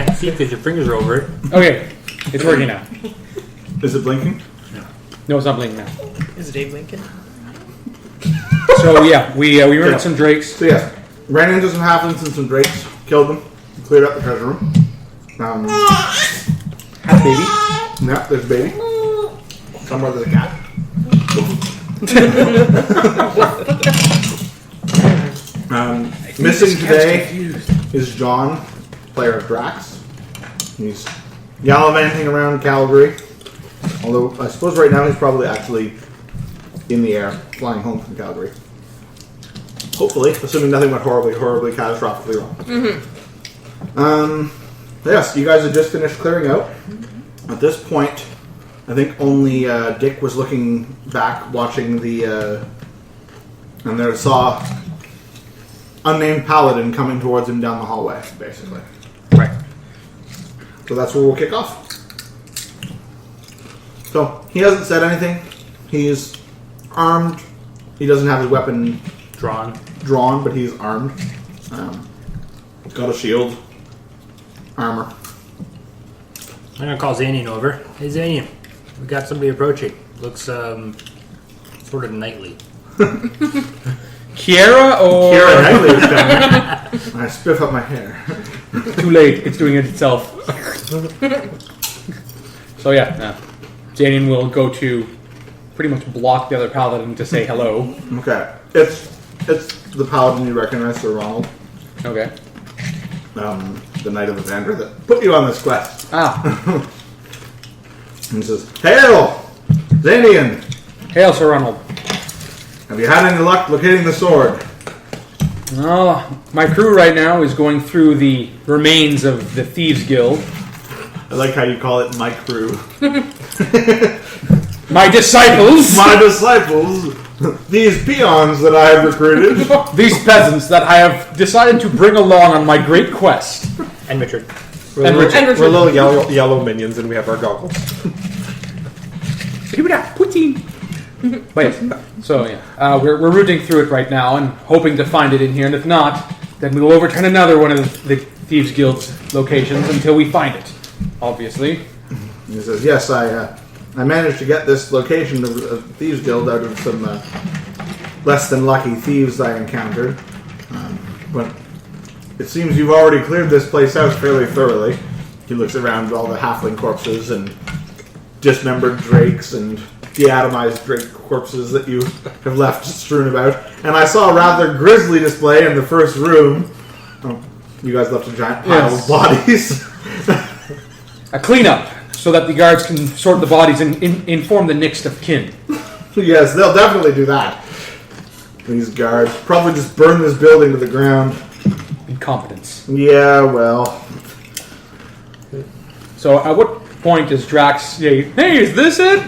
can't see because your fingers are over it. Okay, it's working now. Is it blinking? No, it's not blinking now. Is Dave Lincoln? So yeah, we rented some drakes. So yes, ran into some halflings and some drakes, killed them, cleared up the treasure room. Half baby. Yeah, there's a baby. Somewhere there's a cat. Missing today is John, player of Drax. He's gallivanting around Calgary. Although I suppose right now he's probably actually in the air, flying home from Calgary. Hopefully, assuming nothing went horribly, catastrophically wrong. Yes, you guys had just finished clearing out. At this point, I think only Dick was looking back, watching the, and there saw unnamed Paladin coming towards him down the hallway, basically. Right. So that's where we'll kick off. So, he hasn't said anything. He's armed. He doesn't have his weapon drawn, but he's armed. He's got a shield. Armor. I'm gonna call Xanian over. Hey Xanian, we got somebody approaching. Looks sort of knightly. Kiera or Kira Knightley is coming. I spiff up my hair. too late? It's doing it itself. So yeah, Xanian will go to pretty much block the other paladin to say hello. Okay. It's the paladin you recognize, Sir Ronald. Okay. The Knight of Evander that put you on this quest. Ah. And he says, "Hail, Xanian! Hail, Sir Ronald. Have you had any luck locating the sword?" Oh, my crew right now is going through the remains of the Thieves Guild. I like how you call it my crew. My disciples! My disciples, these peons that I have recruited. These peasants that I have decided to bring along on my great quest. And Richard. And Richard. We're little yellow minions and we have our goggles. Give it up, Putin! But yes, so yeah, we're rooting through it right now and hoping to find it in here, and if not, then we will overturn another one of the Thieves Guild's locations until we find it, obviously. He says, "Yes, I managed to get this location of Thieves Guild out of some less than lucky thieves I encountered. But it seems you've already cleared this place out fairly thoroughly." He looks around at all the halfling corpses and dismembered drakes and deatomized drake corpses that you have left strewn about. And I saw a rather grisly display in the first room. Oh, you guys left a giant pile of bodies. A cleanup, so that the guards can sort the bodies and inform the next of kin. Yes, they'll definitely do that. These guards probably just burn this building to the ground. Incompetence. Yeah, well. So at what point does Drax say, "Hey, is this it?"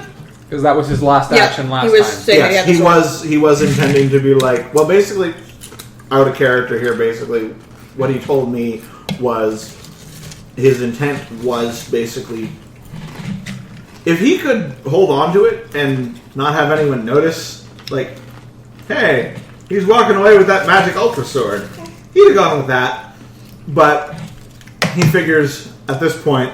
Because that was his last action last he was time. saying Yes, he was intending to be like, well, basically, out of character here, basically, what he told me was his intent was basically, if he could hold on to it and not have anyone notice, like, hey, he's walking away with that magic ultra sword. He'd have gone with that. But he figures at this point,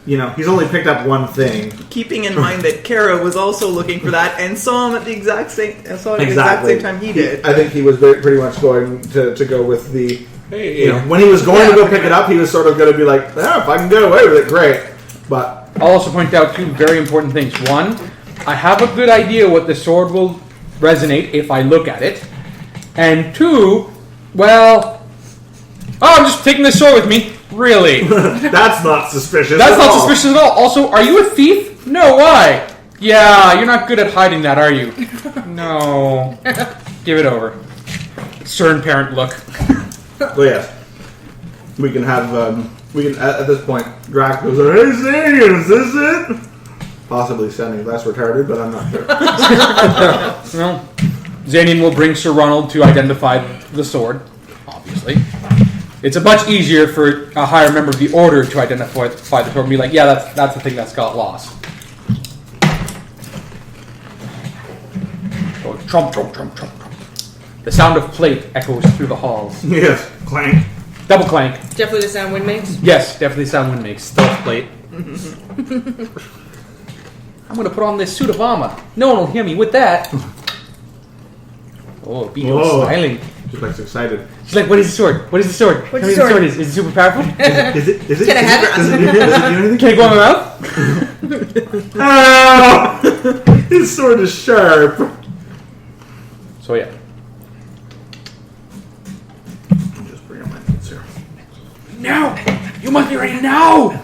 you know, he's only picked up one thing. Keeping in mind that Kara was also looking for that and saw him at the exact same time he did. I think he was pretty much going to go with the. Hey, You know, when he was going to go pick it up, he was sort of going to be like, "Oh, if I can get away with it, great." But I'll also point out two very important things. One, I have a good idea what the sword will resonate if I look at it. And two, well, I'm just taking this sword with me. Really? that's not suspicious. That's at not all. suspicious at all. Also, are you a thief? No, why? Yeah, you're not good at hiding that, are you? No. Give it over. Stern parent look. But yes, we can have. We can at this point. Drax goes, "Hey, Xanian, is this it?" Possibly sounding less retarded, but I'm not sure. Well, Xanian will bring Sir Ronald to identify the sword, obviously. It's a much easier for a higher member of the Order to identify the sword and be like, yeah, that's the thing that's got lost. So, trump, trump, trump, trump, trump. The sound of plate echoes through the halls. Yes, clank. Double clank. Definitely the sound wind makes. Yes, definitely sound wind makes. Stealth plate. I'm gonna put on this suit of armor. No one will hear me with that. Oh, Beagle's Whoa. smiling. She looks excited. She's like, what is the sword? What is the sword? What's Tell me the the sword sword? is. Is it super powerful? Is it? Can I have it? Does it do anything? Can I go in my mouth? Oh! His sword is sharp. So yeah. I'll just bring up my notes here. Now! You must be ready now!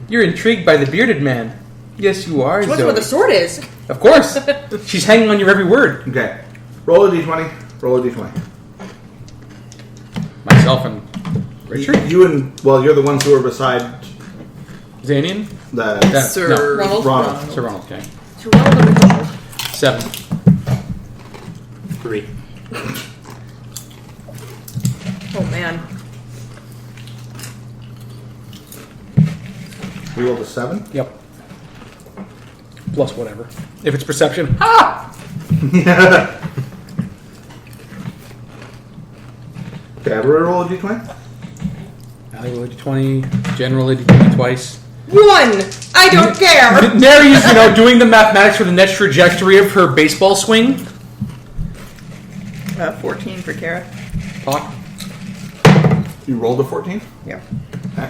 You're intrigued by the bearded man. Yes, you are, What's Zoe. what the sword is? Of course. She's hanging on your every word. Okay. Roll a d20. Roll a d20. Myself and Richard? You and, well, you're the ones who are beside Xanian? the... Sir No. Ronald? Ronald. Sir Ronald, okay. So Ronald or Ronald? 7. 3. Oh man. We rolled a 7. Yep. Plus whatever. If it's perception. Ha! Okay, everybody roll a d20. Alli rolled a 20. Jen rolled a 20 twice. 1! I don't care! Neri is, doing the mathematics for the next trajectory of her baseball swing. 14 for Kara. Pock. You rolled a 14? Yeah. Okay.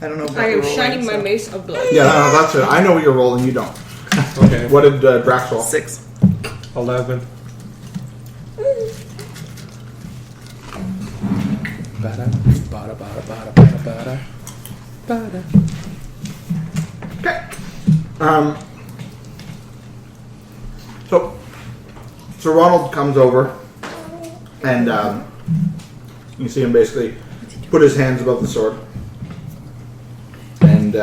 I don't know if I am we're rolling, shining my so- mace of blood. Yeah, no, that's it. I know what you're rolling, you don't. Okay. What did Drax roll? 6. 11. Bada, bada, bada, bada, bada, bada, bada. Okay. So Ronald comes over, and you see him basically put his hands above the sword, and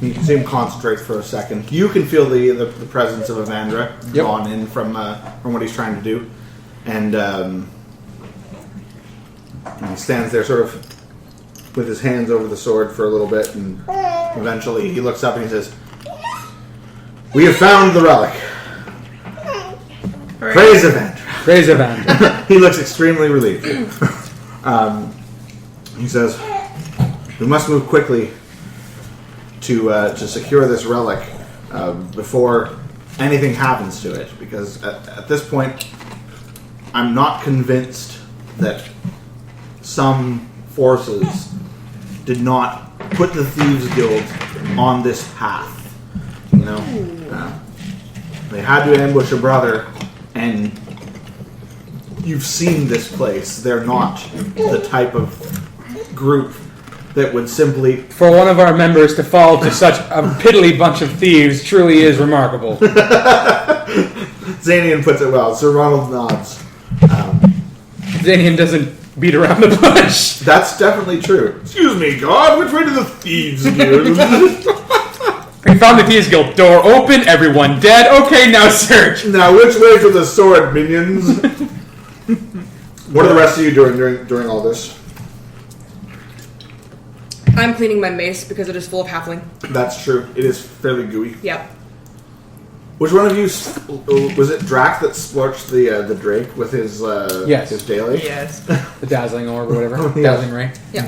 you can see him concentrate for a second. You can feel the presence of Evandra drawn in from what he's trying to do, and he stands there sort of with his hands over the sword for a little bit, and eventually he looks up and he says, "We have found the relic. Praise Evandra." Praise Evander. He looks extremely relieved. He says, "We must move quickly to secure this relic before anything happens to it, because at this point, I'm not convinced that some forces did not put the Thieves Guild on this path. They had to ambush a brother, and you've seen this place. They're not the type of group that would simply..." For one of our members to fall to such a piddly bunch of thieves truly is remarkable. Xanian puts it well. Sir Ronald nods. Xanian doesn't beat around the bush. That's definitely true. Excuse me, God, which way to the Thieves Guild? We found the Thieves Guild. Door open, everyone dead. Okay, now search. Now, which way to the sword, minions? What are the rest of you doing during all this? I'm cleaning my mace because it is full of halfling. That's true. It is fairly gooey. Yep. Which one of you was it? Drax that splurched the Drake with his Yes. his daily? Yes. The dazzling orb or whatever. Yeah. Dazzling ray. Yeah.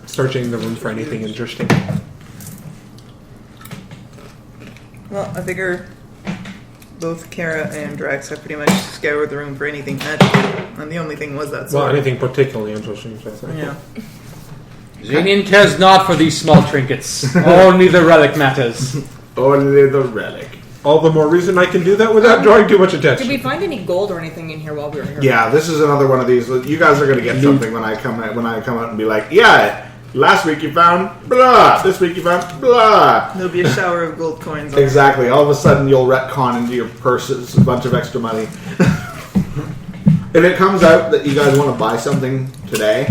Searching the room for anything interesting. Well, I figure both Kara and Drax have pretty much scoured the room for anything magical, and the only thing was that Well, sword. anything particularly interesting. So I think. Yeah. Xanian cares not for these small trinkets. Only the relic matters. Only the relic. All the more reason I can do that without drawing too much attention. Did we find any gold or anything in here while we were here? Yeah, this is another one of these. You guys are gonna get something when I come out and be like, yeah, last week you found blah, this week you found blah. There'll be a shower of gold coins. On Exactly. All of a sudden, you'll retcon into your purses a bunch of extra money. If it comes out that you guys want to buy something today,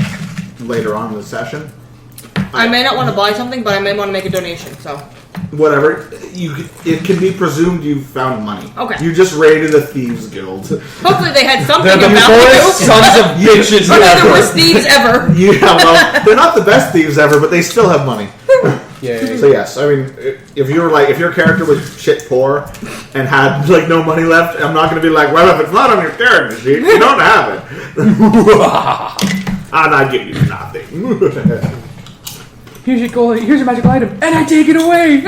later on in the session, I may not want to buy something, but I may want to make a donation, so. whatever, it can be presumed you found money. Okay. You just raided a thieves guild. Hopefully they had something They're the about worst you. sons of bitches Or they're the ever. worst thieves ever. Yeah, well, they're not the best thieves ever, but they still have money. Yay. So yes, I mean, if your character was shit poor and had like no money left, I'm not going to be like, well, if it's not on your character sheet, you don't have it, and I give you nothing. Here's your magical item, and I take it away.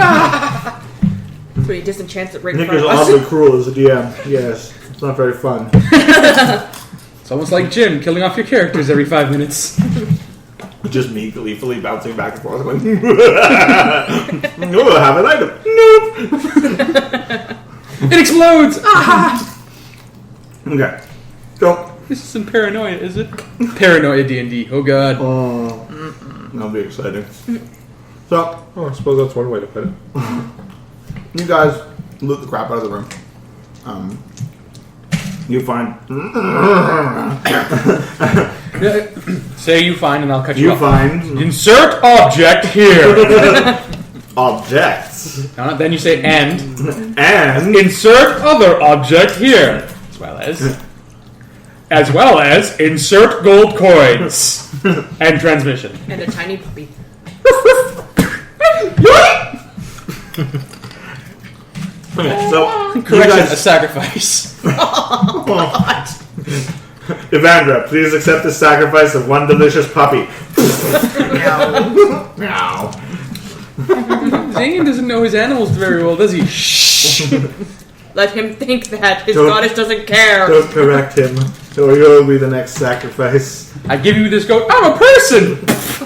So he disenchants it right in Nick front is of us. oddly cruel as a DM. Yes, it's not very fun. It's almost like Jim killing off your characters every 5 minutes. Just me gleefully bouncing back and forth, going, "Oh, I have an item." Nope. It explodes. Okay. So, This isn't paranoia, is it? Paranoia D&D. Oh god. that'll be exciting. So, Oh, I suppose that's one way to put it. you guys loot the crap out of the room. You find Say you find, and I'll cut you you off. find Insert object here. objects Then you say and. and Insert other object here. As well as insert gold coins. And transmission. And a tiny puppy. okay, so you Correction, a guys, sacrifice. Evandra, please accept the sacrifice of one delicious puppy. Meow. Xanian doesn't know his animals very well, does he? Shh. Let him think that his Don't- goddess doesn't care. Don't correct him, or you'll be the next sacrifice. I give you this goat. I'm a person.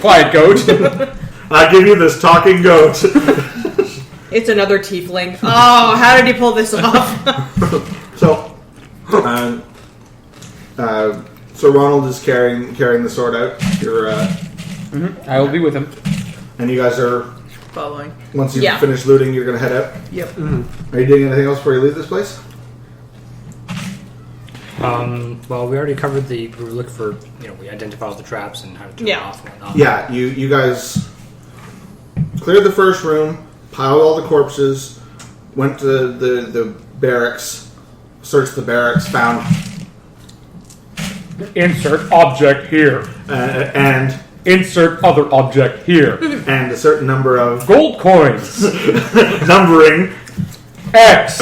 Quiet, goat. I give you this talking goat. It's another tiefling. Oh, how did he pull this off? So, Sir Ronald is carrying the sword out. You're, I will be with him. and you guys are, Following. once you Yeah. finish looting, you're going to head out. Yep. Are you doing anything else before you leave this place? Well, we already covered we were looking for, we identified all the traps and how to turn Yeah. them off and whatnot. Yeah, you guys cleared the first room, piled all the corpses, went to the barracks, searched the barracks, found Insert object here. and Insert other object here. a certain number of Gold coins. numbering, X.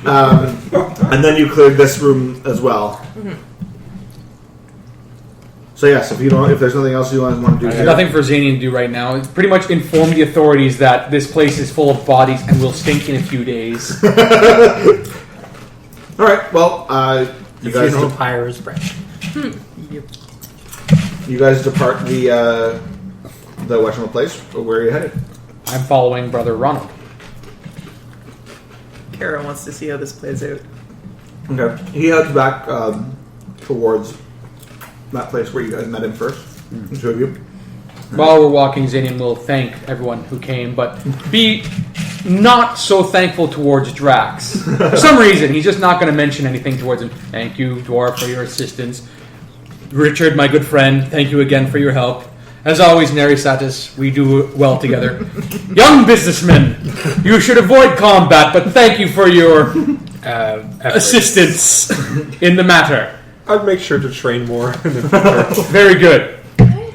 and then you cleared this room as well. So yes, if there's nothing else you guys want to do, There's here, nothing for Xanian to do right now. It's pretty much inform the authorities that this place is full of bodies and will stink in a few days. All right. Well, you The guys funeral pyre is fresh. you guys depart the whatchamacallit place. Where are you headed? I'm following Brother Ronald. Kara wants to see how this plays out. Okay. He heads back towards that place where you guys met him first. The two of you. While we're walking, Xanian will thank everyone who came, but be not so thankful towards Drax. For some reason, he's just not going to mention anything towards him. Thank you, Dwarf, for your assistance. Richard, my good friend, thank you again for your help. As always, Nerisatis, we do well together. Young businessmen, you should avoid combat, but thank you for your assistance in the matter. I'd make sure to train more in the future. Very good,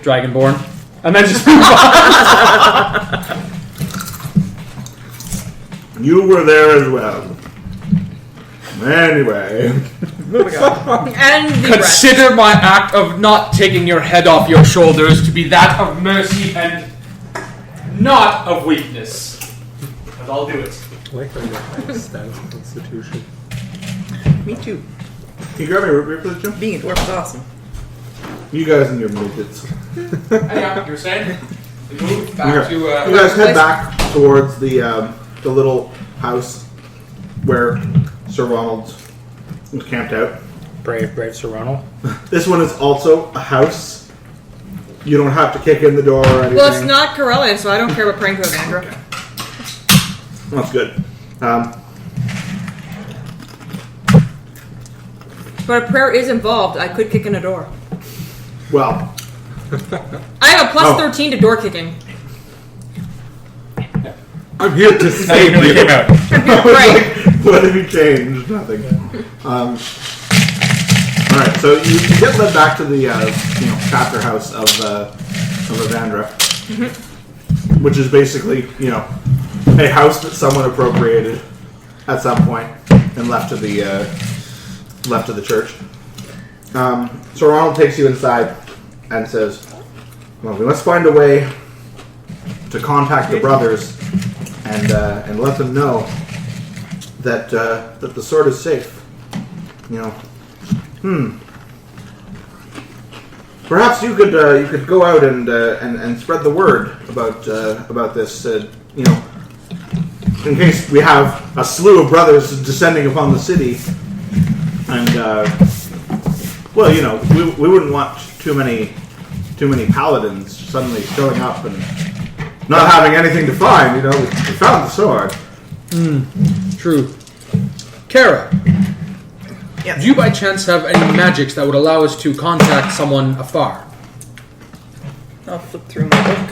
Dragonborn. And then just move on. You were there as well. Anyway, Moving on. And the rest. Consider my act of not taking your head off your shoulders to be that of mercy and not of weakness. But I'll do it. I like how you have a status constitution. Me too. can you grab me a root beer, please, Jim? Being a dwarf is awesome. You guys and your midgets. Anyhow, you were saying? We move back Okay. to... You guys head back towards the little house where Sir Ronald was camped out. Brave Sir Ronald. This one is also a house. You don't have to kick in the door or anything. Well, it's not Corellian, so I don't care about praying to Evandra. That's good. But a prayer is involved. I could kick in a door. Well, I have a plus Oh. 13 to door kicking. I'm here to save you. Right. what have you changed? Nothing. All right, so you get led back to the chapter house of Evandra. which is basically, a house that someone appropriated at some point and left to the church. So Ronald takes you inside and says, "Well, we must find a way to contact the brothers and let them know that the sword is safe. Perhaps you could go out and spread the word about this. In case we have a slew of brothers descending upon the city, and we wouldn't want too many paladins suddenly showing up and not having anything to find. We found the sword." True. Kara, Yes. do you by chance have any magics that would allow us to contact someone afar? I'll flip through my book.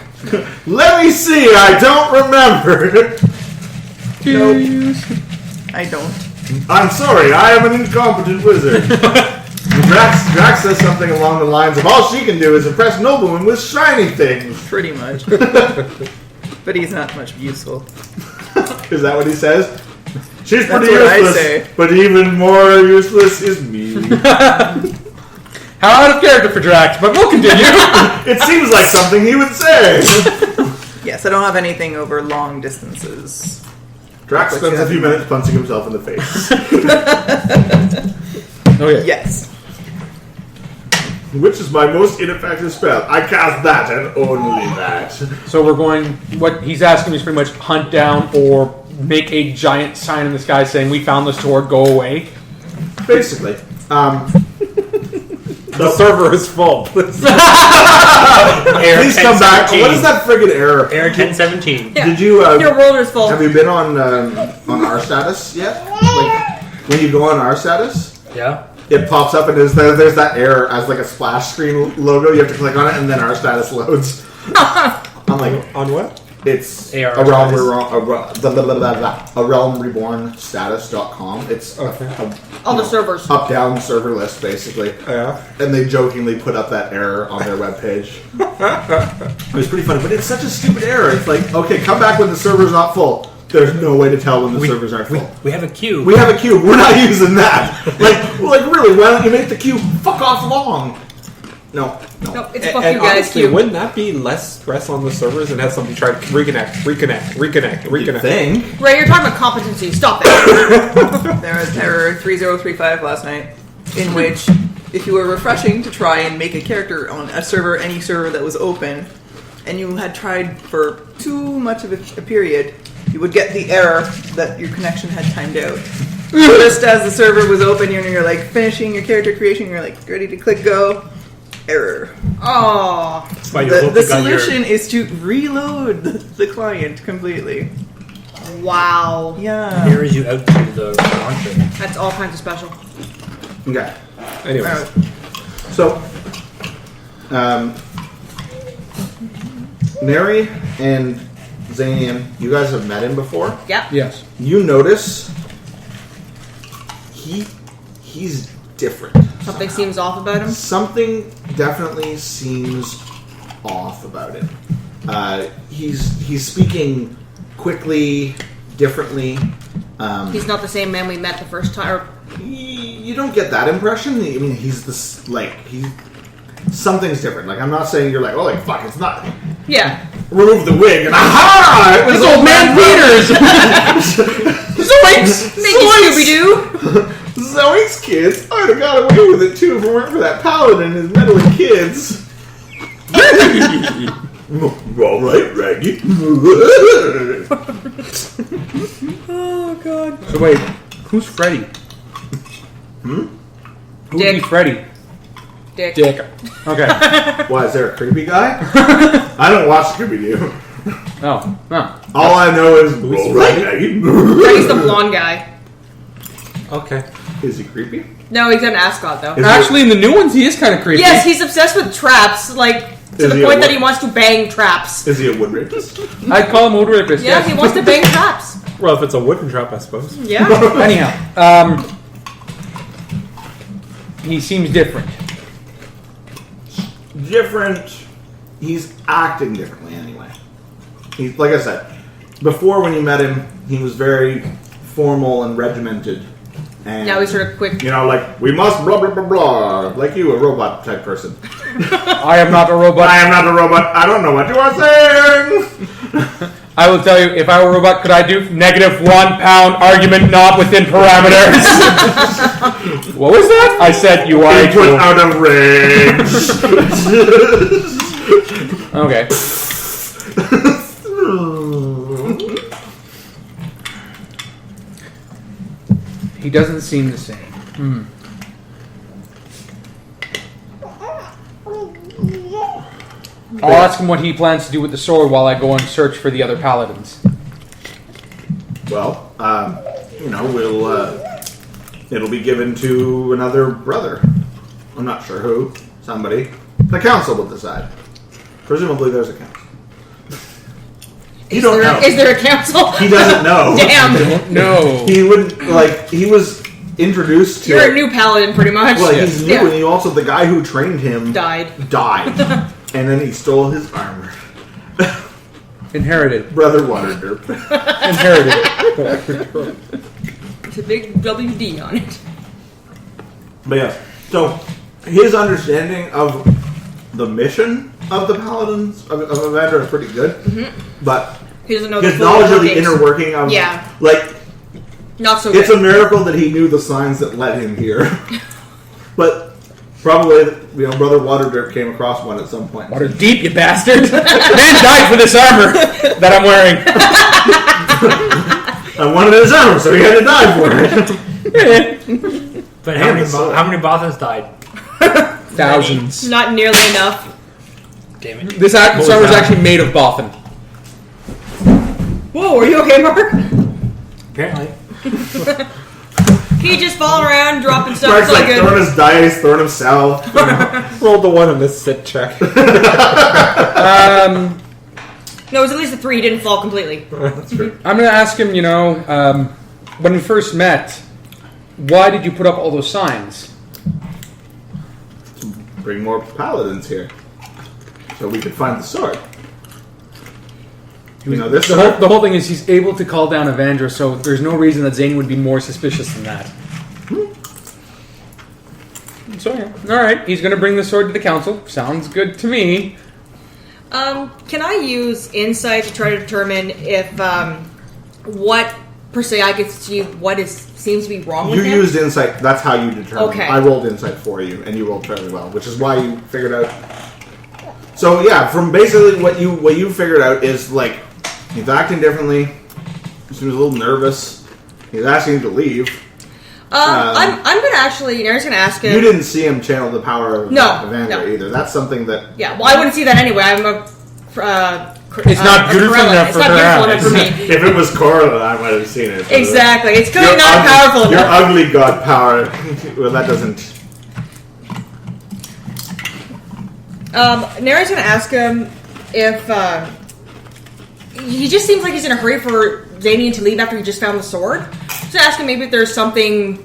Let me see. I don't remember. Nope. I don't. I'm sorry. I am an incompetent wizard. Drax says something along the lines of, "All she can do is impress noblemen with shiny things." Pretty much. But he's not much useful. Is that what he says? She's That's pretty what I useless, say. but even more useless is me. How out of character for Drax, but we'll continue. It seems like something he would say. Yes, I don't have anything over long distances. Drax spends a few minutes punching himself in the face. Okay. Yes. Which is my most ineffective spell? I cast that and only that. So we're going. What he's asking is pretty much hunt down or make a giant sign in the sky saying, "We found the sword. Go away." Basically. The server is full. Please come back. What is that friggin' error? Error 1017. Yeah. Did you... Your world is full. have you been on our status yet? Like, when you go on our status, Yeah. it pops up and there's that error as like a splash screen logo. You have to click on it and then our status loads. I'm like, On what? it's AR a realm, status. a realm reborn status.com. It's All the servers. up down server list basically. Yeah. And they jokingly put up that error on their webpage. It was pretty funny, but it's such a stupid error. It's like, okay, come back when the server's not full. There's no way to tell when the servers aren't full. We have a queue. We have a queue. We're not using that. Like really, why don't you make the queue fuck off long? No. No, it's And fuck you guys, honestly, cute. wouldn't that be less stress on the servers and have somebody try to reconnect? Thing. Ray, you're talking about competency. Stop it. There was error 3035 last night, in which if you were refreshing to try and make a character on a server, any server that was open, and you had tried for too much of a period, you would get the error that your connection had timed out. Just as the server was open, you're like finishing your character creation, you're like ready to click go. Error. Oh. That's why you The hope you got solution is to reload the client completely. Wow. Yeah. mirrors you out to the launcher. That's all kinds of special. Okay. Anyways. So, Neri and Xanian, you guys have met him before. Yep. Yes. You notice he's different. Something seems off about him. Something definitely seems off about him. He's speaking quickly, differently. He's not the same man we met the first time. Or, You don't get that impression. I mean, he's this something's different. Like, I'm not saying you're like, oh, like fuck, it's not. yeah. Remove the wig and aha! It was This old man Peters. Zoinks! Thank you, Scooby-Doo. Zoinks, kids! I'd have got away with it too if it weren't for that paladin and his meddling kids. All right, Raggy. Oh god. So wait, who's Freddy? Who would be Dick. Freddy? Dick. Dick. Okay. Why, is there a creepy guy? I don't watch Scooby-Doo. Oh. Huh. All I know is, all right, Raggy. Freddy's the blonde guy. Okay. Is he creepy? No, he's an ascot though. Is Actually, in the new ones, he is kind of creepy. Yes, he's obsessed with traps, like to Is he the a point that what? he wants to bang traps. Is he a wood rapist? I'd call him Old Rapist. Yeah, yes. he wants to bang traps. Well, if it's a wooden trap, I suppose. Yeah. Anyhow, he seems different. Different. He's acting differently anyway. like I said, before when you met him, he was very formal and regimented. And, Now he's sort of quick. you know, like, we must blah, blah, blah, blah. Like you, a robot type person. I am not a robot. I am not a robot. I don't know what you are saying. I will tell you, if I were a robot, could I do -1 pound argument not within parameters? What was that? I said you are Input equal. out of range. Okay. He doesn't seem the same. I'll ask him what he plans to do with the sword while I go and search for the other paladins. Well, you know, it'll be given to another brother. I'm not sure who. Somebody. The council will decide. Presumably there's a council. You don't know. Is there a council? He doesn't know. Damn. No. He wouldn't, like, he was introduced to... You're a new paladin, pretty much. Well, he's new, Yeah. and he also, the guy who trained him... Died. And then he stole his armor. Inherited. Brother Waterderp. Inherited. It's a big WD on it. But yeah, so his understanding of the mission of the Paladins of Evander is pretty good, but He doesn't know his the full knowledge of the workings. inner working of Yeah. like Not so it's good. a miracle that he knew the signs that led him here. But probably, you know, Brother Waterderp came across one at some point. Water deep, you bastard! Man died for this armor that I'm wearing. I wanted his armor, so he had to die for it. But And the sword. how many Bothans died? Thousands. Not nearly enough. Damn it. This armor is actually made of Bothan. Whoa, are you okay, Mark? Apparently. He just falling around, dropping stuff. Mark's It's all like good. throwing his dice, throwing himself. You know. Rolled the 1 on this sit check. No, it was at least a 3. He didn't fall completely. That's true. I'm going to ask him, you know, when we first met, why did you put up all those signs? Bring more paladins here, so we could find the sword. You know, this The whole thing is he's able to call down Evandra, so there's no reason that Zane would be more suspicious than that. So, yeah. Alright, he's going to bring the sword to the council. Sounds good to me. Can I use insight to try to determine if what per se I could see what seems to be wrong You with him? used insight. That's how you determined. Okay. I rolled insight for you, and you rolled fairly well, which is why you figured out. So yeah, from basically what you figured out is like he's acting differently. He seems a little nervous. He's asking him to leave. I'm gonna actually. Neri's gonna ask him. You didn't see him channel the power of No, Evander no. either. That's something that Yeah, well, I wouldn't see that anyway. I'm a. It's not beautiful Corella. enough It's for not her beautiful enough eyes. for me. if it was Corella, I might have seen it. Exactly. It's clearly Your not ugly- powerful Your enough. ugly god power. Well, that doesn't. Neri's gonna ask him if he just seems like he's in a hurry for Xanian to leave after he just found the sword. Just ask him maybe if there's something's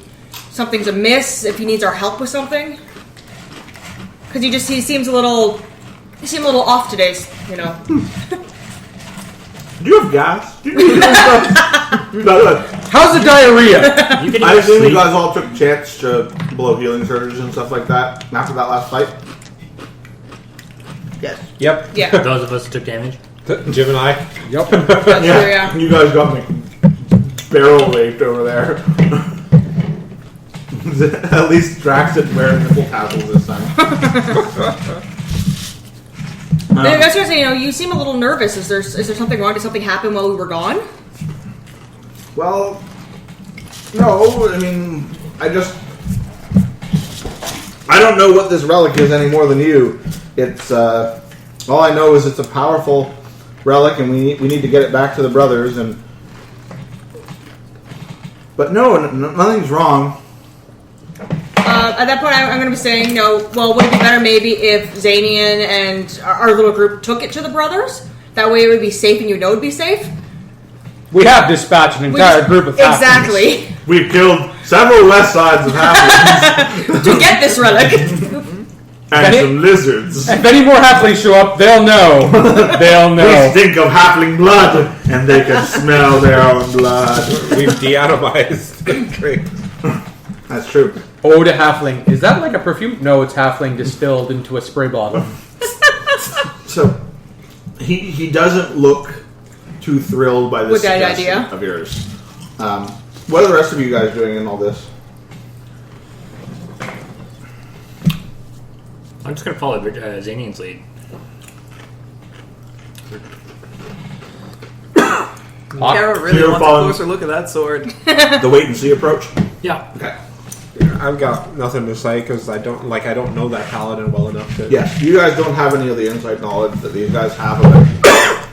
amiss, if he needs our help with something. Because he seems a little off today, you know. Do you have gas? Do you need no. How's the diarrhea? You can I even assume you sleep. guys all took chance to blow healing surges and stuff like that after that last fight. Yes. Yep. Yeah. Those of us who took damage. Jim and I. Yep. That's true, yeah. You guys got me barrel raped over there. At least Drax didn't wear nipple tassels this time. That's what I'm saying. You know, you seem a little nervous. Is there something wrong? Did something happen while we were gone? Well, no, I mean, I don't know what this relic is any more than you. It's, all I know is it's a powerful relic and we need to get it back to the brothers but no, nothing's wrong. At that point, I'm going to be saying, you know, well, would it be better maybe if Xanian and our little group took it to the brothers? That way it would be safe and you know it would be safe? We have dispatched an entire group of halflings. Exactly. We've killed several west sides of halflings. To get this relic. And Any- some lizards. If any more halflings show up, they'll know. They'll They know. stink of halfling blood, and they can smell their own blood. We've de-atomized the drink. That's true. Ode to halfling. Is that like a perfume? No, it's halfling distilled into a spray bottle. So, he doesn't look too thrilled by this With that suggestion idea. of yours. What are the rest of you guys doing in all this? I'm just gonna follow Xanian's lead. Kara really You're wants a following- closer look at that sword. The wait and see approach? Yeah. Okay. I've got nothing to say because I don't know that paladin well enough to. Yes, you guys don't have any of the inside knowledge that these guys have of it.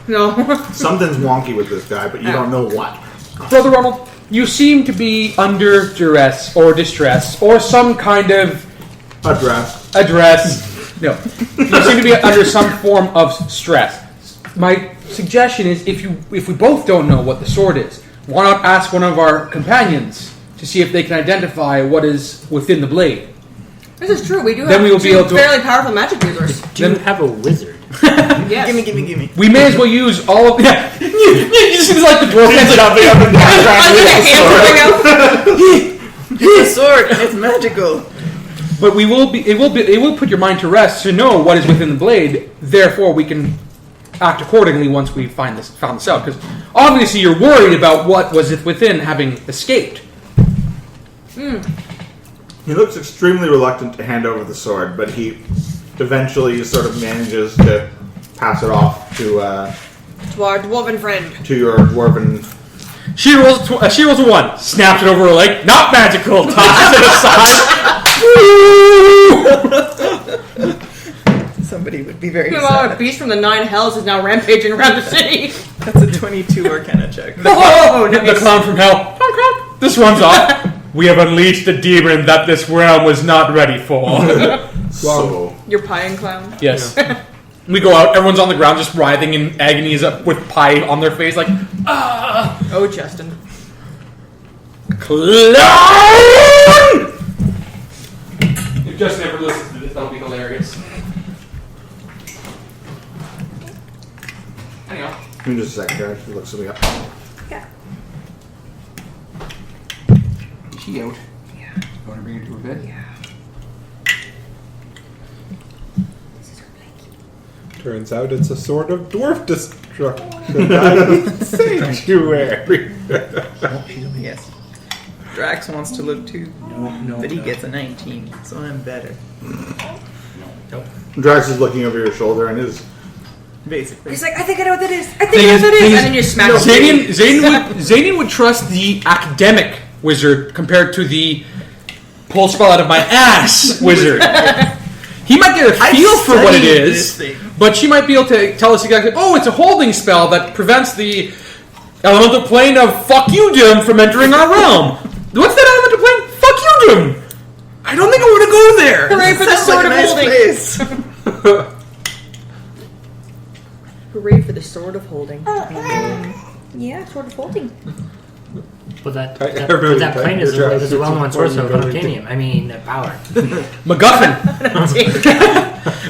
No. Something's wonky with this guy, but you don't know what. Brother Ronald, you seem to be under duress or distress or some kind of Address. No. You seem to be under some form of stress. My suggestion is if we both don't know what the sword is, why not ask one of our companions to see if they can identify what is within the blade? This is true. We do Then have we will be two able to- fairly powerful magic users. Do you have a wizard? Yes. Gimme. We may as well use all of yeah. You seem like the dwarf hands Jumping up and down, I trying to think a hand coming out. It's a sword. It's magical. But it will put your mind to rest to know what is within the blade. Therefore, we can act accordingly once we found this out. Because obviously, you're worried about what was within having escaped. He looks extremely reluctant to hand over the sword, but he eventually sort of manages to pass it off to To our dwarven friend. to your dwarven. She rolls a 1, snaps it over her leg. Not magical. Tosses it aside. Somebody would be very A sad. beast from the nine hells is now rampaging around the city. That's a 22 Arcana check. Oh, The nice. clown from hell. This runs off. We have unleashed a demon that this realm was not ready for. So Your pie clown. Yes. We go out, everyone's on the ground just writhing in agony with pie on their face, like, Oh, Justin. clown! If Justin ever listens to this, that'll be hilarious. Anyhow. give me just a second, guys. Look something up. Is she out? Yeah. You want to bring her to her bed? Yeah. Turns out it's a sort of dwarf destruction. Sanctuary. Yes. Drax wants to look too, but he gets a 19, so I'm better. Drax is looking over your shoulder and is Basically. He's like, I think I know what that is. I think I know what that is. And then you smack him. Xanian would trust the academic wizard compared to the pull spell out of my ass wizard. He might get a feel for what it studied is, this thing. but she might be able to tell us exactly, oh, it's a holding spell that prevents the elemental plane of fuck you, Dim, from entering our realm. What's that elemental plane? Fuck you, Dim. I don't think I want to go there. Hooray for the Sounds sword like a of nice holding. place. Hooray for the sword of holding. Yeah, sword of holding. But that Everybody plane is type a your well-known Drax. source of unobtainium. I mean, power. MacGuffin.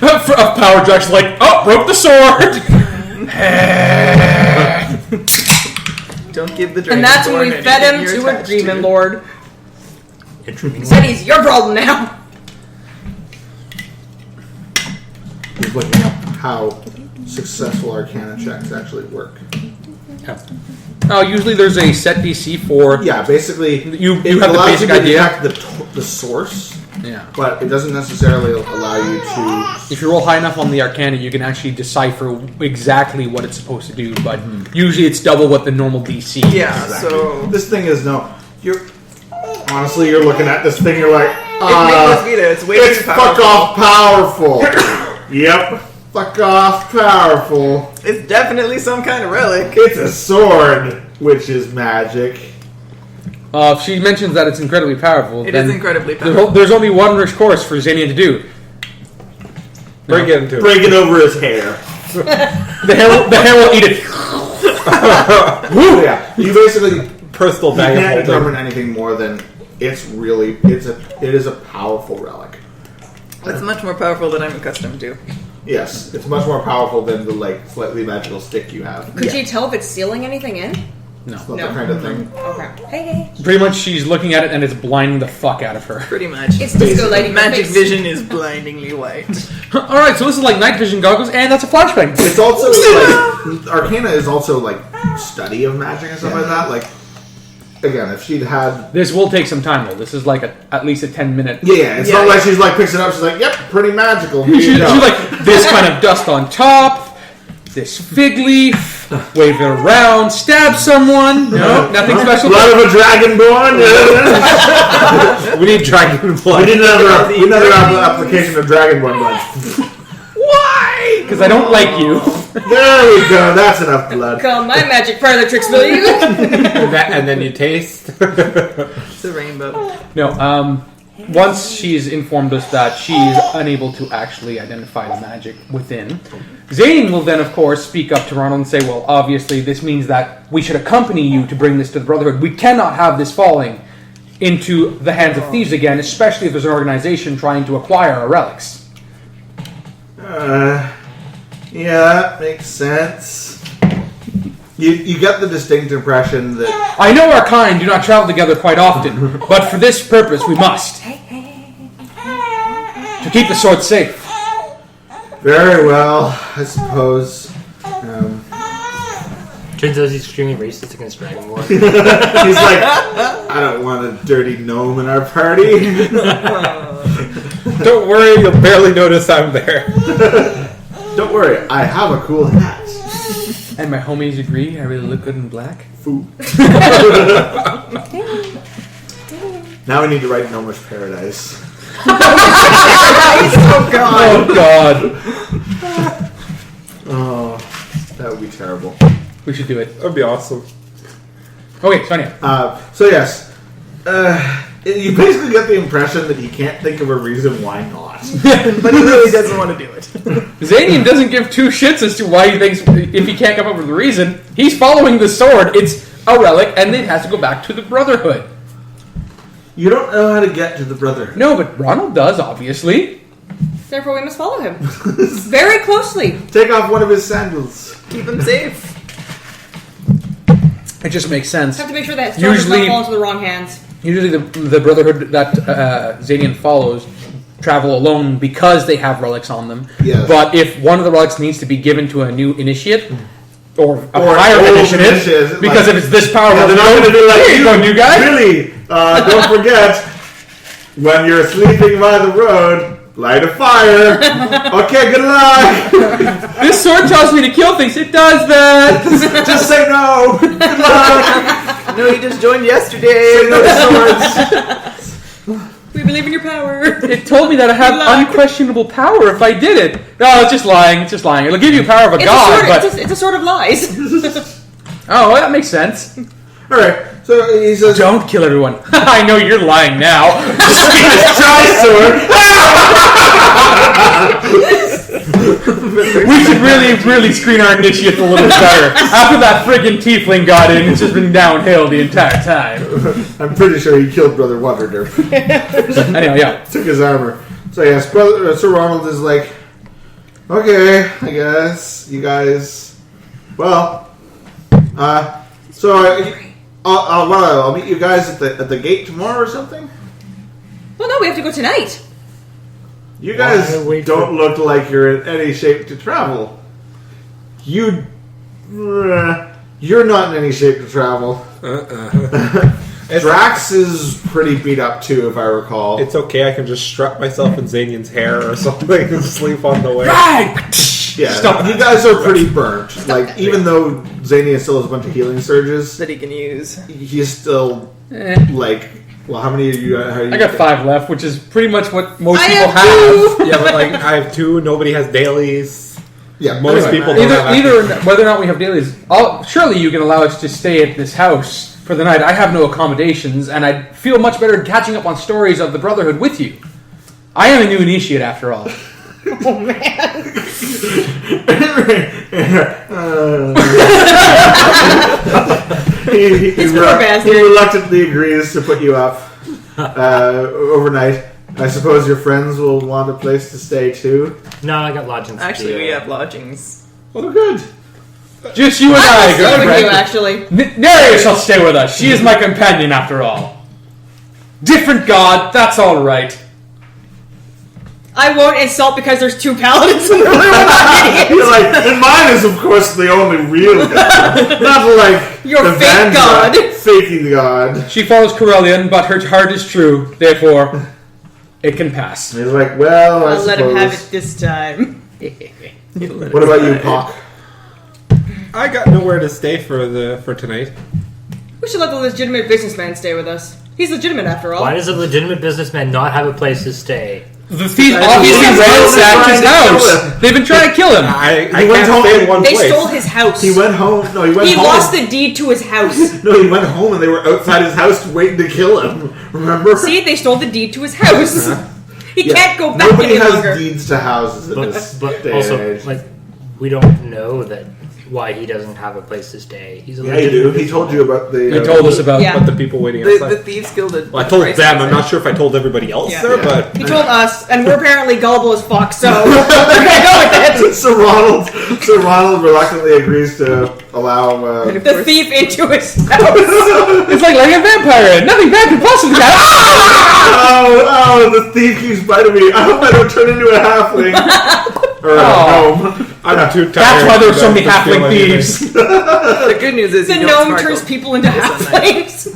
of power, Drax like, oh, broke the sword. Don't give the Dragonborn And that's when we anything fed him you're to a attached demon lord. Intriguing. Said he's your problem now. he's looking up how successful Arcana checks actually work. Oh, usually there's a set DC for... Yeah, basically, You it have the allows basic you to idea. detect the source, Yeah. but it doesn't necessarily allow you to. If you roll high enough on the Arcana, you can actually decipher exactly what it's supposed to do, but usually it's double what the normal DC is. Yeah, Exactly. so... This thing is you're looking at this thing, you're like, it's way it's too fuck powerful. off powerful. Yep, fuck off powerful. It's definitely some kind of relic. It's a sword, which is magic. If she mentions that it's incredibly powerful, It then is incredibly powerful. there's only one course for Xanian to do. Break it into Break it over his hair. The hair will eat it. Yeah, you basically personal you bag of can't holding. determine anything more than it is a powerful relic. It's much more powerful than I'm accustomed to. Yes, it's much more powerful than the slightly magical stick you have. Could you tell if it's sealing anything in? No. It's not that kind of thing. Okay. Hey. Pretty much she's looking at it and it's blinding the fuck out of her. Pretty much. It's disco lighting. Magic vision is blindingly white. Alright, so this is like night vision goggles and that's a flashbang. It's also Arcana is also study of magic and stuff like that. Again, if she'd had This will take some time though. This is like at least a 10-minute. yeah, it's not like she's picks it up. She's like, yep, pretty magical. Here She's you go. like this kind of dust on top, this fig leaf, wave it around, stab someone. No, nothing special. Blood of a Dragonborn. We need dragon blood. We need another application of Dragonborn blood. Why? Because I don't like you. There we go. That's enough blood. Call my magic parlor tricks, will you? And then you taste. It's a rainbow. No, once she's informed us that she's unable to actually identify the magic within, Xanian will then, of course, speak up to Ronald and say, well, obviously this means that we should accompany you to bring this to the Brotherhood. We cannot have this falling into the hands of thieves again, especially if there's an organization trying to acquire our relics. Yeah, that makes sense. You get the distinct impression that I know our kind do not travel together quite often, but for this purpose we must. To keep the sword safe. very well, I suppose. Turns out he's extremely racist against Dragonborn. He's like, I don't want a dirty gnome in our party. Don't worry, you'll barely notice I'm there. Don't worry, I have a cool hat. And my homies agree I really look good in black. Foo. Now we need to write Gnomish Paradise. Oh god. Oh god. Oh, that would be terrible. We should do it. That'd be awesome. Okay, Sonia. So yes, you basically get the impression that he can't think of a reason why not. But he really doesn't want to do it. Xanian doesn't give two shits as to why he thinks if he can't come up with a reason. He's following the sword. It's a relic, and it has to go back to the Brotherhood. You don't know how to get to the Brotherhood. No, but Ronald does, obviously. Therefore, we must follow him very closely. Take off one of his sandals. Keep him safe. It just makes sense. Have to make sure that sword does not fall into the wrong hands. Usually the Brotherhood that Xanian follows travel alone because they have relics on them. Yes. But if one of the relics needs to be given to a new initiate, or a Or higher old initiate, initiates, because if it's this powerful, they're not going to be like, here you go, new guy. Really, don't forget, when you're sleeping by the road, light a fire. Okay, good luck. This sword tells me to kill things. It does that. Just say no. Good luck. No, he just joined Say yesterday. no to swords. We believe in your power. It told me that I have unquestionable power if I did it. No, it's just lying. It's just lying. It'll give you power of a god, but It's a sword of lies. oh, that makes sense. All right. So he says, Don't kill everyone. I know you're lying now. We should really screen our initiates a little bit better. After that friggin' Tiefling got in, it's just been downhill the entire time. I'm pretty sure he killed Brother Waterdurf. Anyway, yeah. Took his armor. So yes, Sir Ronald is like, okay, I guess you guys. Well, I'll meet you guys at the gate tomorrow or something. Well, no, we have to go tonight. You guys Why wait don't look like you're in any shape to travel. You're not in any shape to travel. Drax is pretty beat up too, if I recall. It's okay, I can just strut myself in Xanian's hair or something and sleep on the way. Right! Yeah, Stop. you guys are pretty burnt. Like, even though Xanian still has a bunch of healing surges, That he can use. he's still like. Well, how many of you? I got 5 left, which is pretty much what most I people have have. Yeah, but like I have 2, nobody has dailies. Yeah, Most anyway, people don't have Either whether or not we have dailies, surely you can allow us to stay at this house for the night. I have no accommodations, and I'd feel much better catching up on stories of the Brotherhood with you. I am a new initiate, after all. Oh, man. he poor bastard. reluctantly agrees to put you up overnight. I suppose your friends will want a place to stay too. No, I got lodgings. Actually, we have lodgings. Well, good. Just you and I, Stay with you, good. actually. Neria shall stay with us. She is my companion, after all. Different god, that's all right. I won't insult because there's 2 paladins in the room. You're like, and mine is of course the only real god, not like Your the fake god. faking god. She follows Corellian, but her heart is true. Therefore, it can pass. And he's like, well, I I'll let suppose. him have it this time. What about you, Pock? I got nowhere to stay for tonight. We should let the legitimate businessman stay with us. He's legitimate after all. Why does a legitimate businessman not have a place to stay? The thief I obviously just- ransacked his They're trying to house. kill him. They've been trying to kill him. I went can't home- stay in one They place. stole his house. He went home. No, he went He home. lost the deed to his house. No, he went home and they were outside his house waiting to kill him. Remember? See, they stole the deed to his house. He Yeah. can't go back Nobody any has longer. deeds to houses in this But day and also, age. like, we don't know that why he doesn't have a place to stay. He's a Yeah, you do. He told you about the. He told us about Yeah. But the people waiting The outside. Thieves Guild. Well, I told them. I'm not sure if I told everybody else Yeah. there, Yeah. but He told us, and we're apparently gullible as fuck, so we're gonna go with it. So Ronald reluctantly agrees to allow. The thief into his house. It's like a vampire. Nothing bad could possibly happen. Oh, the thief keeps biting me. I hope I don't turn into a halfling. Or a gnome. I'm too tired. That's why there's so to many feel halfling anything. thieves. The good news is The you don't gnome sparkle. turns people into halflings.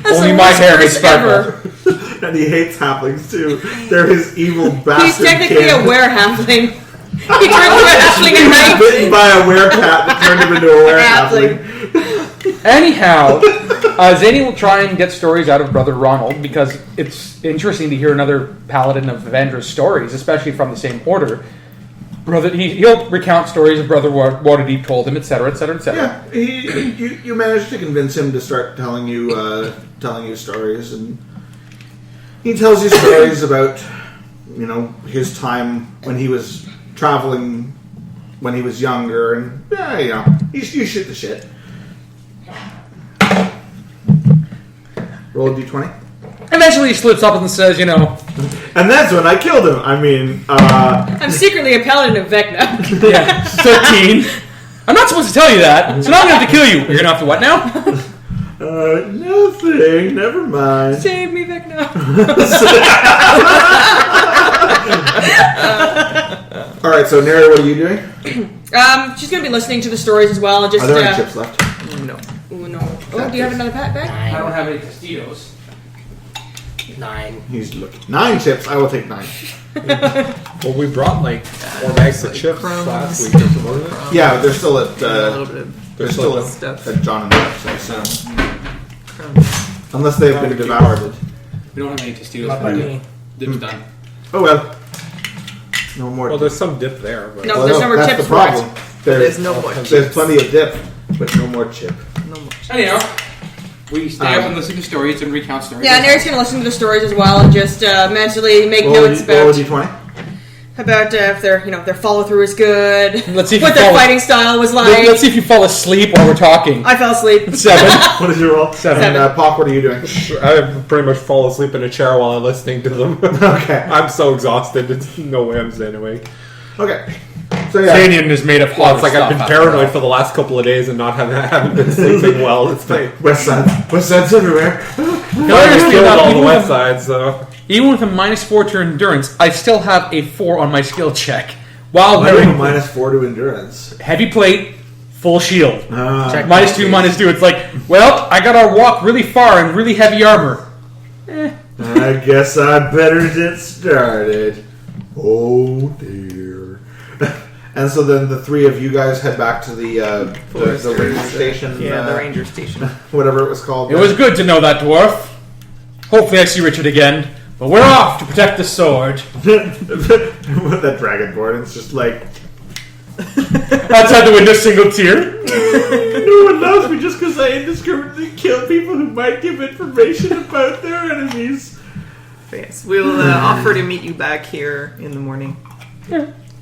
That's Only the my worst hair curse makes sparkle. ever. And he hates halflings too. They're his evil bastard. He's technically kid. a were-halfling. He turns into a halfling at He was night. bitten by a werecat that turned him into a Halfling. were-halfling. Anyhow, Zany will try and get stories out of Brother Ronald because it's interesting to hear another Paladin of Vandra's stories, especially from the same order. Brother, he'll recount stories of Brother Waterdeep told him, etc., etc., etc. Yeah, you managed to convince him to start telling you stories, and he tells you stories about his time when he was traveling when he was younger, and you shoot the shit. Roll a d20. Eventually he slips up and says, And that's when I killed him. I mean, I'm secretly a paladin of Vecna. yeah, 13. I'm not supposed to tell you that, so now I'm going to have to kill you. You're going to have to what now? nothing. Never mind. Save me, Vecna. All right, so Neri, what are you doing? She's gonna be listening to the stories as well, and just. Are there any chips left? No. Ooh, no. Oh, do you have another pack bag? I don't have any Castillos. 9. He's looking. 9 chips. I will take 9. Well, we brought like 4 bags of chips last week or something, wasn't it? Yeah, they're still at. A little bit of They're still stuff. at John and Mark's place, so. crumbs. Unless they've been devoured. We don't have any Castillos. Not by me. Dip's done. Oh well. No more. Well, there's some dip there. But No. there's no more that's chips the problem. There's no more There's chips. plenty of dip, but no more chip. No more. Anyhow, we stay up and listen to stories and recount stories. Yeah, Neri's gonna listen to the stories as well, and just mentally make Roll notes a about d20. if their follow through is good, Let's see if what you their fall- fighting style was like. Let's see if you fall asleep while we're talking. I fell asleep. 7. What did you roll? 7. And Pock, what are you doing? I pretty much fall asleep in a chair while I'm listening to them. Okay. I'm so exhausted. There's no way I'm staying awake. Okay. So yeah. Xanian is made of hot. Well, it's like I've been paranoid for the last couple of days and haven't been sleeping well. It's been West Side's everywhere. I killed all the west side, so Even with a -4 to endurance, I still have a 4 on my skill check. While I have a wearing -4 to endurance. heavy plate, full shield. Check. -2, -2. It's like, well, I gotta walk really far in really heavy armor. I guess I better get started. Oh dear. And so then the 3 of you guys head back to the ranger station. Yeah, the ranger station. Whatever it was called. It was good to know that, Dwarf. Hopefully I see Richard again. But we're off to protect the sword. With that Dragonborn, it's just like, Outside the window, single tear. no one loves me just because I indiscriminately kill people who might give information about their enemies. Yes, we'll offer to meet you back here in the morning.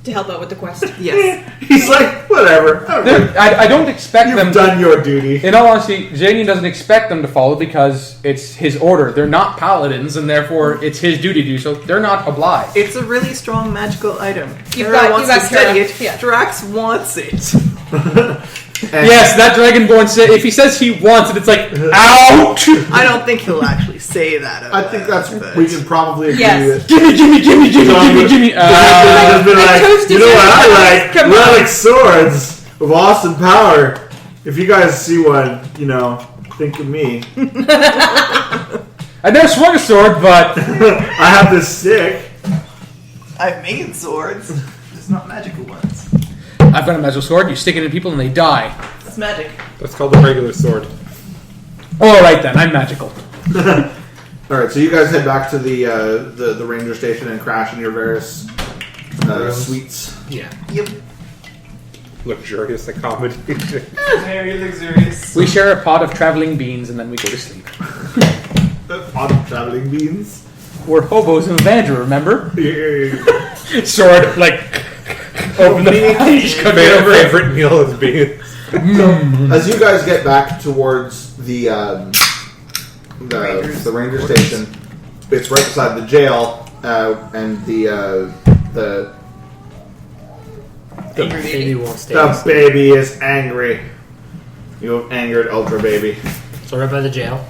to help out with the quest. Yes. He's like, whatever. I don't expect them. You've done your duty. In all honesty, Xanian doesn't expect them to follow because it's his order. They're not paladins, and therefore it's his duty to do so. They're not obliged. It's a really strong magical item. You've Kara got- wants you've to got study Kara. it. Yeah. Drax wants it. And Yes, that Dragonborn said. If he says he wants it, it's like, ouch! I don't think he'll actually say that. I think that's we can probably agree Yes. with. Gimme! Just been like, toast you is know what I yours. like? Come Relic swords of awesome power. If you guys see one, think of me. I never swung a sword, but I have this stick. I've made swords, just not magical ones. I've got a magical sword. You stick it in people and they die. That's magic. That's called a regular sword. All right then, I'm magical. All right, so you guys head back to the ranger station and crash in your various suites. Yeah. Yep. Luxurious accommodation. Very luxurious. We share a pot of traveling beans and then we go to sleep. On traveling beans. We're hobos in Vandra, remember? Yeah. Sword, like, open the page, come in over it. Favorite meal is beans. As you guys get back towards the ranger station, it's right beside the jail, and the Baby won't stay. baby is angry. You have angered Ultra Baby. So right by the jail.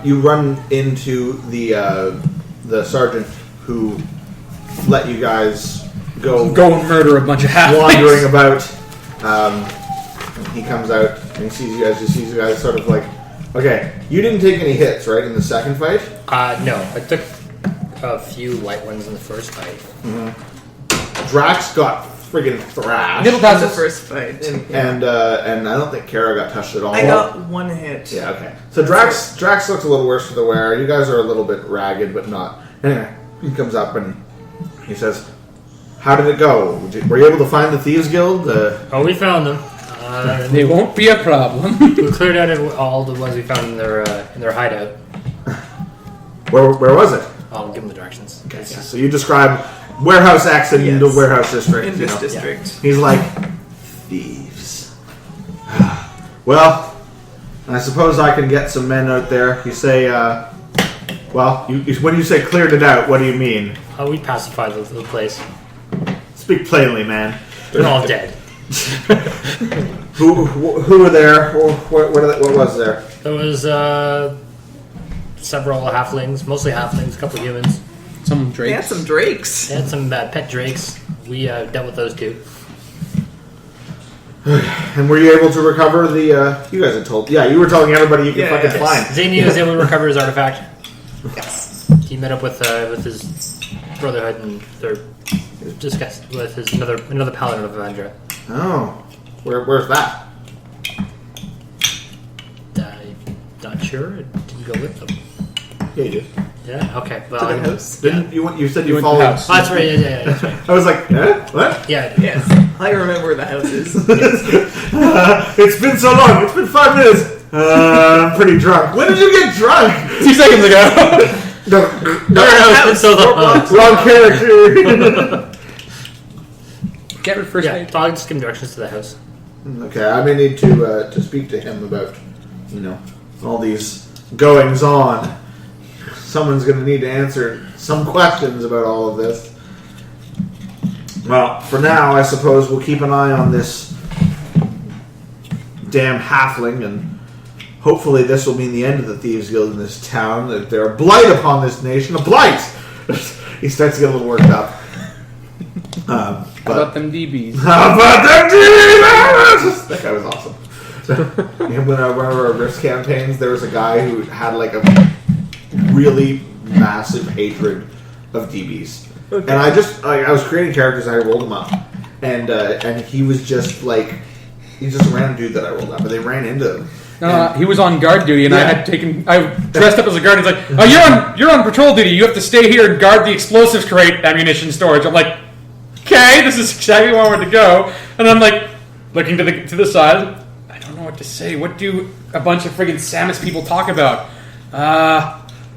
You run into the sergeant who let you guys go Go and murder a bunch of half wandering about. He comes out and he sees you guys. He sees you guys sort of like, okay, you didn't take any hits, right, in the second fight? No, I took a few light ones in the first fight. Drax got friggin' thrashed. Little That's the passes. first fight. And I don't think Kara got touched at all. I got one hit. Yeah, okay. So Drax looks a little worse for the wear. You guys are a little bit ragged, but not. Anyway, he comes up and he says, "How did it go? Were you able to find the Thieves Guild?" Oh, we found them. They won't be a problem. We cleared out all the ones we found in their hideout. Where was it? I'll give them the directions. Okay, so you describe Warehouse X and Yes. the Warehouse District. In you this know. district. He's like, thieves. Well, I suppose I can get some men out there. You say, when you say cleared it out, what do you mean? We pacified the place. Speak plainly, man. They're all dead. Who were there? What was there? There was several halflings, mostly halflings, a couple of humans. Some They had drakes. some drakes. They had some pet drakes. We dealt with those two. And were you able to recover the? You guys had told. Yeah, you were telling everybody you could Yeah, fucking yes. find. Zany was able to recover his artifact. Yes. He met up with his brotherhood and they're discussed with his another paladin of Avendra. Oh, where's that? I'm not sure. I didn't go with them. Yeah, you did. Yeah. Okay. Well, To the I- house. Didn't you? You said you went to the followed. house. Oh, that's right. Yeah, that's right. I was like, what? Yeah. I did. Yes. I remember where the house is. It's been so long. It's been 5 minutes. I'm pretty drunk. When did you get drunk? 2 seconds ago. No, It's so long. wrong character. Get rid first Yeah. aid. I'll just give him directions to the house. Okay, I may need to speak to him about, all these goings on. Someone's going to need to answer some questions about all of this. Well, for now, I suppose we'll keep an eye on this damn halfling, and hopefully this will mean the end of the Thieves Guild in this town. That they're a blight upon this nation. A blight! He starts to get a little worked up. How about them DBs? How about that demons? That guy was awesome. And when I remember our Rift campaigns, there was a guy who had like a really massive hatred of DBs. Okay. And I was creating characters and I rolled them up. And he was just like, he's just a random dude that I rolled up, but they ran into him. No, he was on guard duty, and Yeah. I dressed up as a guard. He's like, "Oh, you're on patrol duty. You have to stay here and guard the explosives crate ammunition storage." I'm like, "Okay, this is exactly where I want to go." And I'm like, looking to the side. I don't know what to say. What do a bunch of friggin' Samus people talk about?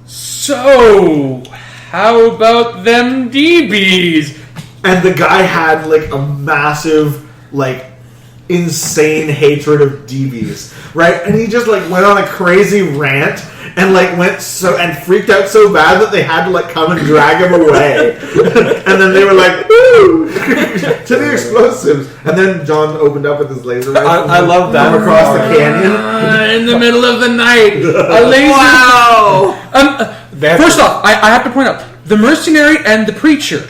So how about them DBs? and the guy had like a massive, like, insane hatred of DBs, right? And he just like went on a crazy rant and like and freaked out so bad that they had to like come and drag him away. And then they were like, "Woo!" to the explosives. And then John opened up with his laser rifle. I love that. From across the canyon. In the middle of the night, a laser. Wow! First off, I have to point out the mercenary and the preacher.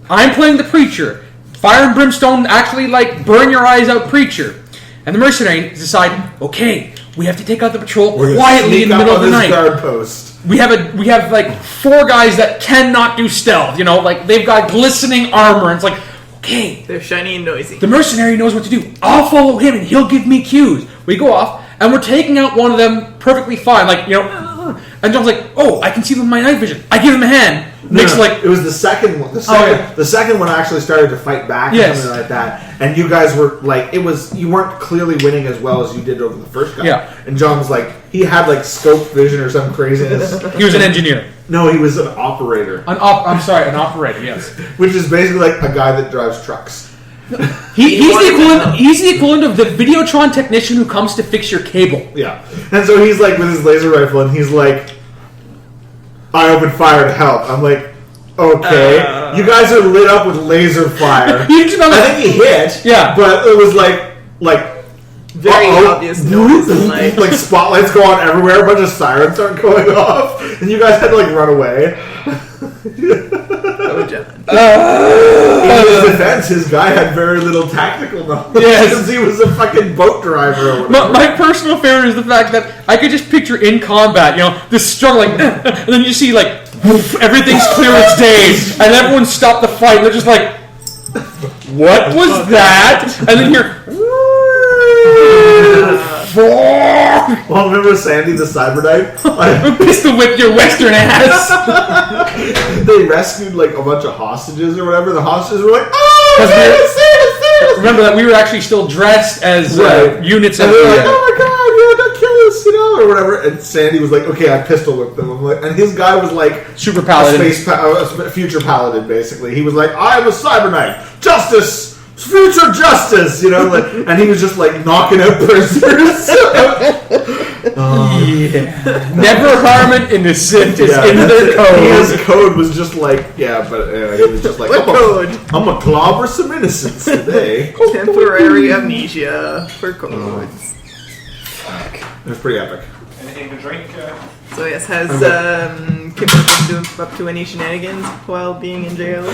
I'm playing the preacher. Fire and brimstone actually like burn your eyes out, preacher. And the mercenary decide, okay, we have to take out the patrol quietly in the middle of the night. Guard post. We have like 4 guys that cannot do stealth. You know, like they've got glistening armor. And it's like, okay, They're shiny and noisy. the mercenary knows what to do. I'll follow him and he'll give me cues. We go off and we're taking out one of them perfectly fine. Like, you know, and John's like, oh, I can see them with my night vision. I give him a hand. Makes like it was the second one. The second one actually started to fight back, or something like that. And you guys were like, you weren't clearly winning as well as you did over the first guy. Yeah. And John was like, he had like scope vision or some craziness. he was an engineer. No, he was an operator, An operator. Yes. which is basically like a guy that drives trucks. He's the equivalent of the Videotron technician who comes to fix your cable. Yeah. And so he's like with his laser rifle, and he's like, I opened fire to help. I'm like, okay, you guys are lit up with laser fire. I think he hit. Yeah. But it was like Very obvious noise and light. like spotlights go on everywhere, a bunch of sirens start going off, and you guys had to like run away. Oh, John. In his defense, his guy had very little tactical knowledge. Yes. Because he was a fucking boat driver or whatever. My personal favorite is the fact that I could just picture in combat, you know, this struggle, like, and then you see, like, woof, everything's clear as day, and everyone stopped the fight, and they're just like, what was that? And then you're, well, remember Sandy the Cyberknife? pistol whip your western ass. They rescued like a bunch of hostages or whatever. The hostages were like, "Oh, yes. Remember that we were actually still dressed as units. And they're like, "Oh my god, yeah, don't kill us," you know, or whatever. And Sandy was like, "Okay, I pistol whipped them." I'm like, and his guy was like, Super Paladin. a future Paladin, basically. He was like, "I am a Cyberknife, justice." Future justice, you know, like, and he was just like knocking out prisoners. Yeah. Never harm an innocent is in their code. His code was just like, but he was just like, What code? I'm gonna clobber some innocents today. Temporary amnesia for codes. It was pretty epic. Anything to drink? So yes, has Kipper been up to any shenanigans while being in jail?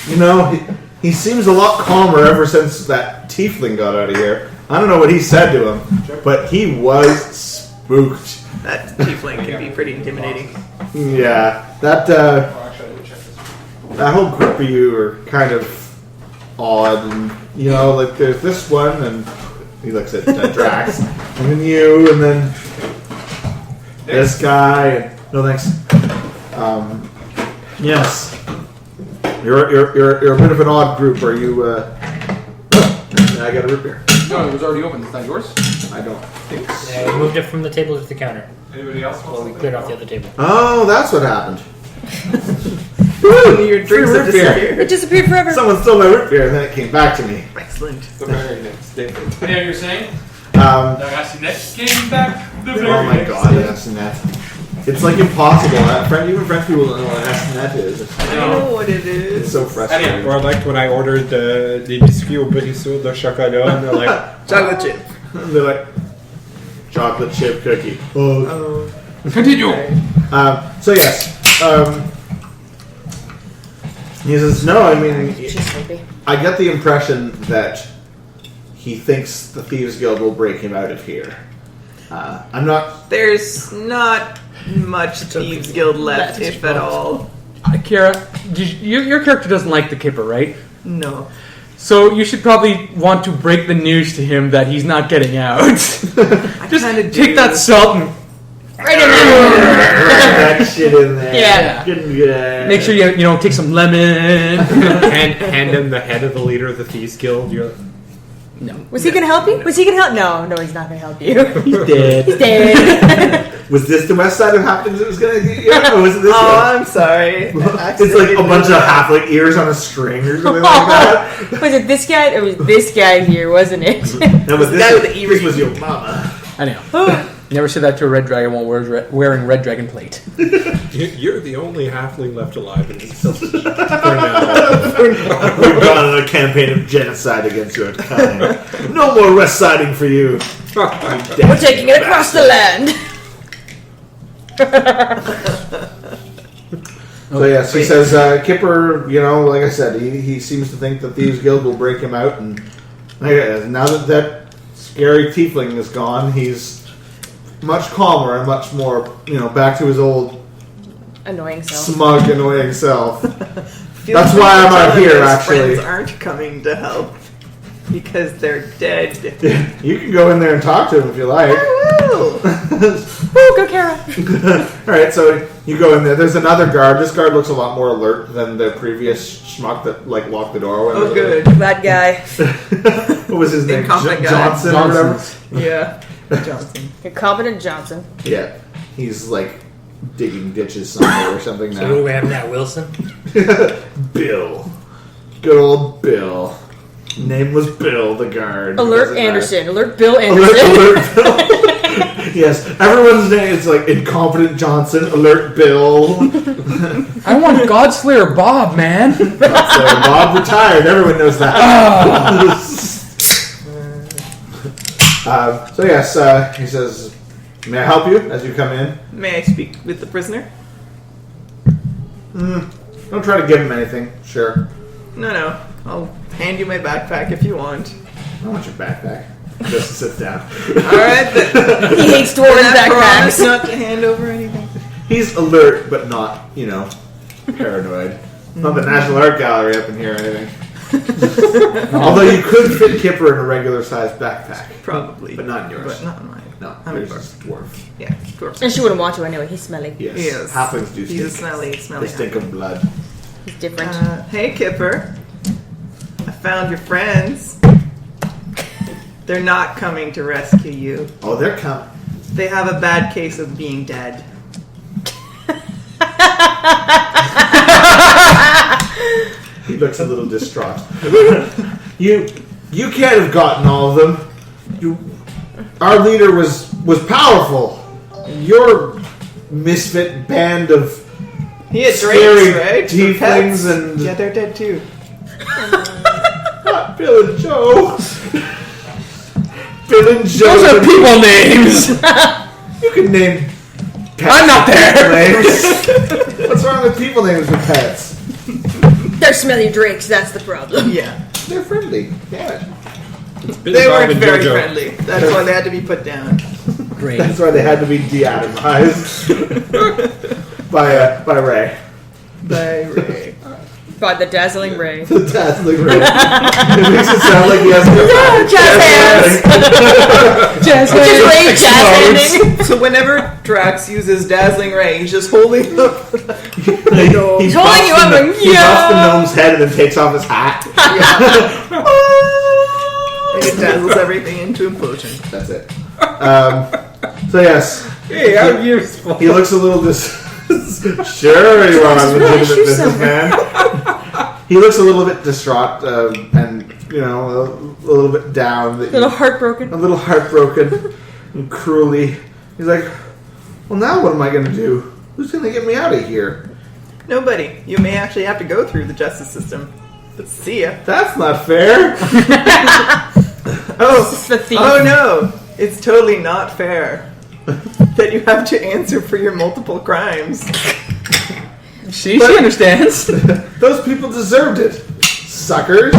You know, he seems a lot calmer ever since that Tiefling got out of here. I don't know what he said to him, but he was spooked. That Tiefling can be pretty intimidating. Yeah, that whole group of you are kind of odd, and you know, like there's this one, and he looks at Drax, and then you, and then this guy. And, no thanks. Yes, you're a bit of an odd group. Are you? I got a root beer. No, it was already open. It's not yours? I don't think so. Yeah, we moved it from the table to the counter. Anybody else? Well, we cleared off the other table. Oh, that's what happened. Your drinks have root beer. disappeared. It disappeared forever. Someone stole my root beer, and then it came back to me. Excellent. The very next day. Yeah, you're saying? Nerisatis came back the very Oh my next god, day. an SNet. It's like impossible. Even French people don't know what an SNet is. I know what it is. It's so frustrating. Or like when I ordered des biscuits au brisseau de chocolat, and they're like, Chocolate chip. They're like, chocolate chip cookie. Oh. Continue. So yes. He says, no, I mean, I get the impression that he thinks the Thieves Guild will break him out of here. I'm not... There's not much Thieves Guild left, if at all. Kira, your character doesn't like the Kipper, right? No. So you should probably want to break the news to him that he's not getting out. Just kinda take do. that salt and Right in there. that shit in there. Yeah. Good. make sure you take some lemon. hand him the head of the leader of the Thieves Guild. You're like, No. Was he gonna help you? Was he gonna help? No, he's not gonna help you. He's dead. He's dead. Was this the west side of Happenings that was going to get you? Or was it this Oh, one? I'm sorry. It's like a bunch of halfling ears on a string or something like that. Was it this guy? It was this guy here, wasn't it? No, but the guy with the this earrings. was your mama. I know. Never said that to a red dragon while wearing red dragon plate. You're the only halfling left alive in this village. For now. We've gone on a campaign of genocide against your kind. No more west siding for you. We're taking it across the land. So yes, he says, Kipper, like I said, he seems to think that Thieves Guild will break him out, and now that scary tiefling is gone, he's much calmer and much more, back to his old Annoying self. smug, annoying self. That's why I'm out here, actually. Friends aren't coming to help because they're dead. You can go in there and talk to him if you like. Woo! Woo, go Kara. Alright, so you go in there. There's another guard. This guard looks a lot more alert than the previous schmuck that locked the door. Oh, good. Bad guy. What was his name? Incompetent guy. Johnson or whatever? Yeah. Johnson. Incompetent Johnson. Yeah. He's digging ditches somewhere or something So who do now. we have now? Wilson? Bill. Good old Bill. Name was Bill, the guard. Alert Doesn't Anderson. Alert Bill matter. Anderson. Alert Bill. Yes, everyone's name is Incompetent Johnson, Alert Bill. I want Godslayer Bob, man. So Bob retired. Everyone knows that. So yes, he says, "May I help you as you come in?" May I speak with the prisoner? Don't try to give him anything. Sure. No. I'll hand you my backpack if you want. I want your backpack. Just sit down. Alright, then. He hates dwarven Can I promise backpacks. not to hand over anything? He's alert, but not, paranoid. Not the National Art Gallery up in here or anything. Although you could fit Kipper in a regular sized backpack. Probably. But not in yours. But not in mine. No, I'm a yours dwarf. is dwarf. Yeah, dwarf. And she wouldn't want to anyway. He's smelly. Yes. He is. Halflings do He's a stink. smelly They stink of blood. He's different. Hey, Kipper. I found your friends. They're not coming to rescue you. Oh, they're coming. They have a bad case of being dead. He looks a little distraught. You can't have gotten all of them. Our leader was powerful. Your misfit band of He had scary Drax, right? For tieflings pets? and Yeah, they're dead too. not Bill and Joe. Bill and Joe. Those are people names. You can name pets. I'm not there. Names. What's wrong with people names with pets? They're smelly drakes. That's the problem. Yeah. They're friendly. Yeah. They weren't very friendly. That's why they had to be put down. Great. That's why they had to be de-atomized by Ray. By Ray. By the dazzling ray. The dazzling Ray. It makes it sound like he has Jazz hands. Jazz Just Ray jazz handing. So whenever Drax uses Dazzling Ray, he's just holding up. He's holding you up and He buffs the gnome's head and then takes off his hat. And it dazzles everything into implosion. That's it. So yes, Hey, how useful. he looks a little Sure, you are a legitimate businessman. He looks a little bit distraught and a little bit down. A little heartbroken. A little heartbroken and cruelly. He's like, "Well, now what am I going to do? Who's going to get me out of here?" Nobody. You may actually have to go through the justice system. But see ya. That's not fair. It's the thief. Oh no! It's totally not fair that you have to answer for your multiple crimes. She understands. Those people deserved it, suckers.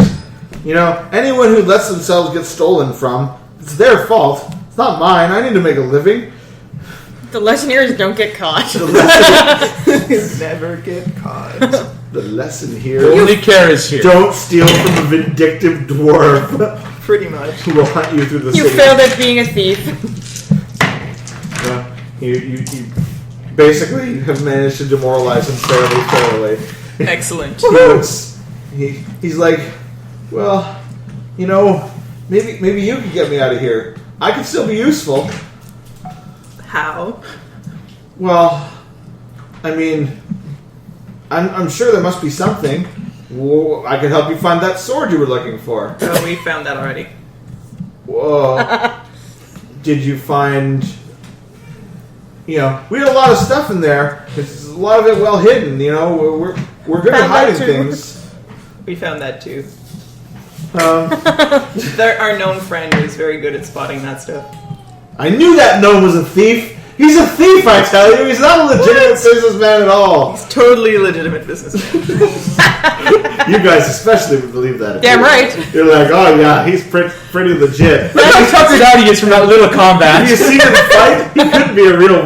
Anyone who lets themselves get stolen from, it's their fault. It's not mine. I need to make a living. The lesson here is don't get caught. Never get caught. The lesson here: Only care is here. don't steal from a vindictive dwarf Pretty much. who will hunt you through the You city. failed at being a thief. You basically have managed to demoralize him fairly thoroughly. Excellent. He's like, well, maybe you could get me out of here. I could still be useful. How? Well, I mean, I'm sure there must be something. Well, I could help you find that sword you were looking for. Oh, we found that already. Whoa. Did you find... we had a lot of stuff in there. It's a lot of it well hidden, We're good at Found that hiding too. things. We found that too. Um, Our gnome friend is very good at spotting that stuff. I knew that gnome was a thief. He's a thief, I tell you. He's not a legitimate businessman at all. He's totally legitimate businessman. You guys especially would believe that. Damn right. You're like, oh yeah, he's pretty legit. Look how tuckered out he is from that little combat. Have you seen him fight? He couldn't be a real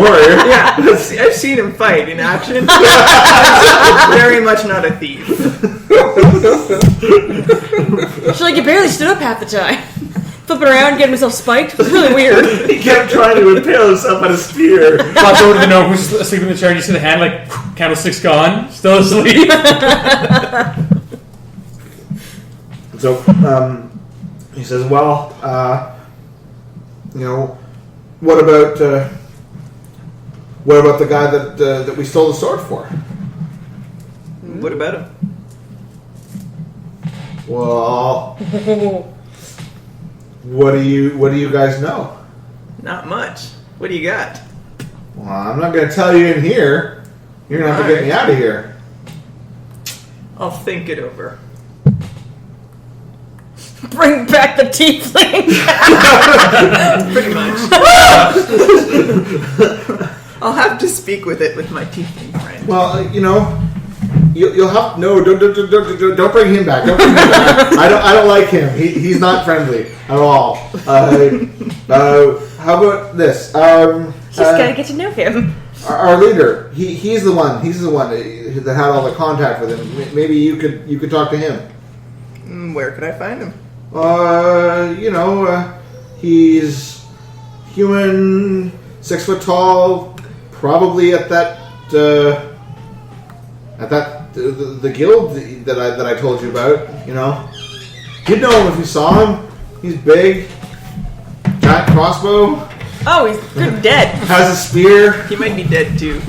warrior. Yeah, I've seen him fight in action. Very much not a thief. She's like, you barely stood up half the time. Flipping around, getting himself spiked. It was really weird. He kept trying to impale himself on a spear. Popped over to the gnome who's asleep in the chair, and you see the hand like candlestick's gone, still asleep. So, he says, well, what about the guy that we stole the sword for? What about him? Well, what do you guys know? Not much. What do you got? Well, I'm not going to tell you in here. You're going to have to get me out of here. I'll think it over. Bring back the tiefling. Pretty much. I'll have to speak with it with my tiefling friend. Well, you'll have don't bring him back. Don't bring him back. I don't like him. He's not friendly at all. How about this? Just gotta get to know him. Our leader. He's the one. He's the one that had all the contact with him. Maybe you could talk to him. Where could I find him? He's human, 6 foot tall, probably at the guild that I told you about. You'd know him if you saw him. He's big, giant crossbow. Oh, he's good dead. Has a spear. He might be dead too.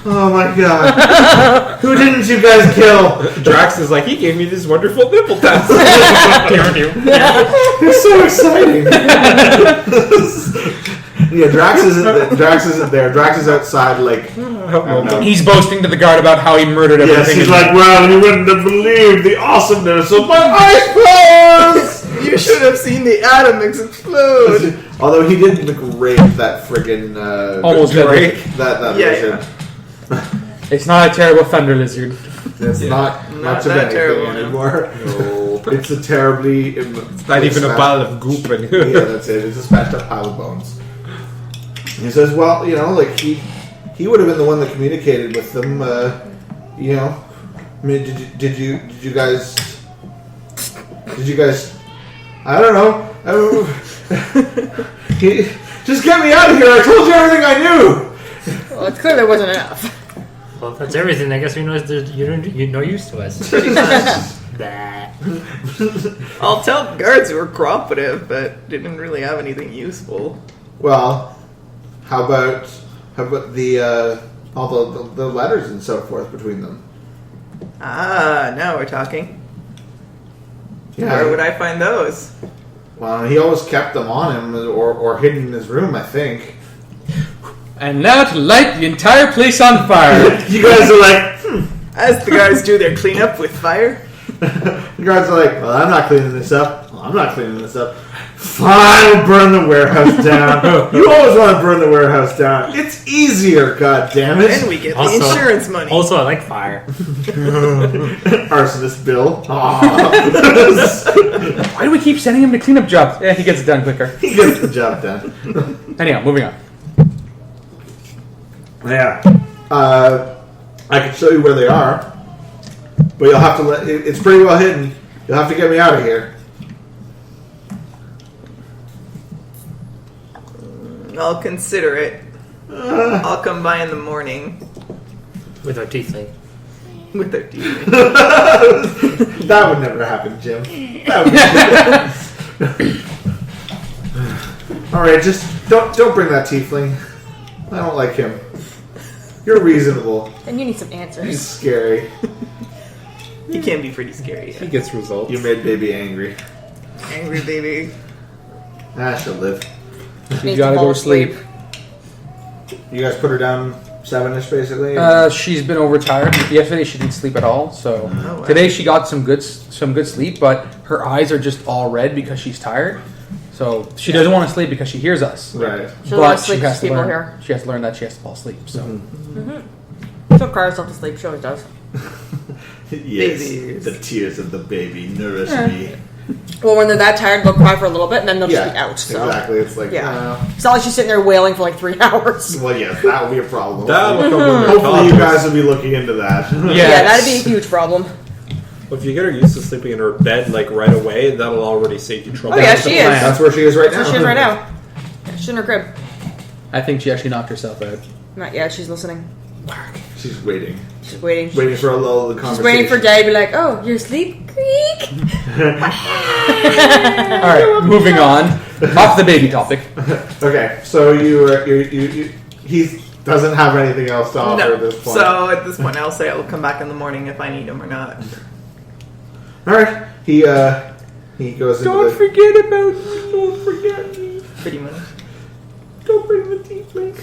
Oh my god. Who didn't you guys kill? Drax is like, he gave me this wonderful nipple test. It's so exciting. Yeah, Drax isn't there. Drax is outside, like, I don't know. He's boasting to the guard about how he murdered everything. Yes, he's like, well, you wouldn't have believed the awesomeness of my ice powers! You should have seen the atoms explode. Although he did rape that friggin' Almost Drake, that Yeah, lizard. It's not a terrible thunder lizard. It's not much of that anything terrible, anymore. No. It's a terribly... It's not even a pile of goop in here. Yeah, that's it. It's a smashed up pile of bones. He says, well, he would have been the one that communicated with them. I mean, did you guys? I don't know. Just get me out of here! I told you everything I knew. Well, it's clear there wasn't enough. Well, if that's everything, I guess we know you're no use to us. Pretty much. That. I'll tell the guards who were cooperative, but didn't really have anything useful. Well, how about the all the letters and so forth between them? Ah, now we're talking. Yeah. Where would I find those? Well, he always kept them on him or hidden in his room, I think. And now to light the entire place on fire. You guys are like, As the guards do their cleanup with fire. the guards are like, well, I'm not cleaning this up. Well, I'm not cleaning this up. Fine, we'll burn the warehouse down. You always want to burn the warehouse down. It's easier, god damn it. And we get Also- the insurance money. Also, I like fire. Arsonist Bill. Why do we keep sending him to cleanup jobs? Yeah, he gets it done quicker. He gets the job done. Anyhow, moving on. Yeah. I can show you where they are, but you'll have to it's pretty well hidden. You'll have to get me out of here. I'll consider it. I'll come by in the morning With our tiefling. with their teeth. That would never happen, Jim. That would All right, just don't bring that tiefling. I don't like him. You're reasonable. And you need some He's answers. scary. He can be pretty scary. He gets results. You made baby angry. Angry baby. She'll live. She's gotta go to sleep. You guys put her down 7ish, basically. She's been overtired. Yesterday she didn't sleep at all, so Oh, wow. today she got some good sleep. But her eyes are just all red because she's tired. So she doesn't want to sleep because she hears us. Right. She'll want But to sleep she has to people learn. here. She has to learn that she has to fall asleep. So She'll cry herself to sleep. She always does. Yes, Babies. the tears of the baby nourish me. Well, when they're that tired, they'll cry for a little bit, and then they'll just be Yeah, out. So. exactly. It's like, Yeah. It's not like she's sitting there wailing for like 3 hours. well, yes, that would be a problem. That'll come when they're Hopefully, you toddlers. guys will be looking into that. Yeah, that'd be a huge problem. If you get her used to sleeping in her bed like right away, that'll already save you trouble. Oh, yeah, That's the she is. plan. That's where she is right That's now. where she is right now. Yeah, she's in her crib. I think she actually knocked herself out. Not yet. She's listening. She's waiting. She's waiting. Waiting for a lull of the She's conversation. waiting for Dad to be like, "Oh, you're asleep, Creek." All right, moving on. Off the baby topic. Okay, so he doesn't have anything else to offer at this point. So at this point, I'll say I'll come back in the morning if I need him or not. All right, he goes into Don't the... forget about me. Don't forget me. Pretty much. Don't bring the tiefling.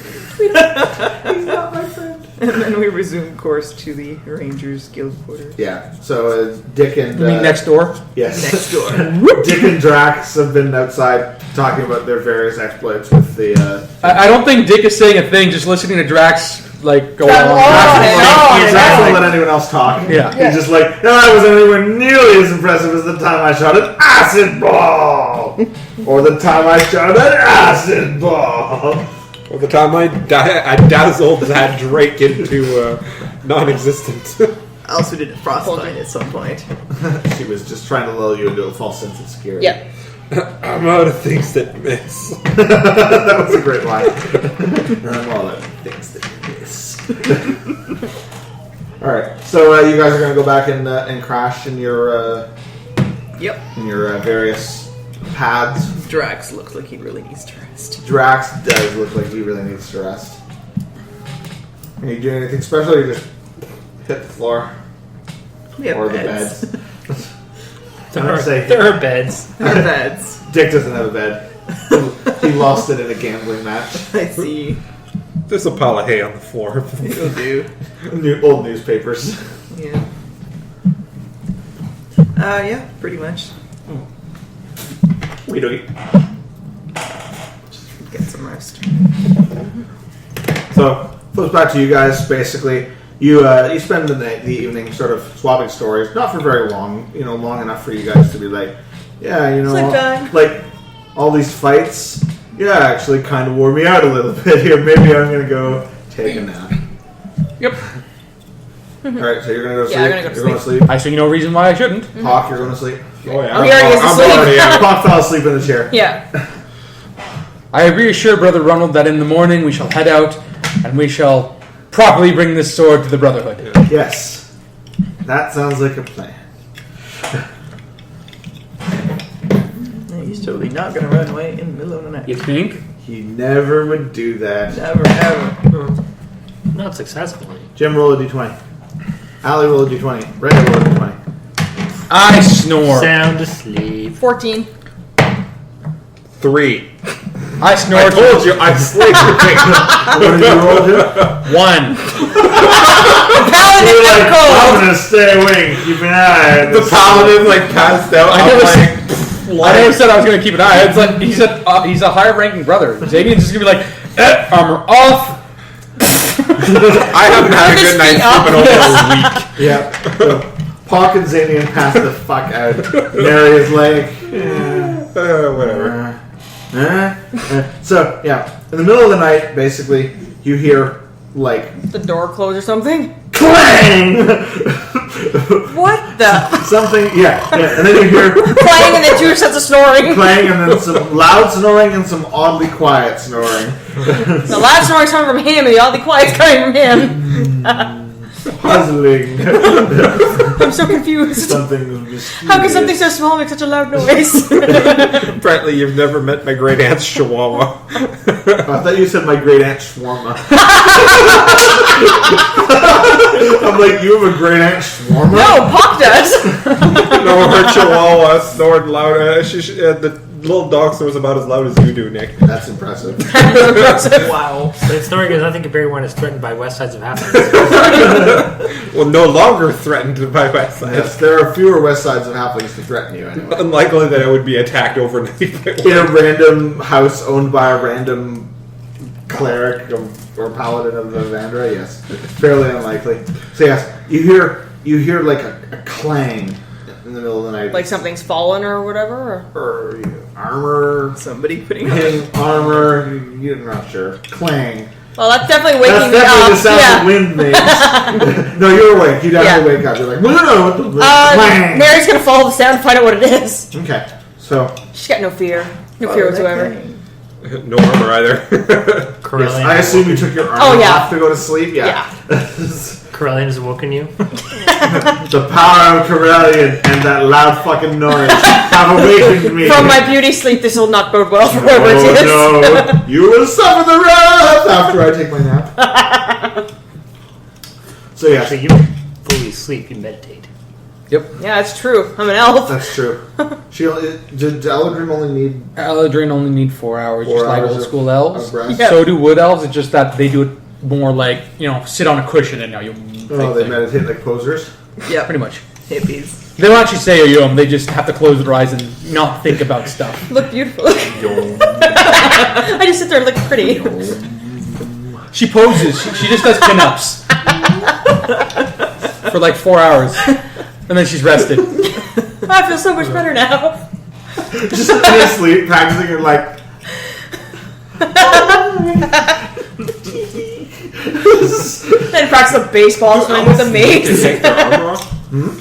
He's not my friend. And then we resume course to the Rangers Guild quarters. Yeah, so Dick and... You mean next door? Yes. Next door. Dick and Drax have been outside talking about their various exploits with the... I don't think Dick is saying a thing. Just listening to Drax like go on. Drax won't let anyone else talk. Yeah. He's just like, no, that wasn't anywhere nearly as impressive as the time I shot an acid ball! Or the time I shot an acid ball! Or the time I dazzled that Drake into non-existence. I also did a frostbite at some point. She was just trying to lull you into a false sense of security. Yep. I'm out of things that miss. That was a great line. I'm all out of things that miss. Alright, so you guys are going to go back and crash in your Yep. various pads. Drax looks like he really needs to rest. Drax does look like he really needs to rest. Are you doing anything special, or you just hit the floor? We have Or beds. the bed? There I'm are, gonna say there are beds. We have beds. Dick doesn't have a bed. He lost it in a gambling match. I see. There's a pile of hay on the floor. It'll do. Old newspapers. Yeah. Yeah, pretty much. We don't. Get some rest. So, flips back to you guys. Basically, you spend the evening sort of swapping stories, not for very long. Long enough for you guys to be like, yeah, Sleep time. like all these fights. Yeah, actually, kind of wore me out a little bit here. Maybe I'm gonna go take a nap. Yep. All right, so you're gonna go to sleep. Yeah, I'm gonna go to You're going to sleep. I see no reason why I shouldn't. Pock, you're going to sleep. Oh yeah. Oh, he already is I'm asleep. already out. Pock fell asleep in the chair. Yeah. I reassure Brother Ronald that in the morning we shall head out and we shall properly bring this sword to the Brotherhood. Yes, that sounds like a plan. He's totally not gonna run away in the middle of the night. You think? He never would do that. Never, ever. Not successfully. Jim, roll a d20. Alli, roll a d20. Ray, roll a d20. I snore. Sound asleep. 14. 3. I snore. I told you I'm sleeping. What did you roll, Jim? 1. Paladin You're like, got cold. I'm gonna stay awake, keep an eye on The this. paladin like passed out. I I'm never like, I never said I was going to keep an eye. It's like he's a higher ranking brother. Xanian's just going to be like, armor off. I haven't had a good night sleeping over a week. Yeah. So, Pock and Xanian pass the fuck out. Neri is like, Whatever. So, yeah. In the middle of the night, basically, you hear, like, The door closed or something? clang! What the? Something, yeah. And then you hear Playing and then 2 sets of snoring. clang and then some loud snoring and some oddly quiet snoring. The loud snoring's coming from him and the oddly quiet's coming from him. puzzling. I'm so confused. Something mysterious. How can something so small make such a loud noise? Apparently, you've never met my great aunt's chihuahua. I thought you said my great aunt Shawarma. I'm like, you have a great aunt Shawarma? No, Pock does. No, her chihuahua snored loud. The little dog snores about as loud as you do, Nick. That's impressive. Wow. But its snoring is nothing compared when it's threatened by West Sides of Halflings. Well, no longer threatened by West Sides. Yes, there are fewer West Sides of Halflings to threaten you anyway. Unlikely that it would be attacked overnight. In a random house owned by a random cleric or paladin of the Vandra, yes. Fairly unlikely. So yes, you hear like a clang in the middle of the night. Like something's fallen or whatever? or armor, Somebody putting hitting armor, you're not sure. Clang. Well, that's definitely waking That's definitely me the sound up. the wind makes. No, you're awake. You definitely wake up. You're like, no, what the clang. Mary's gonna follow the sound and find out what it is. Okay, so She's got no fear. No fear whatsoever. No armor either. yes, Corellian, I assume you took your armor Oh, yeah. off to go to sleep. Yeah. Corellian has woken you. The power of Corellian and that loud fucking noise have awakened me. From my beauty sleep, this will not bode well for whoever it is. Oh no! You will suffer the wrath after I take my nap. So yeah, Actually, you fully sleep, you meditate. Yeah, it's true. I'm an elf. that's true. Did Eladrin only need Eladrin only need 4 hours, 4 just like hours old of- school of elves. rest? Yeah. So do wood elves. It's just that they do it more like, sit on a cushion and you. Oh, they meditate like posers. Yep. Pretty much. Hippies. They don't actually say a yum. They just have to close their eyes and not think about stuff. Look beautiful. I just sit there and look pretty. She poses. She just does pin-ups for like 4 hours, and then she's rested. I feel so much better now. Just in your sleep, practicing your like. Then practice a baseball swing with a To mace. take their armor off?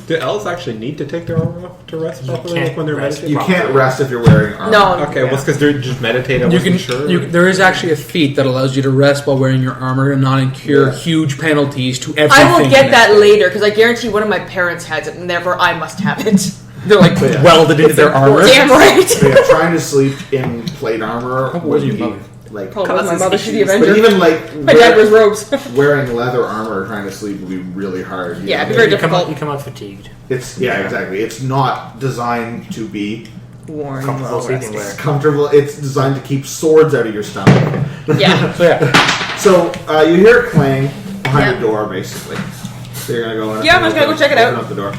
Do elves actually need to take their armor off to rest properly can't like when they're rest. meditating? You can't rest if you're wearing armor. No. Okay, well, it's because they're just meditating. You can. There is actually a feat that allows you to rest while wearing your armor and not incur Yeah. huge penalties to everything. I will get that later because I guarantee one of my parents has it, and therefore I must have it. They're like Yeah. welded into their armor. Damn right. So yeah, trying to sleep in plate armor old would is your be mother? like. Probably my Causes mother. She's the issues. Avenger. But even like My dad wears robes. wearing leather armor trying to sleep would be really hard. you Yeah, know? it'd be very You come, out, difficult. you come out fatigued. It's exactly. It's not designed to be Warm. Comfortable well sleeping rested. wear. comfortable. It's designed to keep swords out of your stomach. Yeah. So yeah, So you hear a clang behind Yeah. the door, basically. So you're gonna go in. Yeah, I'm just gonna go check it out. Open up the door.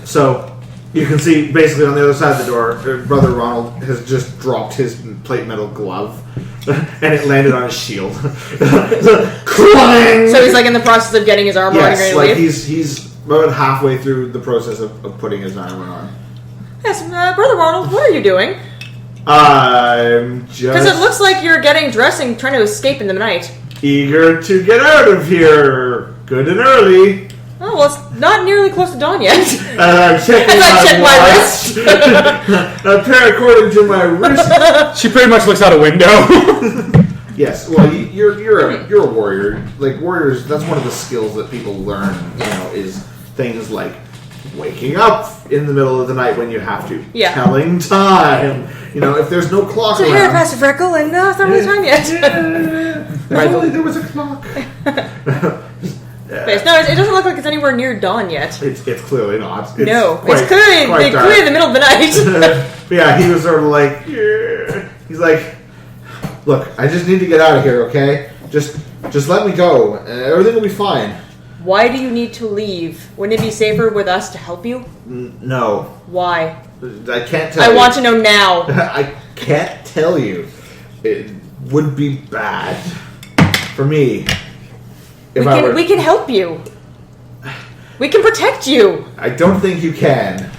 So you can see basically on the other side of the door, Brother Ronald has just dropped his plate metal glove, and it landed on his shield. Clang. So he's like in the process of getting his armor on and yes, ready to like leave. he's about halfway through the process of putting his armor on. Yes, Brother Ronald, what are you doing? I'm just Because it looks like you're getting dressed and trying to escape in the night. eager to get out of here, good and early. Oh, well, it's not nearly close to dawn yet. And I'm checking As I my check my watch. According to my wrist. she pretty much looks out a window. Yes, well, you're a warrior. Like warriors, that's one of the skills that people learn. Is things like waking up in the middle of the night when you have to. Yeah. Telling time. If there's no clock So here, around. Pastor Freckle, and it's not really time yet. If only there was a clock. But no, it doesn't look like it's anywhere near dawn yet. It's clearly not. It's clearly dark. in the middle of the night. But yeah, he was sort of like, he's like, look, I just need to get out of here, okay? Just let me go. Everything will be fine. Why do you need to leave? Wouldn't it be safer with us to help you? No, Why? I can't tell I you. want to know now. I can't tell you. It would be bad for me. If I were, We can help you. We can protect you. I don't think you can.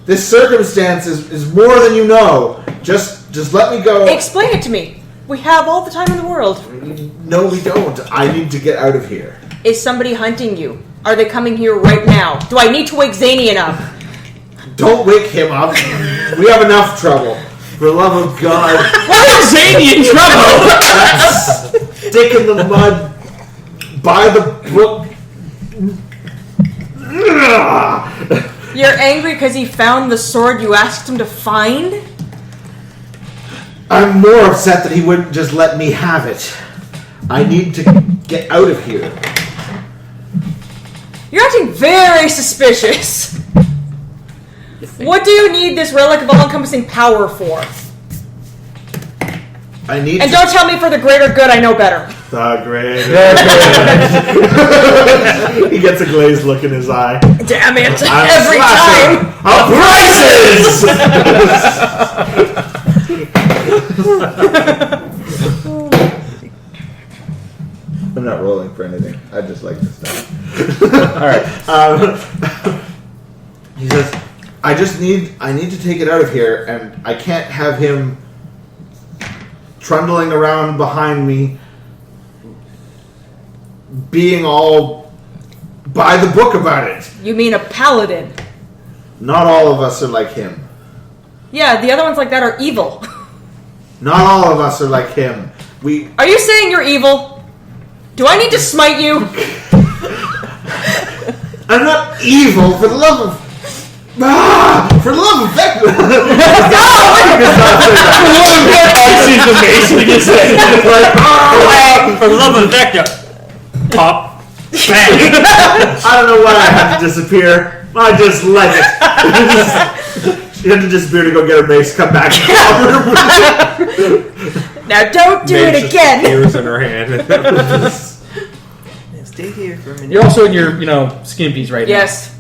This circumstance is more than you know. Just let me go. Explain it to me. We have all the time in the world. No, we don't. I need to get out of here. Is somebody hunting you? Are they coming here right now? Do I need to wake Xanian up? Don't wake him up. We have enough trouble. For the love of God. Why is Xanian in trouble? stick in the mud by the brook. You're angry because he found the sword you asked him to find? I'm more upset that he wouldn't just let me have it. I need to get out of here. You're acting very suspicious. What do you need this relic of all-encompassing power for? I need And to... don't tell me for the greater good, I know better. The great. He gets a glazed look in his eye. Damn it! I'm Every slasher time! of prices! I'm not rolling for anything. I just like this stuff. Alright. He says, I need to take it out of here, and I can't have him trundling around behind me, being all by the book about it. You mean a paladin? Not all of us are like him. Yeah, the other ones like that are evil. Not all of us are like him. Are you saying you're evil? Do I need to smite you? I'm not evil, for the love of... for the love of Vector! For the love of Vector. Pop. Bang. I don't know why I had to disappear. I just like it. She had to disappear to go get her mace, come back. Now don't do it again! Tears in her hand. Stay here for a minute. You're also in your, skimpies right Yes.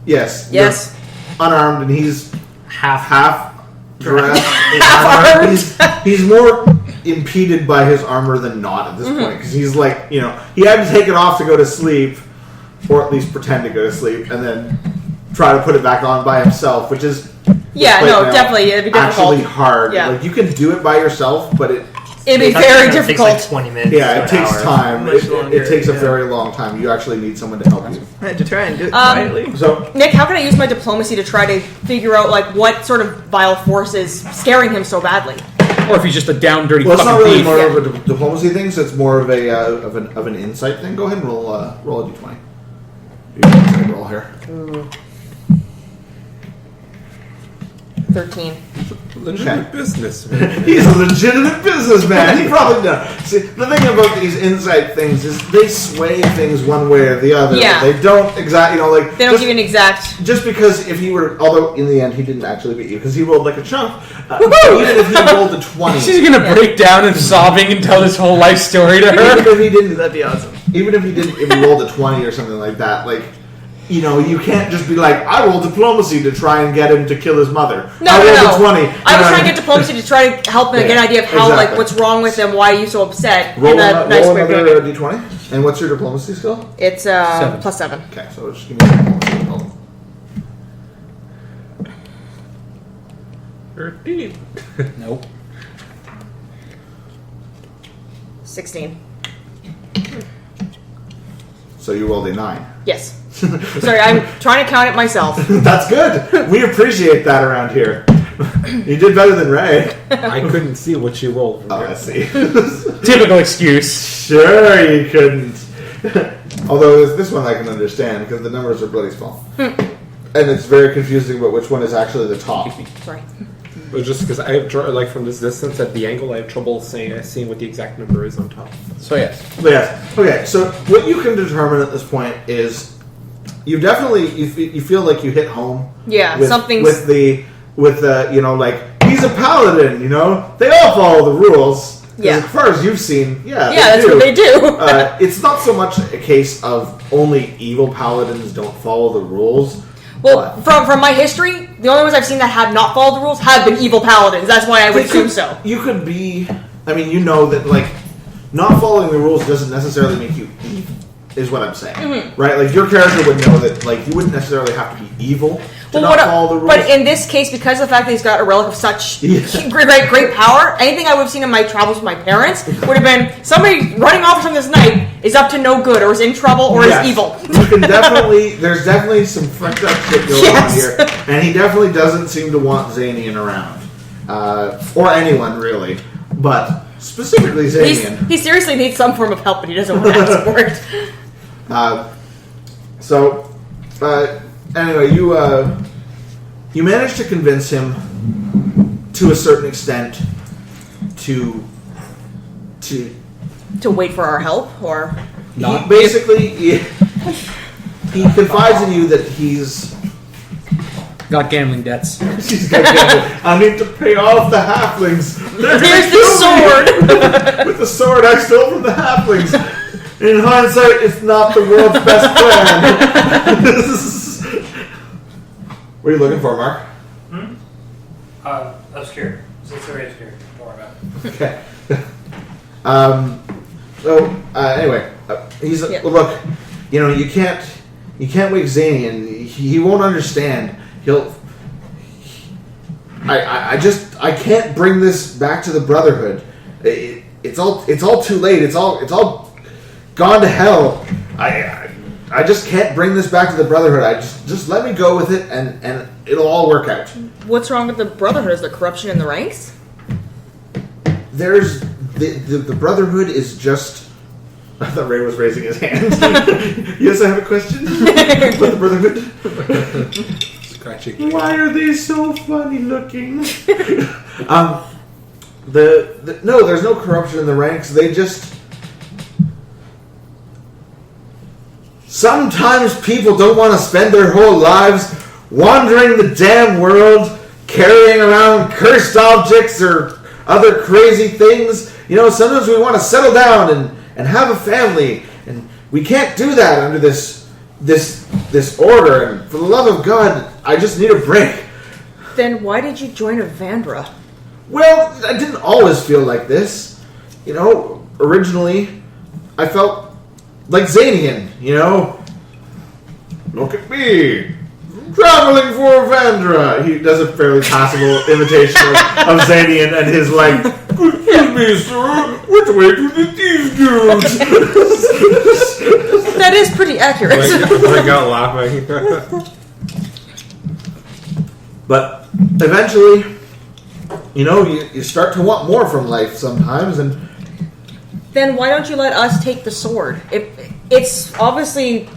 Yes. Yes. You're unarmed, and he's Half. dressed in Half-armed. armor. He's more impeded by his armor than not at this point, because he's like, he had to take it off to go to sleep, or at least pretend to go to sleep, and then try to put it back on by himself, which is Yeah, right no, now definitely. It'd be difficult. actually hard. Yeah. Like, you can do it by yourself, but It'd be It very takes difficult. like 20 minutes. yeah, to it an takes hour. time. Much It longer, takes a yeah. very long time. You actually need someone to help you. I had to try and do it quietly. So, Nick, how can I use my diplomacy to try to figure out what sort of vile force is scaring him so badly? Or if he's just a down, dirty well, it's fucking not really thief. more of a diplomacy thing. So it's more of a of an insight thing. Go ahead and roll a d20. You can roll here. 13. Legitimate businessman. He's a legitimate businessman. He probably does. See, the thing about these insight things is they sway things one way or the other. Yeah. They don't exactly, They don't give you an exact. Just because if he were, although in the end he didn't actually beat you because he rolled like a chump. Even if he rolled a 20, She's gonna break down and sobbing and tell his whole life story to her. even if he didn't, That'd be awesome. even if he rolled a 20 or something like that, you can't just be like, I rolled diplomacy to try and get him to kill his mother. No, I rolled a 20. I was trying to get diplomacy to try to help him get an idea of how, exactly. what's wrong with him, why are you so upset. Roll, in a nice way of doing another it. d20. And what's your diplomacy skill? It's Seven. +7. Okay, so just give me a diplomacy skill. 13. Nope. 16. So you rolled a 9. Yes. Sorry, I'm trying to count it myself. That's good. We appreciate that around here. You did better than Ray. I couldn't see what she rolled from Oh, there. I see. Typical excuse. Sure, you couldn't. Although this one I can understand because the numbers are bloody small, and it's very confusing about which one is actually the top. Sorry. But just because I have, from this distance at the angle, I have trouble seeing what the exact number is on top. So yes. But yes. Okay. So what you can determine at this point is you definitely you feel like you hit home. Yeah, with, something's. with the he's a paladin. They all follow the rules. 'Cause Yeah. As far as you've seen, Yeah, that's what they do. It's not so much a case of only evil paladins don't follow the rules. Well, from my history, the only ones I've seen that have not followed the rules have been evil paladins. That's why I would assume so. You could be. I mean, that not following the rules doesn't necessarily make you evil. Is what I'm saying, right? Like your character would know that, you wouldn't necessarily have to be evil to not follow the rules. But in this case, because of the fact that he's got a relic of such great power, anything I would have seen in my travels with my parents would have been somebody running off from this night is up to no good, or is in trouble, or Yes. is evil. You can there's definitely some fucked up shit going on here, and he definitely doesn't seem to want Xanian around, or anyone really. But specifically Xanian. He seriously needs some form of help, but he doesn't want to ask for it. Anyway, you managed to convince him to a certain extent to wait for our help, or he confides in you that he's Got gambling debts. I need to pay off the halflings. Here's the sword. With the sword I stole from the halflings. In hindsight, it's not the world's best plan. What are you looking for, Mark? Obscure. It's very obscure. Don't worry about it. Okay. Anyway, he's look. You know, you can't wake Xanian. He won't understand. I can't bring this back to the Brotherhood. It's all too late. It's all gone to hell. I just can't bring this back to the Brotherhood. Just let me go with it, and it'll all work out. What's wrong with the Brotherhood? Is there corruption in the ranks? There's the Brotherhood is just. I thought Ray was raising his hand. Yes, I have a question about the Brotherhood. Scratching. Why are they so funny looking? No, there's no corruption in the ranks. They just. Sometimes people don't want to spend their whole lives wandering the damn world, carrying around cursed objects or other crazy things. You know, sometimes we want to settle down and have a family, and we can't do that under this order. And for the love of God, I just need a break. Then why did you join Avandra? Well, I didn't always feel like this. You know, originally, I felt like Xanian, you know? Look at me! Traveling for Avandra! He does a fairly passable imitation of Xanian and his like, excuse me, sir, which way do the thieves dudes? That is pretty accurate. Break out laughing. But eventually, you know, you start to want more from life sometimes, and Then why don't you let us take the sword? It's obviously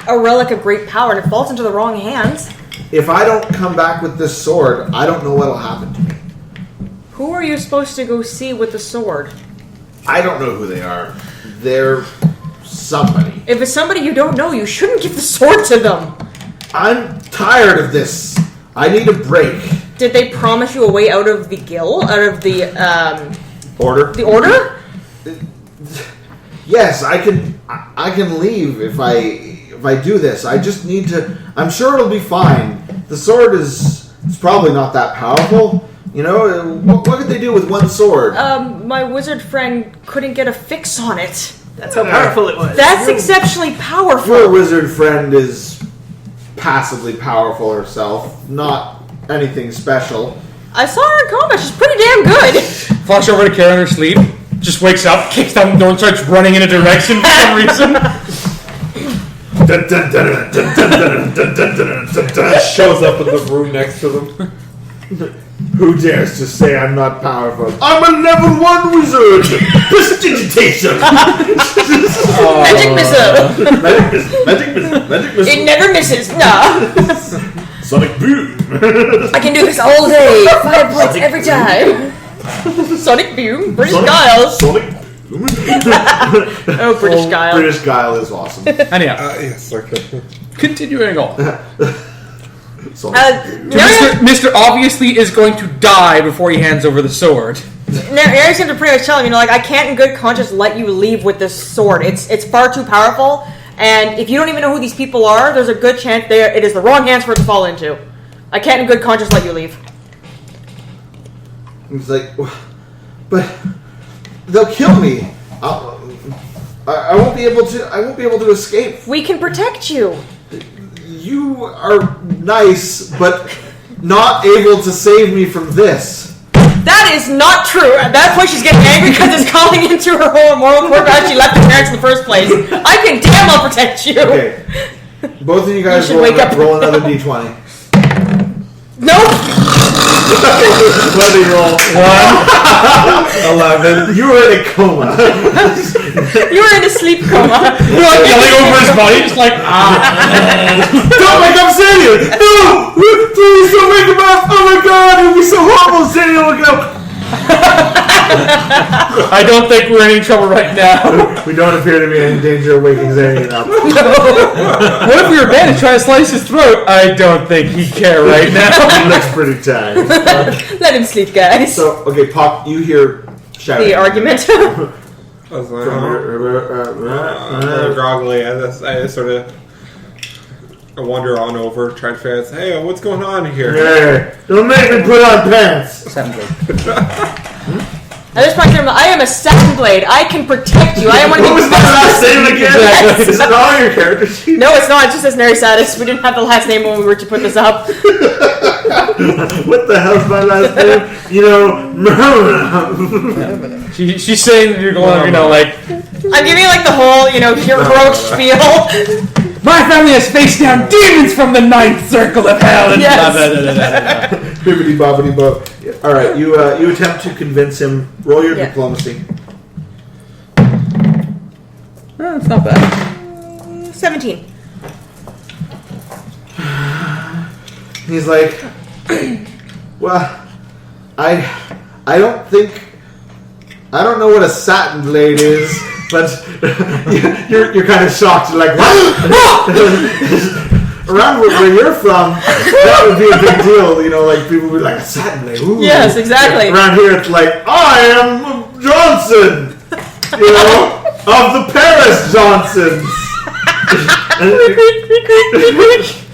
a relic of great power, and it falls into the wrong hands. if I don't come back with this sword, I don't know what'll happen to me. Who are you supposed to go see with the sword? I don't know who they are. They're somebody. If it's somebody you don't know, you shouldn't give the sword to them. I'm tired of this. I need a break. Did they promise you a way out of the guild? Out of the, Order? the order? Yes, I can leave if I do this. I just need to. I'm sure it'll be fine. The sword is probably not that powerful. You know, what could they do with one sword? My wizard friend couldn't get a fix on it. That's how powerful it was. That's exceptionally powerful. Your wizard friend is passively powerful herself, not anything special. I saw her in combat. She's pretty damn good. Flash over to Kara in her sleep. Just wakes up, kicks down the door, and starts running in a direction for some reason. Shows up in the room next to them. Who dares to say I'm not powerful? I'm a level 1 wizard! Prestidigitation! Magic missile. Magic missile. It never misses. Nah. Sonic boom! I can do this all day. 5 points every time. Sonic boom. British Guile. Sonic boom! Oh, British Guile. British Guile is awesome. Anyhow, Yes, okay. continuing on. Sonic boom. Mr. Obviously is going to die before he hands over the sword. Nerisatis seemed to pretty much tell him, like, I can't in good conscience let you leave with this sword. It's far too powerful, and if you don't even know who these people are, there's a good chance it is the wrong hands for it to fall into. I can't in good conscience let you leave. He's like, but they'll kill me. I won't be able to. I won't be able to escape. We can protect you. You are nice, but not able to save me from this. That is not true. At that point, she's getting angry because it's calling into her whole moral core how she left her parents in the first place. I can damn well protect you. Okay, both of you guys You should wake up. roll another d20. Nope. Bloody roll. 1. 11. You were in a coma. You were in a sleep coma. You're like yelling over his body, just like, Don't wake up Xanian! No! Please don't wake him up! Oh my god, it would be so horrible! Xanian will go! I don't think we're in any trouble right now. We don't appear to be in danger of waking Xanian up. What if we were banned to try to slice his throat? I don't think he'd care right now. He looks pretty tired. Let him sleep, guys. So, okay, Pock, you hear shouting. The argument. I was like, groggily. I sort of wander on over, try to figure out, hey, what's going on here? Hey, don't make me put on pants! At this point, I am a Satinblade. I can protect you. I am one of the. What was that last name again? Yes. Is it all your character sheet? No, it's not. It just says Nerisatis. We didn't have the last name when we were to put this up. What the hell's my last name? You know, She's saying that you're going, like, I'm giving you like the whole, heroic spiel. my family has faced down demons from the ninth circle of hell. And Yes. bibbidi bobbidi bo. All right, you attempt to convince him. Roll your Yeah. diplomacy. Oh, it's not bad. 17. He's like, well, I don't know what a Satinblade is, but you're kind of shocked. You're like, what? Around where you're from, that would be a big deal. Like people would be like, a Satinblade. Ooh. Yes, exactly. Around here, it's like, I am Johnson, of the Paris Johnsons.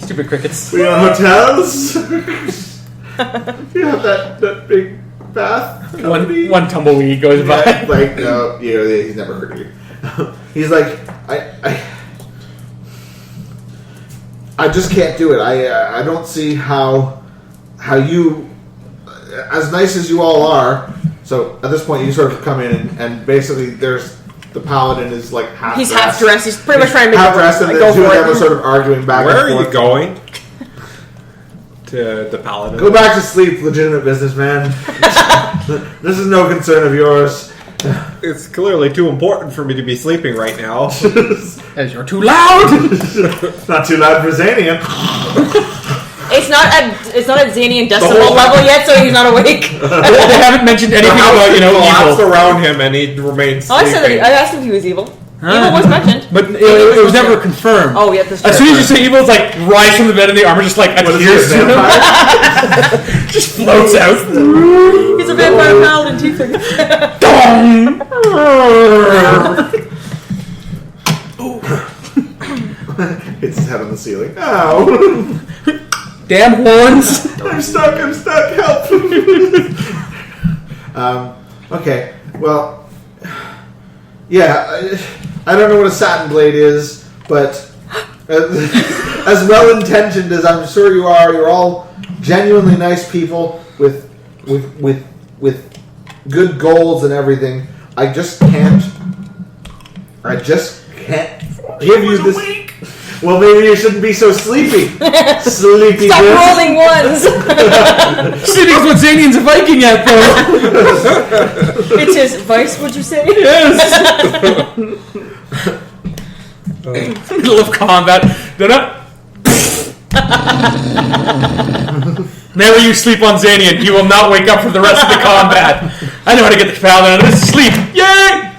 Stupid crickets. We have hotels. You have that big bath. One tumbleweed goes by. Yeah, like no, he's never heard of you. He's like, I just can't do it. I don't see how you, as nice as you all are. So at this point, you sort of come in and basically there's the paladin is like half. He's dressed. half dressed. He's pretty much trying to make half dressed, and go the two of for them are it. sort of arguing back. Where and are forth. you going? To the paladin. Go back to sleep, legitimate businessman. This is no concern of yours. It's clearly too important for me to be sleeping right now. As you're too loud. Not too loud for Xanian. It's not at Xanian decibel level yet, so he's not awake. They haven't mentioned anything about collapsed evil. around him, and he remains Oh, sleeping. I asked him if he was evil. Evil was mentioned. But it was never confirmed. Oh, yeah, that's true. As soon as you say evil, it's like rise from the bed and the armor just like adheres to him. Just floats out. He's a vampire paladin, Tiefling. Dong! Hits his head on the ceiling. Ow! Damn horns! I'm stuck, help! Okay, well, yeah, I don't know what a Satinblade is, but as well-intentioned as I'm sure you are, you're all genuinely nice people with good goals and everything. I just can't give you this. Well, maybe you shouldn't be so sleepy. Sleepy. Stop bitch. rolling ones. Sleeping is what Xanian's a Viking at, though. It's his vice, would you say? Yes. Middle of combat. Never you sleep on Xanian. You will not wake up for the rest of the combat. I know how to get the paladin out of this. Sleep. Yay!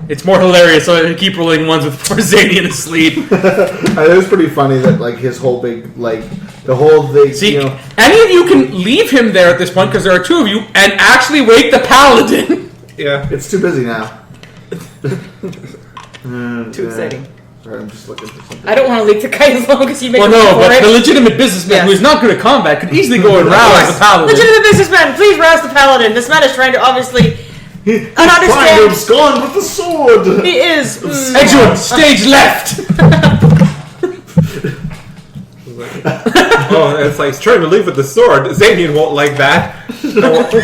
It's more hilarious, so I keep rolling ones with poor Xanian asleep. It was pretty funny that his whole big the whole thing. See, any of you can leave him there at this point because there are two of you, and actually wake the paladin. Yeah. It's too busy now. Too exciting. Sorry, I'm just looking for something. I don't want to leak the guy as long as you make Well, him no, for but it. the legitimate businessman who is not good at combat could easily go and rouse the paladin. Legitimate businessman, please rouse the paladin. This man is trying to obviously He's understand- trying to abscond with the sword. He is. Exit, stage left. Oh, it's like he's trying to leave with the sword. Xanian won't like that. He goes to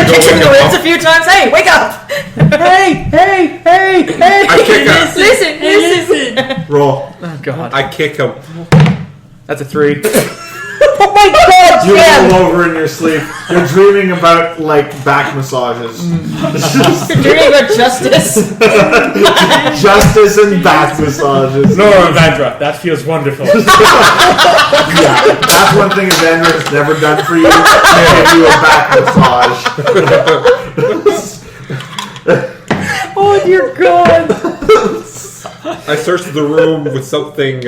kicks him in the ribs a few times. Hey, wake up! Hey! I kick him. Listen. Roll. Oh, God. I kick him. That's a 3. Oh my god, You Sam! roll over in your sleep. You're dreaming about like back massages, You're dreaming about justice. justice and back massages. Nora Vandra, that feels wonderful. Yeah, that's one thing Xander has never done for you. Give you a back massage. Oh dear god. I searched the room with something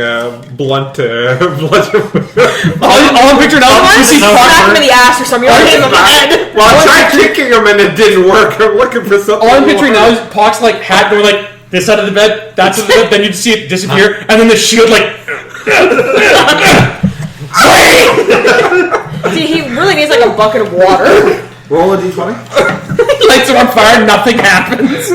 blunt. All I'm picturing now is you see Slap him in Pock. the ass or something. You're hitting him in the head. Well, I tried kicking him and it didn't work. I'm looking for something. All I'm picturing now is Pock's like hat going like this side of the bed, that side of the bed, then you'd see it disappear, and then the shield like. See, he really needs like a bucket of water. Roll a d20. Lights him on fire, nothing happens.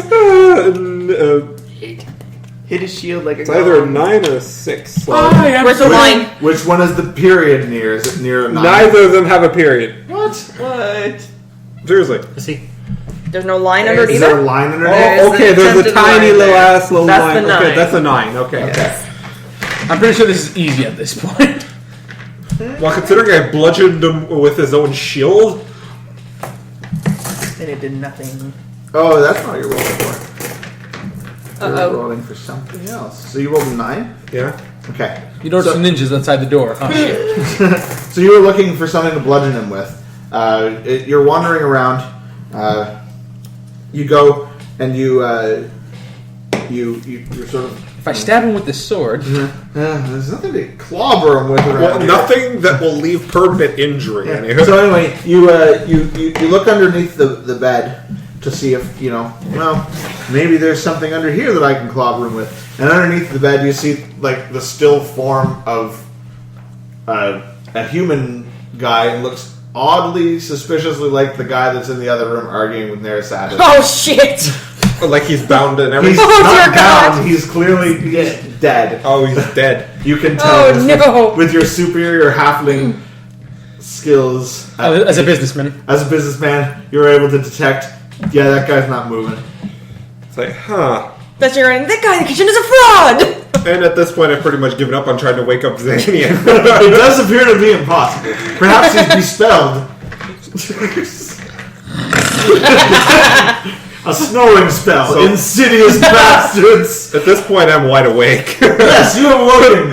Hit his shield like a It's either a 9 or a 6. Where's the line? Which one is the period near? Is it near a 9? Neither of them have a period. What? Seriously. Let's see. There's no line under it Is there a either? line under Oh, it? There's okay, the there's a attempted tiny line little there. ass little That's line. the 9. Okay, that's a 9. Okay. Yes. I'm pretty sure this is easy at this point. Well, considering I bludgeoned him with his own shield, And it did nothing. Oh, that's not what you're rolling for. You're Uh-oh. rolling for something else. So you rolled a 9? yeah. Okay. You notice some ninjas outside the door. Oh shit. So you were looking for something to bludgeon him with. You're wandering around. You go and you're sort of. If I stab him with the sword, There's nothing to clobber him with around Well, here. nothing that will leave permanent injury. Yeah. Anyway. So anyway, you look underneath the bed to see if well, maybe there's something under here that I can clobber him with. And underneath the bed, you see like the still form of a human guy, and looks oddly, suspiciously like the guy that's in the other room arguing with Nerisatis. Oh shit! Like he's bound and He's everything. Oh, not dear God. bound. He's clearly dead. Oh, he's dead. You can tell Oh, this no. with your superior halfling skills as a businessman. as a businessman. You're able to detect. Yeah, that guy's not moving. It's like, huh. That's your that guy in the kitchen is a fraud! And at this point, I've pretty much given up on trying to wake up Xanian. It does appear to be impossible. Perhaps he's bespelled. A snoring spell. So- Insidious bastards. At this point, I'm wide awake. Yes, you are woken.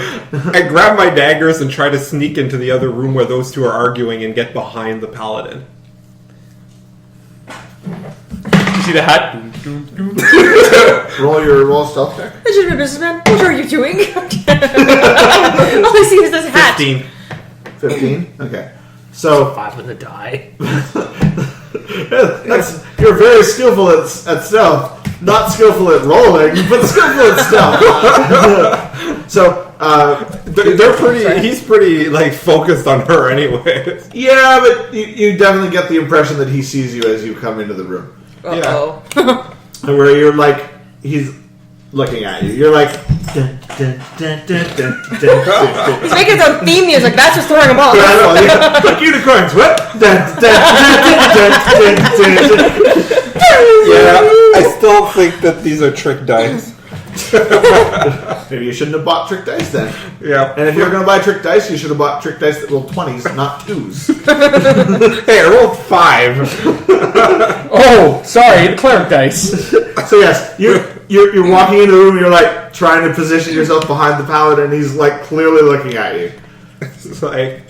I grab my daggers and try to sneak into the other room where those two are arguing and get behind the paladin. You see the hat? Roll stealth check. Legitimate businessman, what are you doing? All I see is this hat. 15. 15? Okay. So 5 with a die. you're very skillful at stealth. Not skillful at rolling, but skillful at stealth. So They're pretty. He's pretty like focused on her, anyway. yeah, but you definitely get the impression that he sees you as you come into the room. Uh-oh. And where you're like, he's looking at you. You're like, dun, dun, dun, dun, dun, dun, dun, dun. He's making his own theme music, that's what's throwing him off. Like unicorns, what? Dun, dun, dun, dun, dun, dun, dun. Yeah, I still think that these are trick dice. Maybe you shouldn't have bought trick dice then. Yeah. And if you're going to buy trick dice, you should have bought trick dice that roll 20s, not 2s. Hey, I rolled 5. Oh, sorry, the cleric dice. So yes, you're walking into the room. You're like trying to position yourself behind the paladin, and he's like clearly looking at you. It's like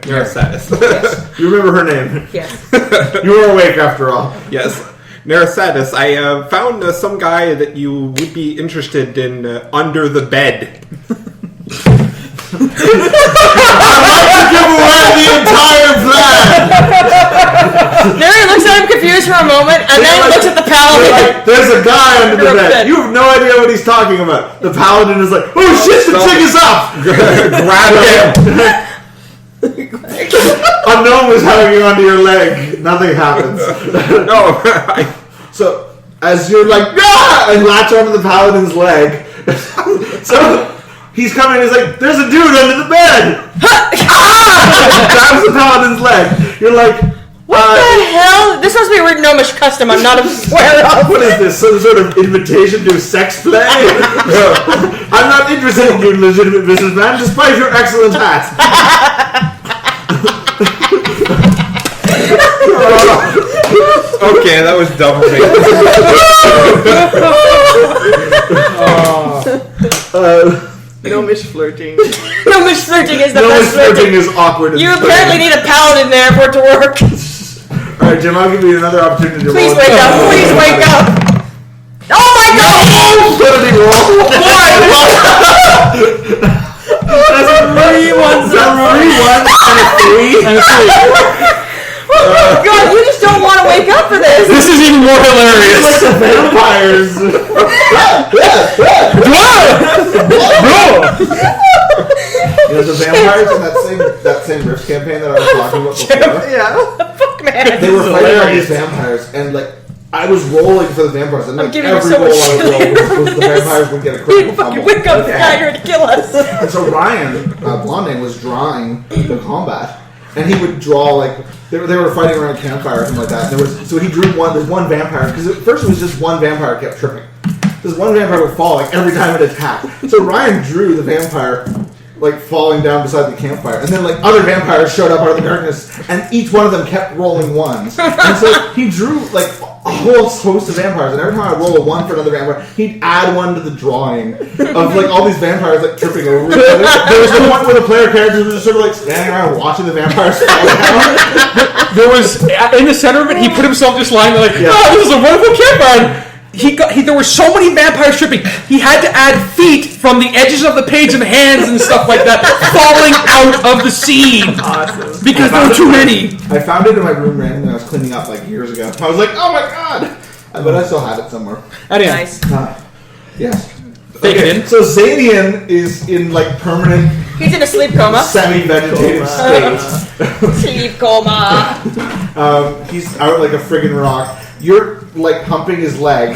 Nerisatis. You remember her name. Yes. You were awake after all. Yes, Nerisatis. I found some guy that you would be interested in under the bed. Give away the entire plan. Neri looks at him confused for a moment, and then looks at the You're paladin. like, there's a guy under the bed. You have no idea what he's talking about. The paladin is like, oh shit, the chick is up. Grab him. A gnome is hanging onto your leg. Nothing happens. No, So as you're like, ah! And latch onto the paladin's leg. So he's coming. He's like, there's a dude under the bed. Grabs the paladin's leg. You're like, What the hell? This must be a Gnomish custom I'm not aware of. What is this? Some sort of invitation to sex play? I'm not interested in you, legitimate businessman, despite your excellent hat. Okay, that was dumb. Gnomish flirting. Gnomish flirting is the No best flirting flirting. is awkward. as You flirting. apparently need a paladin there for it to work. Alright, Jim, I'll give you another opportunity to Please roll. wake up. Please wake up. Oh my god! Ability roll. That's 3 ones in a row. 3 1 and a 3. Oh my god, you just don't want to wake up for this. This is even more hilarious. Like the vampires. You know, the vampires in that same Rift campaign that I was talking about before. Yeah. Fuck, man. They were fighting all these vampires, and like I was rolling for the vampires, and I'm like giving you every so roll much I shit was rolling was the vampires would get a critical You fucking fumble. wake up, guy, you're to kill us. And so Ryan Blonding was drawing the combat, and he would draw like they were fighting around a campfire or something like that. So he drew there's one vampire because at first it was just one vampire kept tripping. This one vampire would fall like every time it attacked. So Ryan drew the vampire like falling down beside the campfire, and then like other vampires showed up out of the darkness, and each one of them kept rolling ones. And so he drew like a whole host of vampires, and every time I roll a 1 for another vampire, he'd add 1 to the drawing of like all these vampires like tripping over each other. There was the one where the player characters were just sort of like standing around watching the vampires fall down. There was in the center of it. He put himself just lying there like, Yeah. "Oh, this is a wonderful campfire." There were so many vampires tripping. He had to add feet from the edges of the page and hands and stuff like that falling out of the scene because there were too many. I found it in my room randomly when I was cleaning up like years ago. I was like, oh my god! But I still had it somewhere. Anyway, Nice. Yes. Take it in. So Xanian is in like permanent He's in a sleep coma. semi-vegetative state. Sleep coma. He's out like a friggin' rock. You're like humping his leg.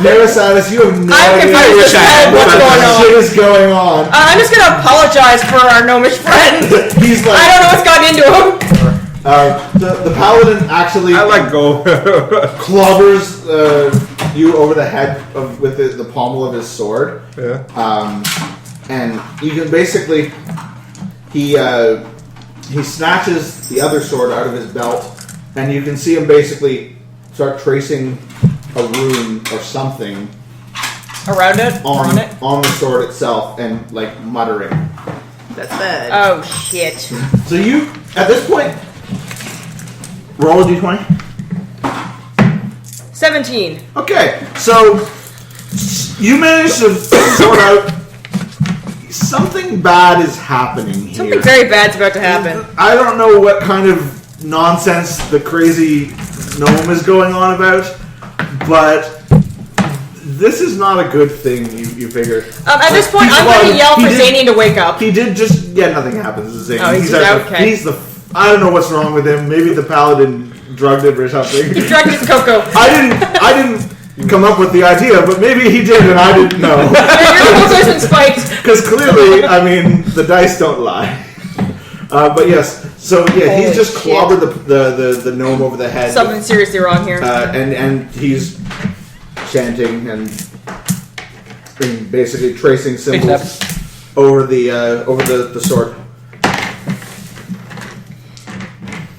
Nerisatis, you have no I'm idea confused as hell what's going on. shit is going on. I'm just gonna apologize for our gnomish friend. He's like, I don't know what's gotten into him. the paladin actually I let go. clobbers you over the head with the pommel of his sword. Yeah. And you can basically he snatches the other sword out of his belt, and you can see him basically start tracing a rune or something Around it? on it? the sword itself, and like muttering. That's bad. Oh, shit. So you at this point roll a d20. 17. Okay, so you managed to sort out something bad is happening here. Something very bad's about to happen. I don't know what kind of nonsense the crazy gnome is going on about, but this is not a good thing, you figure. At this point, He's I'm going one- to yell he for did- Xanian to wake up. He did just, nothing happens to Zane. Oh, he's just out- okay. I don't know what's wrong with him. Maybe the paladin drugged him or something. He drugged his cocoa. I didn't come up with the idea, but maybe he did and I didn't know. Your cocoa's been spiked. Because clearly, I mean, the dice don't lie. But yes, so yeah, Holy he's just shit. clobbered the gnome over the head. Something seriously wrong here. And he's chanting and basically tracing symbols over the sword.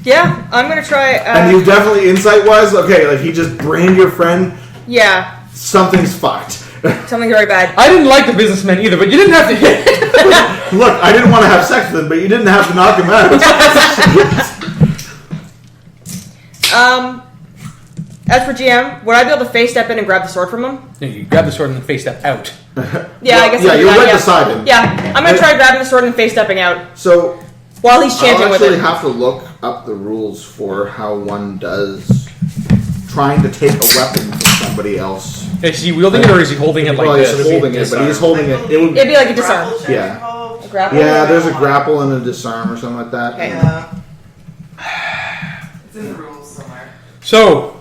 Yeah, I'm going to try... And you definitely, insight-wise, okay, like he just brained your friend, yeah, something's fucked. something very bad. I didn't like the businessman either, but you didn't have to hit. Look, I didn't want to have sex with him, but you didn't have to knock him out. As for GM, would I be able to face step in and grab the sword from him? No, you grab the sword and then face step out. Yeah, I guess yeah, I'll do you're that, right yeah. beside him. Yeah, I'm going to try grabbing the sword and face stepping out So, while he's chanting I'll with actually it. have to look up the rules for how one does trying to take a weapon from somebody else. Is he wielding it or is he holding it like Well, this? he's holding it, but he's holding it. It would, It'd be like a disarm. yeah, A grapple? yeah. There's a grapple and a disarm or something like that. Okay. Yeah. It's in the rules somewhere. So,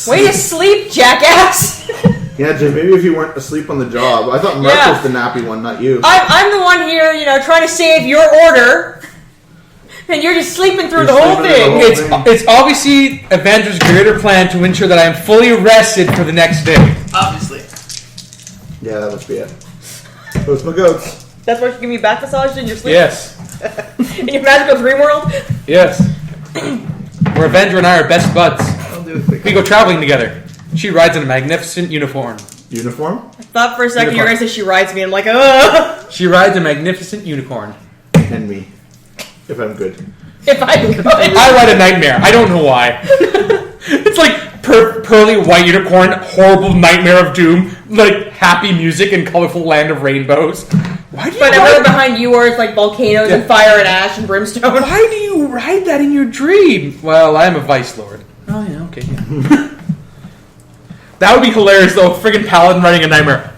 Way to sleep, jackass! Yeah, Jim. Maybe if you weren't asleep on the job, I thought Marc Yeah. was the nappy one, not you. I'm the one here, trying to save your order. And you're just sleeping through You're the whole sleeping through the thing. whole It's obviously Evander's greater plan to ensure that I am fully rested for the next day. Obviously. Yeah, that must be it. Those my goats. That's why you give me back massage in your sleep? Yes. In your magical dream world? Yes. Where Avenger and I are best buds. I'll do it quick. We go traveling together. She rides in a magnificent uniform. Uniform? Thought for a second you were Unicorn. going to say she rides me. I'm like, ugh. She rides a magnificent unicorn. And me. If I'm good. If I could. I ride a nightmare. I don't know why. It's like pearly white unicorn, horrible nightmare of doom, like happy music and colorful land of rainbows. Why do you But ride- everyone behind you are like volcanoes and fire and ash and brimstone. Why do you ride that in your dream? Well, I am a Vicelord. Oh yeah, okay. Yeah. That would be hilarious though. Friggin' Paladin riding a nightmare.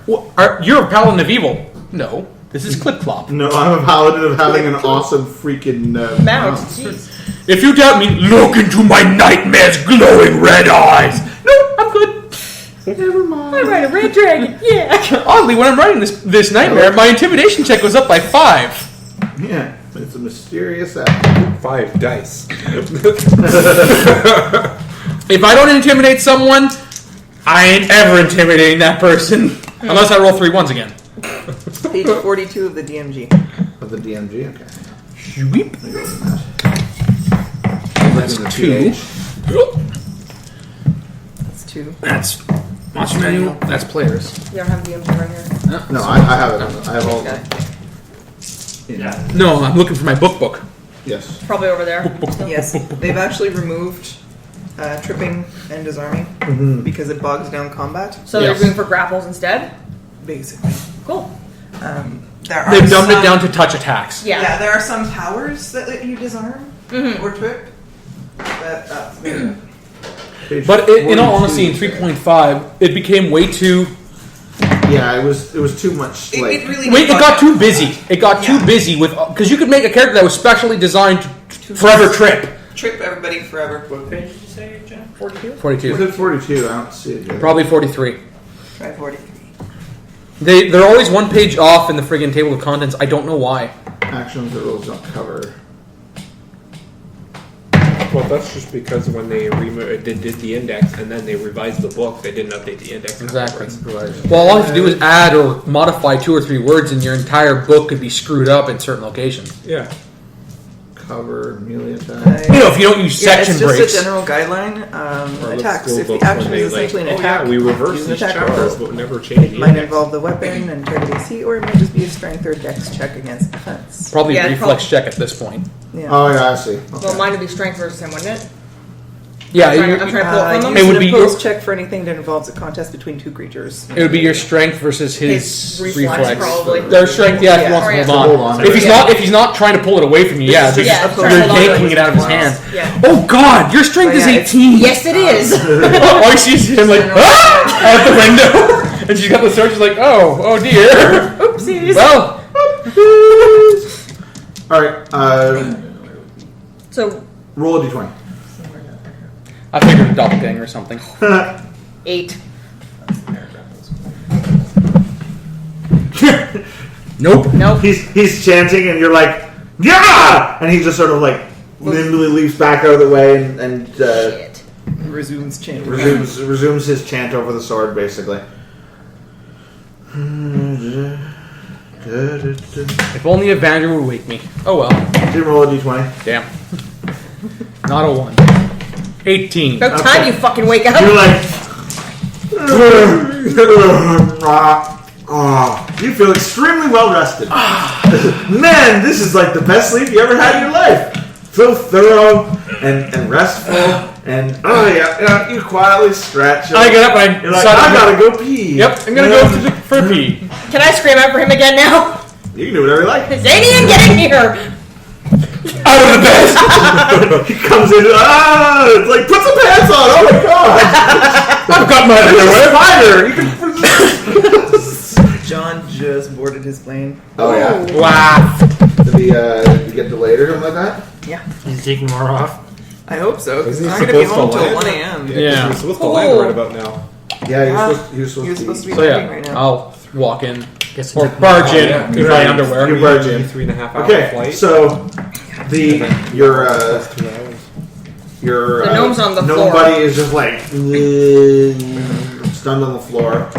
You're a Paladin of evil. No, this is Clip Clop. No, I'm a paladin of having an awesome freaking Mount. Jeez. If you doubt me, look into my nightmare's glowing red eyes. No, I'm good. Never mind. I ride a red dragon. Yeah. Oddly, when I'm writing this nightmare, my intimidation check was up by 5. Yeah, it's a mysterious act. 5 dice. If I don't intimidate someone, I ain't ever intimidating that person. Unless I roll 3 1s again. Page 42 of the DMG. Of the DMG, okay. Sweep. That's two. That's 2. That's monster manual. That's players. You don't have DMG right here. No, I have it. I have all. Okay. No, I'm looking for my book. Yes. Probably over there. Yes, they've actually removed tripping and disarming because it bogs down combat, So Yes. they're going for grapples instead? basically. Cool. There are They've dumbed it some- down to touch attacks. Yeah. Yeah, there are some powers that let you disarm or trip. But Page But in all 42. honesty, in 3.5, it became way too. Yeah, it was too much. it Like, really Wait, it did got bug too out. busy. It got too Yeah. busy with because you could make a character that was specially designed to forever trip. Trip everybody forever. What page did you say, Jen? 42? 42, was it 42? I don't see it here. probably 43. Try 43. They're always one page off in the friggin' table of contents. I don't know why. Actions that rules don't cover. Well, that's just because when they did the index and then they revised the book, they didn't update the index. Exactly. afterwards. Well, all you have to do is add or modify 2 or 3 words, and your entire book could be screwed up in certain locations. Yeah. Cover, melee attack. You know, if you don't use Yeah, section it's just breaks. a general guideline. Or Attacks. school If the books action when is they, essentially an like, attack, oh, yeah, we reversed use an these attack charges, rolls. but never changed It the might index. involve the weapon and target AC, or it might just be a strength or dex check against defense. Probably Yeah, a reflex check at this point. Yeah. Oh yeah, I see. Okay. Well, mine would be strength versus him, wouldn't it? Yeah, I'm trying you- to pull it from them. It Use would an be opposed your- check for anything that involves a contest between 2 creatures. it would be your strength versus his reflex. probably. Their strength, yeah, if he Yeah. wants to Or hold yeah. on. Hold on. If he's not trying to pull it away from you, yeah, This is just, just you're trying to hold yanking on. it out of his hand. Yeah. Oh God, your strength But is yeah, it's- 18. Yes, it is. All you see is him like ah! out the window, and she's got the sword. She's like, oh dear. Oopsies. Well, All right. So Roll a d20. I figured a doppelganger or something. 8. Nope. Nope. He's chanting, and you're like, yeah! And he just sort of like nimbly leaps back out of the way and Shit. Resumes change. resumes his chant over the sword, basically. If only Evander would wake me. Oh well. Didn't roll a d20. Damn. Not a 1. 18. About time you fucking wake up. You're like, you feel extremely well rested. Man, this is like the best sleep you ever had in your life. So thorough and restful, and you quietly stretch. I get up and I You're like, decided I gotta go pee. Yep, I'm gonna go for a pee. Can I scream out for him again now? You can do whatever you like. Xanian, get in here! Out of the bed. He comes in. It's like put some pants on. Oh my god! I've got my There's a spider. You can. John just boarded his plane. Oh yeah. Wow. Did he get delayed or something like that? Yeah, He's taking more off. I hope so. Because Isn't he's he not going to be supposed to home till land? 1 a.m. Yeah. You're supposed to land right about now. Yeah, Yeah. he was supposed to be. be So landing yeah, right now. I'll walk in Guess or it's- barge in yeah. in my underwear. You barge in. 3.5 hour Okay, flight. so Your The gnome's on the gnome floor. buddy is just like stunned on the floor.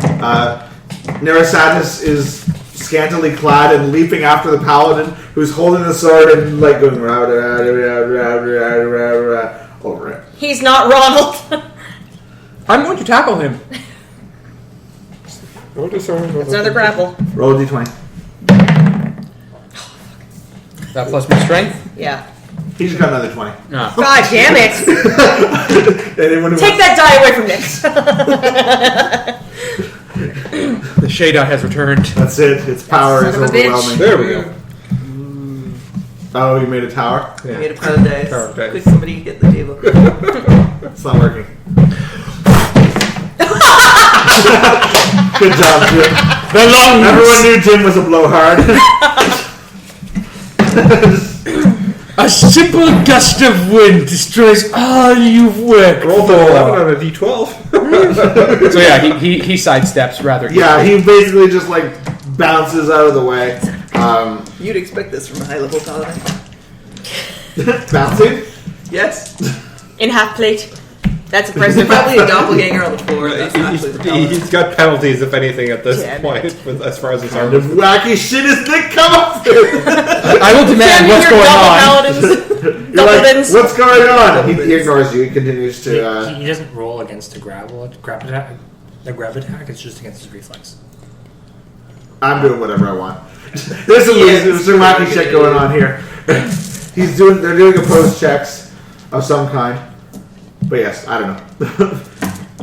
Nerisatis is scantily clad and leaping after the paladin, who's holding the sword and like going over it. He's not Ronald. I'm going to tackle him. It's another grapple. Roll a d20. That plus my strength. Yeah. He's got another 20. No. God damn it! Anyone who Take that die away from Nick. The shade eye has returned. That's it. Its power is Son of a bitch. overwhelming. There we go. Oh, you made a tower? I made a pile of dice. Tower of dice. Quick, somebody get the table. It's not working. Good job, Jim. Everyone knew Jim was a blowhard. A simple gust of wind destroys all you've worked Roll for. the 11 on a d12. So yeah, he sidesteps rather. Yeah, he basically just like bounces out of the way. You'd expect this from a high-level paladin. Bouncing? Yes. In half plate. That's a There's present. probably a doppelganger on the floor. That's actually the paladin. He's got penalties, if anything, at this Damn point, as far as his Kind arm of wacky shit is Nick come up with? I will demand what's going on. Paladins. You're like, Paladins. what's going on? He ignores you. He continues to. He doesn't roll against a grab attack. A grab attack. It's just against his reflex. I'm doing whatever I want. There's some wacky shit going on here. They're doing opposed checks of some kind. But yes, I don't know.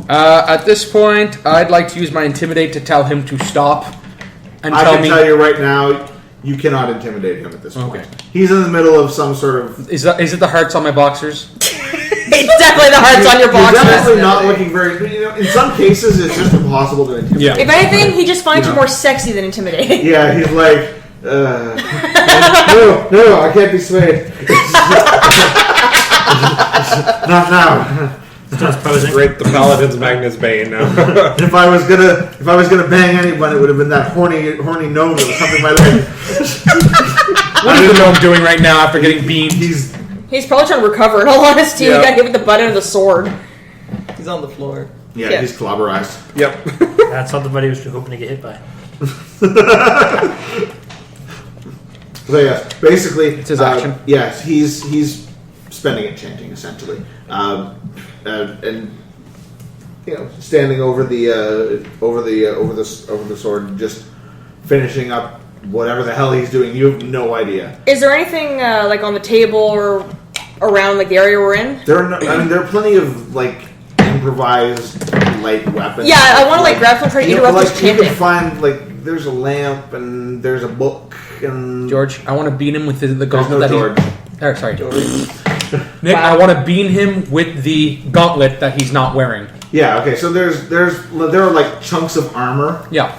At this point, I'd like to use my intimidate to tell him to stop and I tell can me. tell you right now, you cannot intimidate him at this point. Okay. He's in the middle of some sort of. Is it the hearts on my boxers? It's definitely the hearts on your You're boxers. definitely not looking very. You know, in some cases, it's just impossible to intimidate. Yeah. If anything, he just finds You you know. more sexy than intimidating. Yeah, he's like, no, I can't be swayed. Not now. Starts posing. Great, the Paladin's Magnus Bane now. If I was gonna bang anyone, it would have been that horny gnome that was humping my leg. What is the gnome doing right now after getting beamed? He's He's probably trying to recover. In all honesty, Yeah. he got hit with the butt end of the sword. He's on the floor. Yeah. he's clobberized. Yep. That's not the buddy he was hoping to get hit by. So yeah, basically, It's his action. Yes, he's spending it chanting essentially, and you know, standing over the sword, and just finishing up whatever the hell he's doing. You have no idea. Is there anything like on the table or around like the area we're in? There are plenty of like improvised light weapons. Yeah, I want to like grab some, try to You interrupt know, this like you chanting. can find like there's a lamp and there's a book and George, I want to beat him with the there's gauntlet no that George. Sorry. Nick, I want to beat him with the gauntlet that he's not wearing. Yeah. Okay. So there are like chunks of armor. Yeah.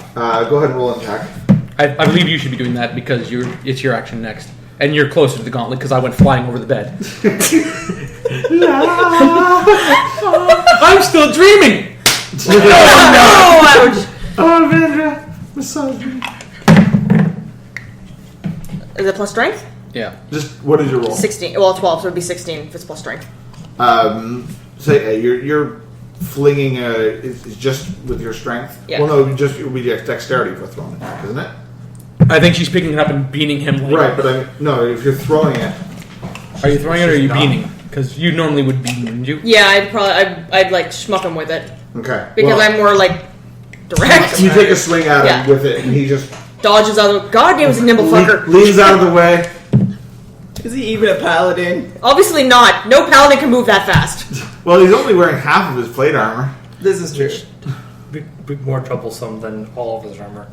Go ahead and roll an attack. I believe you should be doing that because it's your action next. And you're closer to the gauntlet because I went flying over the bed. I'm still dreaming! Oh, ouch! Oh, Vandra, massage me. Is it plus strength? Yeah. Just what is your roll? 16. Well, 12, so it'd be 16 if it's plus strength. So you're flinging it's just with your strength. Yeah. Well, no, it would be dexterity for throwing attack, isn't it? I think she's picking it up and beating him. Like, Right, but no, if you're throwing it, Are you throwing it or are you beating? Because you normally would beat, wouldn't you? Yeah, I'd like schmuck him with it okay. because Well, I'm more like direct. you take a swing at him Yeah. with it, and he just Dodges out of. God damn, he's a nimble fucker. leans out of the way. Is he even a paladin? Obviously not. No paladin can move that fast. Well, he's only wearing half of his plate armor. This is true. Be more troublesome than all of his armor.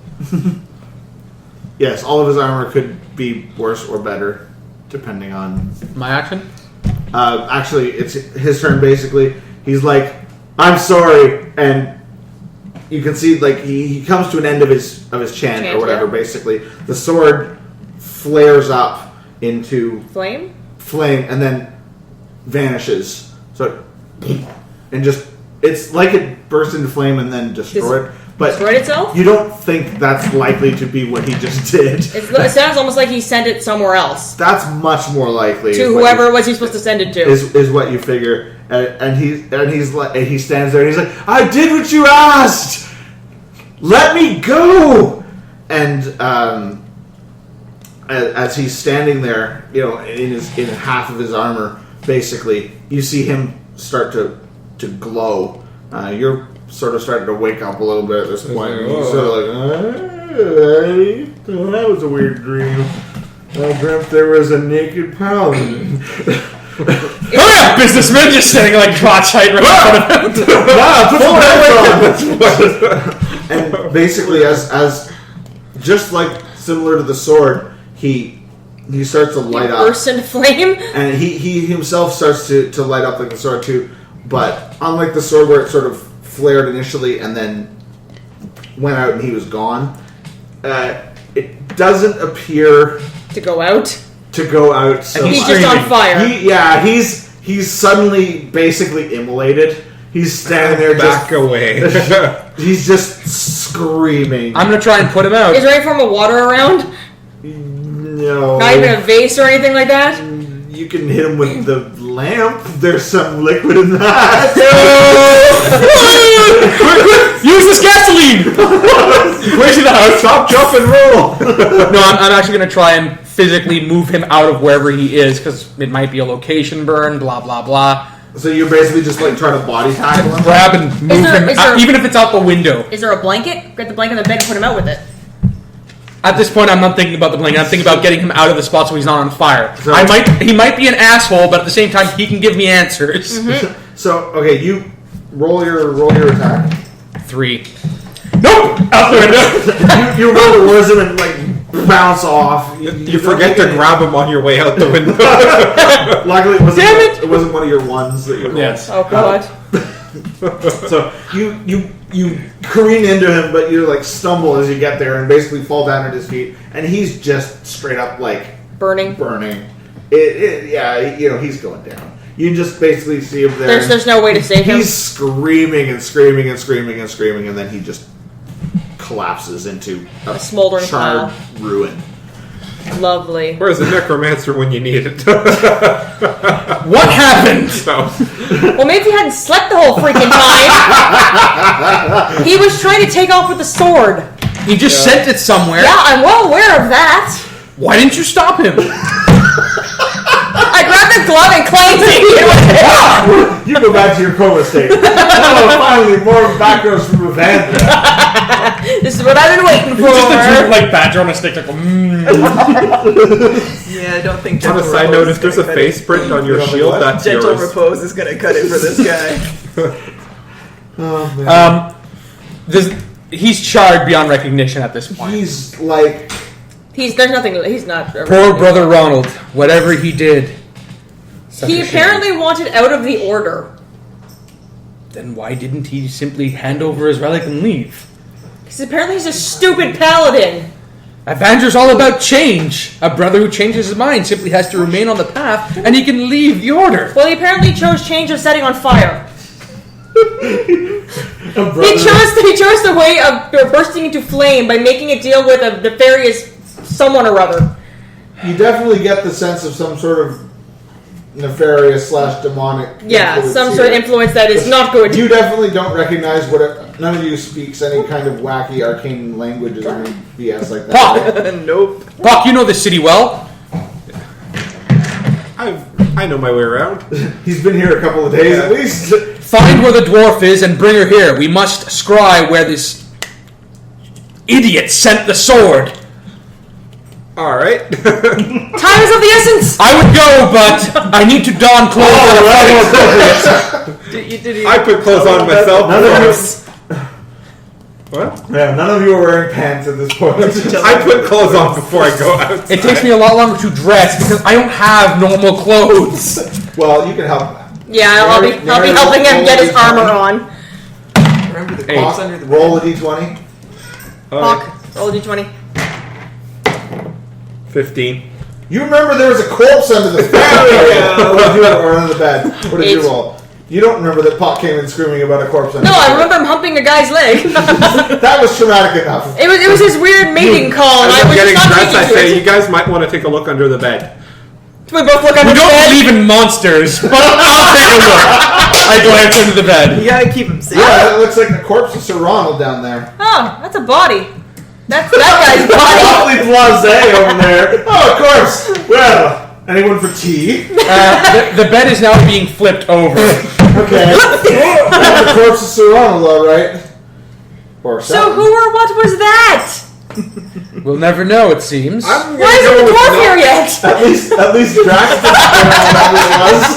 Yes, all of his armor could be worse or better, depending on. My action? Actually, it's his turn. Basically, he's like, "I'm sorry," and you can see like he comes to an end of his chant or whatever. Yeah. Basically, the sword flares up into Flame? flame and then vanishes. So, and just it's like it burst into flame and then destroyed, but Destroyed itself? you don't think that's likely to be what he just did. It sounds almost like he sent it somewhere else. That's much more likely To whoever was he supposed to send it to. is what you figure. And he's like, he stands there and he's like, I did what you asked. Let me go. And as he's standing there, in half of his armor, basically, you see him start to glow. You're sort of starting to wake up a little bit at this point. You're sort of like, that was a weird dream. I dreamt there was a naked paladin. Oh yeah, businessman just standing like crotch height right in front of him. And basically, as just like similar to the sword, he starts to light up. Burst into flame? And he himself starts to light up like the sword too. But unlike the sword where it sort of flared initially and then went out and he was gone, it doesn't appear To go out? So He's much. just on fire. He's suddenly basically immolated. He's standing there Back away. He's just screaming. I'm gonna try and put him out. Is there any form of water around? No. Not even a vase or anything like that? You can hit him with the lamp. There's some liquid in that. Quick! Use this gasoline! Where's the house? Stop, jump, and roll. No, I'm actually going to try and physically move him out of wherever he is, because it might be a location burn, blah, blah, blah. So you're basically just like trying to body tackle him? Grab and move him, is there- even if it's out the window. Is there a blanket? Get the blanket on the bed and put him out with it. At this point, I'm not thinking about the blanket. I'm thinking about getting him out of the spot so he's not on fire. So- He might be an asshole, but at the same time, he can give me answers. So, okay, you roll your attack. 3. Nope! Out the window! You roll the wisdom and like bounce off. You forget to grab him on your way out the window. Luckily, Damn it! It wasn't one of your ones that you rolled. Yes. Oh, God. So you careen into him, but you like stumble as you get there and basically fall down at his feet, and he's just straight up like Burning. He's going down. You just basically see him there. There's no way to save him. He's screaming and screaming and screaming and screaming, and then he just collapses into A smoldering charred ruin. Lovely. Where's the necromancer when you need it? What happened? So, Well, maybe he hadn't slept the whole freaking time. He was trying to take off with the sword. He just sent it somewhere. Yeah, I'm well aware of that. Why didn't you stop him? I grabbed the glove and clanged it with it. You go back to your coma state. Oh, finally, more backgrounds from Evander. This is what I've been waiting for. Just a droop like badger on a stick. Like, Yeah, I don't think on a Gentle side Repose note, is if there's a gonna cut face print on your You know shield, what? that's Gentle yours. Repose is going to cut it for this guy. Oh, man. He's charred beyond recognition at this point. He's like, He's not. Poor brother Ronald, whatever he did. Such He a shame. apparently wanted out of the order. Then why didn't he simply hand over his relic and leave? Because apparently he's a stupid paladin. Avanger's all about change. A brother who changes his mind simply has to remain on the path, and he can leave the order. Well, he apparently chose change of setting on fire. He chose the way of bursting into flame by making a deal with a nefarious someone or other. you definitely get the sense of some sort of nefarious / demonic. Yeah, influence some sort of here. influence that is not good. You definitely don't recognize none of you speaks any kind of wacky arcane languages or any BS like that. Pock! Nope. Pock, you know this city well. I know my way around. He's been here a couple of days at least. Find where the dwarf is and bring her here. We must scry where this idiot sent the sword. Alright. Time is of the essence! I would go, but I need to don clothes that are far more appropriate. I put clothes on myself. None of you, What? yeah, none of you are wearing pants at this point. I put clothes on before I go out. It takes me a lot longer to dress because I don't have normal clothes. Well, you can help. Yeah, I'll be helping him get his armor on. Remember the Eight. box under the Roll a d20. Hawk, roll a d20. 15. You remember there was a corpse under the bed. What did you roll? Or under the bed. What did you Eight. roll? You don't remember that Pock came in screaming about a corpse? No, I remember him humping a guy's leg. That was traumatic enough. It was his weird mating call, and As I I'm was getting just not stressed, I taking to say, it. you guys might want to take a look under the bed. We both look under We the don't bed. believe in monsters, but I'll take a look. I glance under the bed. You gotta keep him safe. Yeah, it looks like the corpse of Sir Ronald down there. Oh, that's a body. That's that guy's body. Awfully blasé over there. Oh, of course. Well, anyone for tea? The bed is now being flipped over. Okay. The corpse of Sir Ronald, all right. Or So something. who or what was that? We'll never know, it seems. I'm Why isn't the dwarf here yet? At least Drax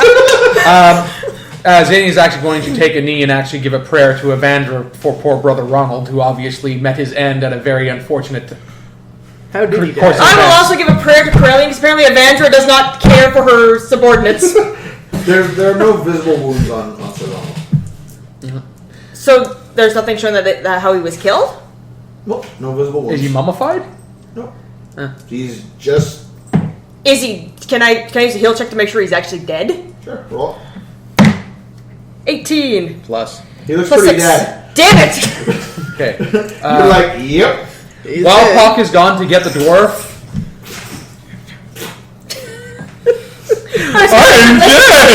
didn't know what Xanian is actually going to take a knee and actually give a prayer to Evandra for poor brother Ronald, who obviously met his end at a very unfortunate How did he course die? of I will events. also give a prayer to Corellian because apparently Evandra does not care for her subordinates. There are no visible wounds on Sir Ronald. So there's nothing showing that how he was killed? Well, no visible wounds. Is he mummified? No. Huh. He's just... Is he? Can I use a heal check to make sure he's actually dead? Sure, roll. 18 Plus. He looks plus pretty 6. dead. Damn it! Okay. You're like, yep. He's While dead. Pock is gone to get the dwarf, I'm dead!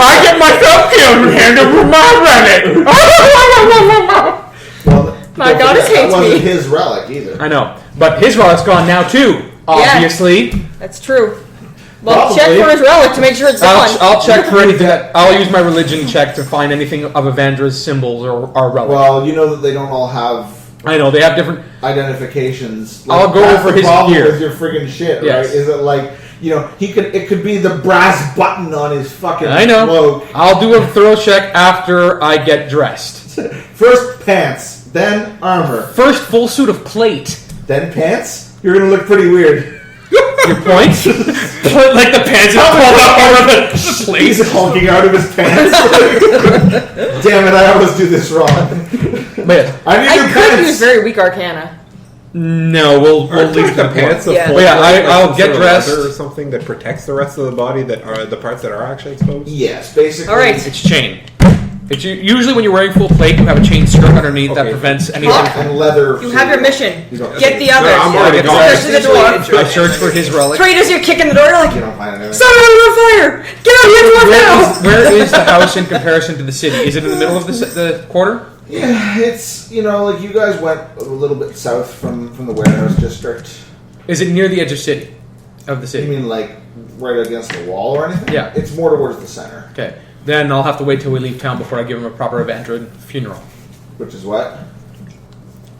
I get myself killed and hand over my relic! Well, My goddess that hates wasn't me. his relic either. I know. But his relic's gone now too, obviously. That's true. Well, check Probably. for his relic to make sure it's gone. I'll check for anything. I'll use my religion check to find anything of Evandra's symbols or relic. Well, you know that they don't all have I know, they have different... identifications. I'll go that's over the his problem gear. with your friggin' shit, Yes. right? Is it like, it could be the brass button on his fucking I know. cloak. I'll do a thorough check after I get dressed. First pants, then armor, First full suit of plate. then pants. You're gonna look pretty weird. Your point? Like the pants are pulled up over the plate. He's hulking out of his pants. Damn it! I always do this wrong. But I need I your could pants. use very weak arcana. no, we'll Aren't leave the pants a Yeah. full Well, yeah, like I'll some get sort of dressed. leather or something that protects the rest of the body that are the parts that are actually exposed? Yes, basically. All right. It's chain. It's usually when you're wearing full plate, you have a chain skirt underneath that Okay. prevents anything. Pock. And leather. You have your mission. You don't- Get the No, others. I'm already gone. Especially the dwarf. I search for his relic. Traitors, you're kicking the door. You're like, You don't find anything. someone on fire! Get out here, dwarf now! Where is the house in comparison to the city? Is it in the middle of the quarter? Yeah, it's like you guys went a little bit south from the warehouse district. Is it near the edge of the You city? mean like right against the wall or anything? Yeah. It's more towards the center. Okay. Then I'll have to wait till we leave town before I give him a proper Evandra funeral. Which is what?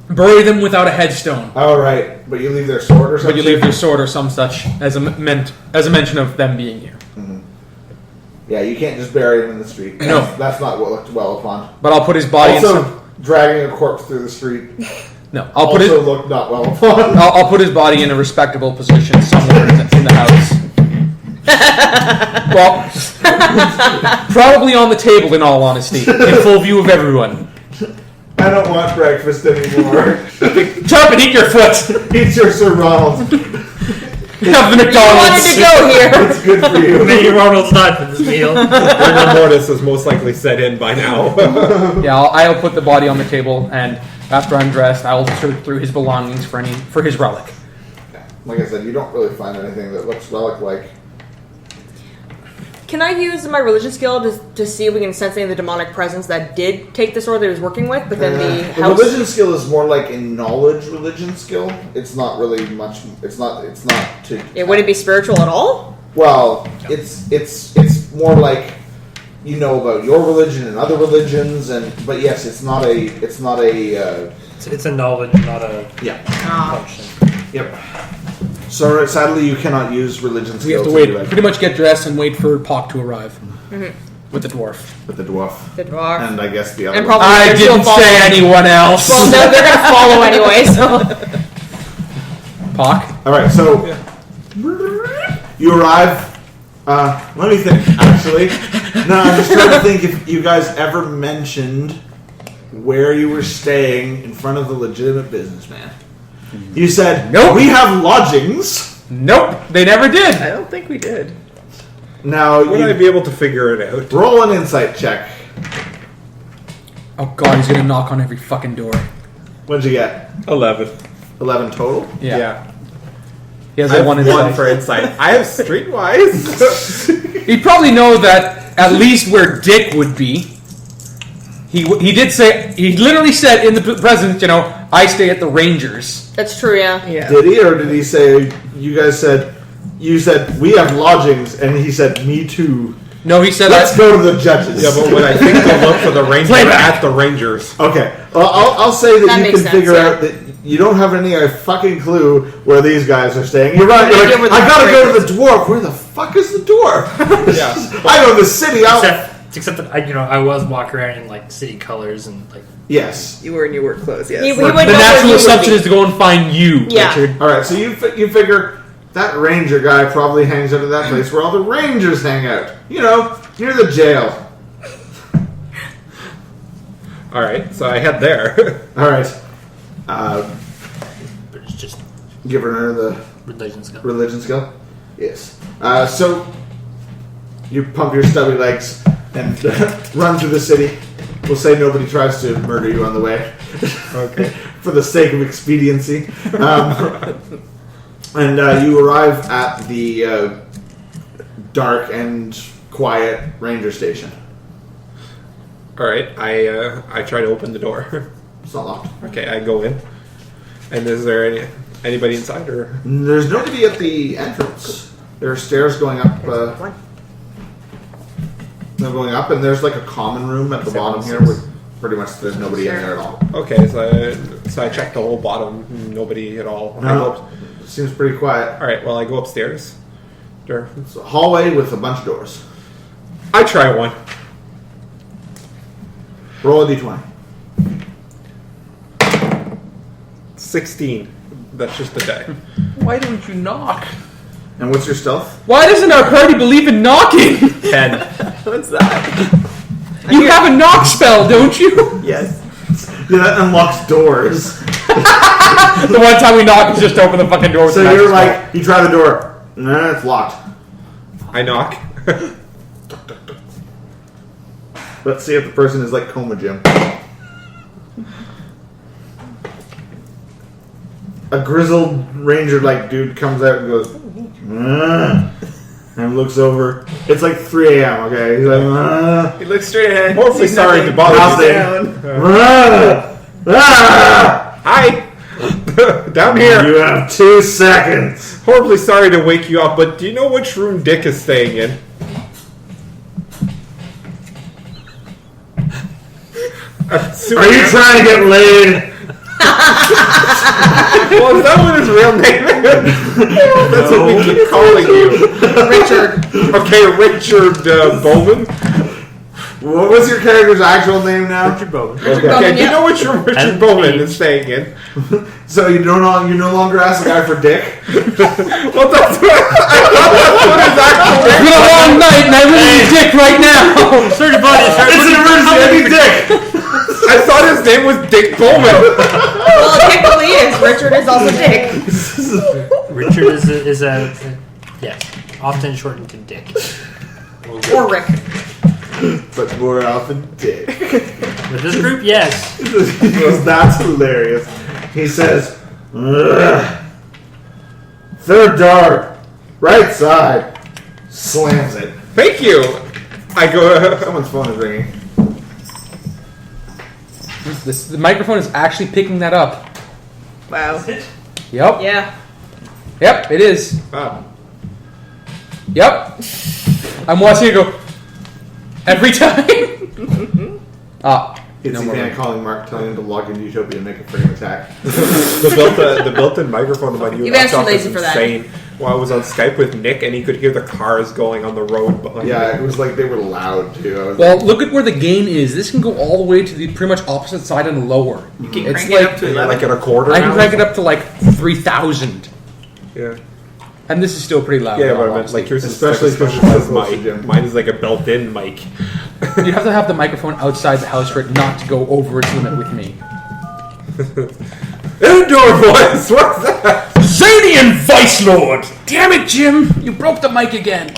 Bury them without a headstone. Oh, right. But you leave their sword or something? But you leave your sword or some such as a mention of them being here. Yeah, you can't just bury him in the street. No. That's not what looked well upon. But I'll put his body in Also, some. dragging a corpse through the street No, I'll put also it. looked not well upon. I'll put his body in a respectable position somewhere in the house. Well, probably on the table, in all honesty, in full view of everyone. I don't want breakfast anymore. Turp and eat your foot. Eat your Sir Ronald. Have the You wanted McDonald's. to go here. It's good for you. Maybe Ronald's not for this meal. Rigor mortis is most likely set in by now. Yeah, I'll put the body on the table, and after I'm dressed, I will search through his belongings for his relic. Like I said, you don't really find anything that looks relic-like. Can I use my religion skill to see if we can sense any of the demonic presence that did take the sword that he was working with, but then the The house... religion skill is more like a knowledge religion skill. It's not really much. It's not to. It wouldn't be spiritual at all? Well, it's more like you know about your religion and other religions, but yes, it's not a. It's a knowledge, not a Yeah. function. Yep. So sadly, you cannot use religion We have skill to wait, do that pretty much get dressed and wait for Pock to arrive with the dwarf. with the dwarf The dwarf. and I guess the other. And one. probably I they're still didn't following. say anyone else. Well, no, they're going to follow anyway, so... Pock. All right, so you arrive. Let me think. Actually, no, I'm just trying to think if you guys ever mentioned where you were staying in front of the legitimate businessman. You said, Nope. We have lodgings. Nope, they never did. I don't think we did. Now, Would I be able to figure it out? roll an insight check. Oh god, he's gonna knock on every fucking door. What'd you get? 11. 11 total? Yeah. He has I a have one one insight. for insight. I have streetwise. He'd probably know that at least where Dick would be. He did say, he literally said in the present, I stay at the Rangers. That's true, yeah. Yeah. Did he, or did he say, you said, we have lodgings, and he said, me too. No, he said Let's go to the judges. Yeah, but when I think to look for the Rangers Playback. at the Rangers. Okay, well, I'll say that, That you makes can sense, figure yeah. out that you don't have any fucking clue where these guys are staying. You're right. No You're idea like, where the I gotta go Rangers- to the dwarf. Where the fuck is the dwarf? Yeah. I know the city. Except that I was walking around in like city colors and like. Yes. You were in your work clothes, yes. He the would know where natural you would assumption be. is to go and find you, Yeah. Richard. All right. So you figure that ranger guy probably hangs out at that place where all the rangers hang out. Near the jail. All right, so I head there. All right. But it's just Give her the religion skill. religion skill. Yes. So you pump your stubby legs and run through the city. We'll say nobody tries to murder you on the way. Okay. For the sake of expediency. And you arrive at the dark and quiet ranger station. All right, I try to open the door. It's not locked. Okay, I go in. And is there anybody inside, or? There's nobody at the entrance. There are stairs going up. They're going up, and there's like a common room at the bottom here where pretty much there's nobody in there at all. Okay, so I check the whole bottom. Nobody at all. I go No, up, seems pretty quiet. all right, well, I go upstairs. There. It's a hallway with a bunch of doors. I try one. Roll a d20. 16. That's just a die. Why don't you knock? And what's your stealth? Why doesn't our party believe in knocking? 10. What's that? You have a knock spell, don't you? Yes. Yeah, that unlocks doors. The one time we knock is just open the fucking door with So the you're magic like, you try the door. Nah, it's locked. I knock. Let's see if the person is like Coma Jim. A grizzled ranger-like dude comes out and goes, and looks over. It's like 3 a.m., okay? He's like, He looks straight ahead. Horribly sees sorry nothing, to bother looks you. down. Hi! Down here. You have 2 seconds. Horribly sorry to wake you up, but do you know which room Dick is staying in? Are you trying to get laid? Well, is that what his real name is? That's what we keep calling you. Richard. Okay, Richard Bowman. What was your character's actual name now? Richard Bowman. Okay. Okay, do you yeah. know which room Richard And Bowman age. is staying in? So you no longer ask the guy for dick? Well, that's what I thought that's what his actual It's name been a long night and I really need Dick right now. It's an emergency, I need dick! I thought his name was Dick Bowman. Well, it technically is. Richard is also Dick. Richard is a yes, often shortened to Dick. Or Rick. But more often dick. With this group, yes. He goes, that's hilarious. He says, "Ugh. Third door, right side." Slams it. Thank you. I go. Someone's phone is ringing. The microphone is actually picking that up. Wow. Yep. Yeah. Yep, it is. Wow. Yep. I'm watching it go every time. It's No the more man ringing. calling Marc, telling him to log into Utopia and make a frame attack. The built-in microphone on my new You've been too laptop is lazy for that. insane. Well, I was on Skype with Nick, and he could hear the cars going on the road behind Yeah, me. it was like they were loud too. I was Well, look at where the gain is. This can go all the way to the pretty much opposite side and lower. You can It's crank it up like to You're 11. like at a quarter. I can now? crank it up to like 3,000, Yeah. and this is still pretty loud. Yeah, in all but I meant honesty. like yours is Especially like a because specialized you're close to mic. Jim. Mine is like a built-in mic. You have to have the microphone outside the house for it not to go over its limit with me. Indoor voice. What's that? Xanian Vicelord! Damn it, Jim! You broke the mic again.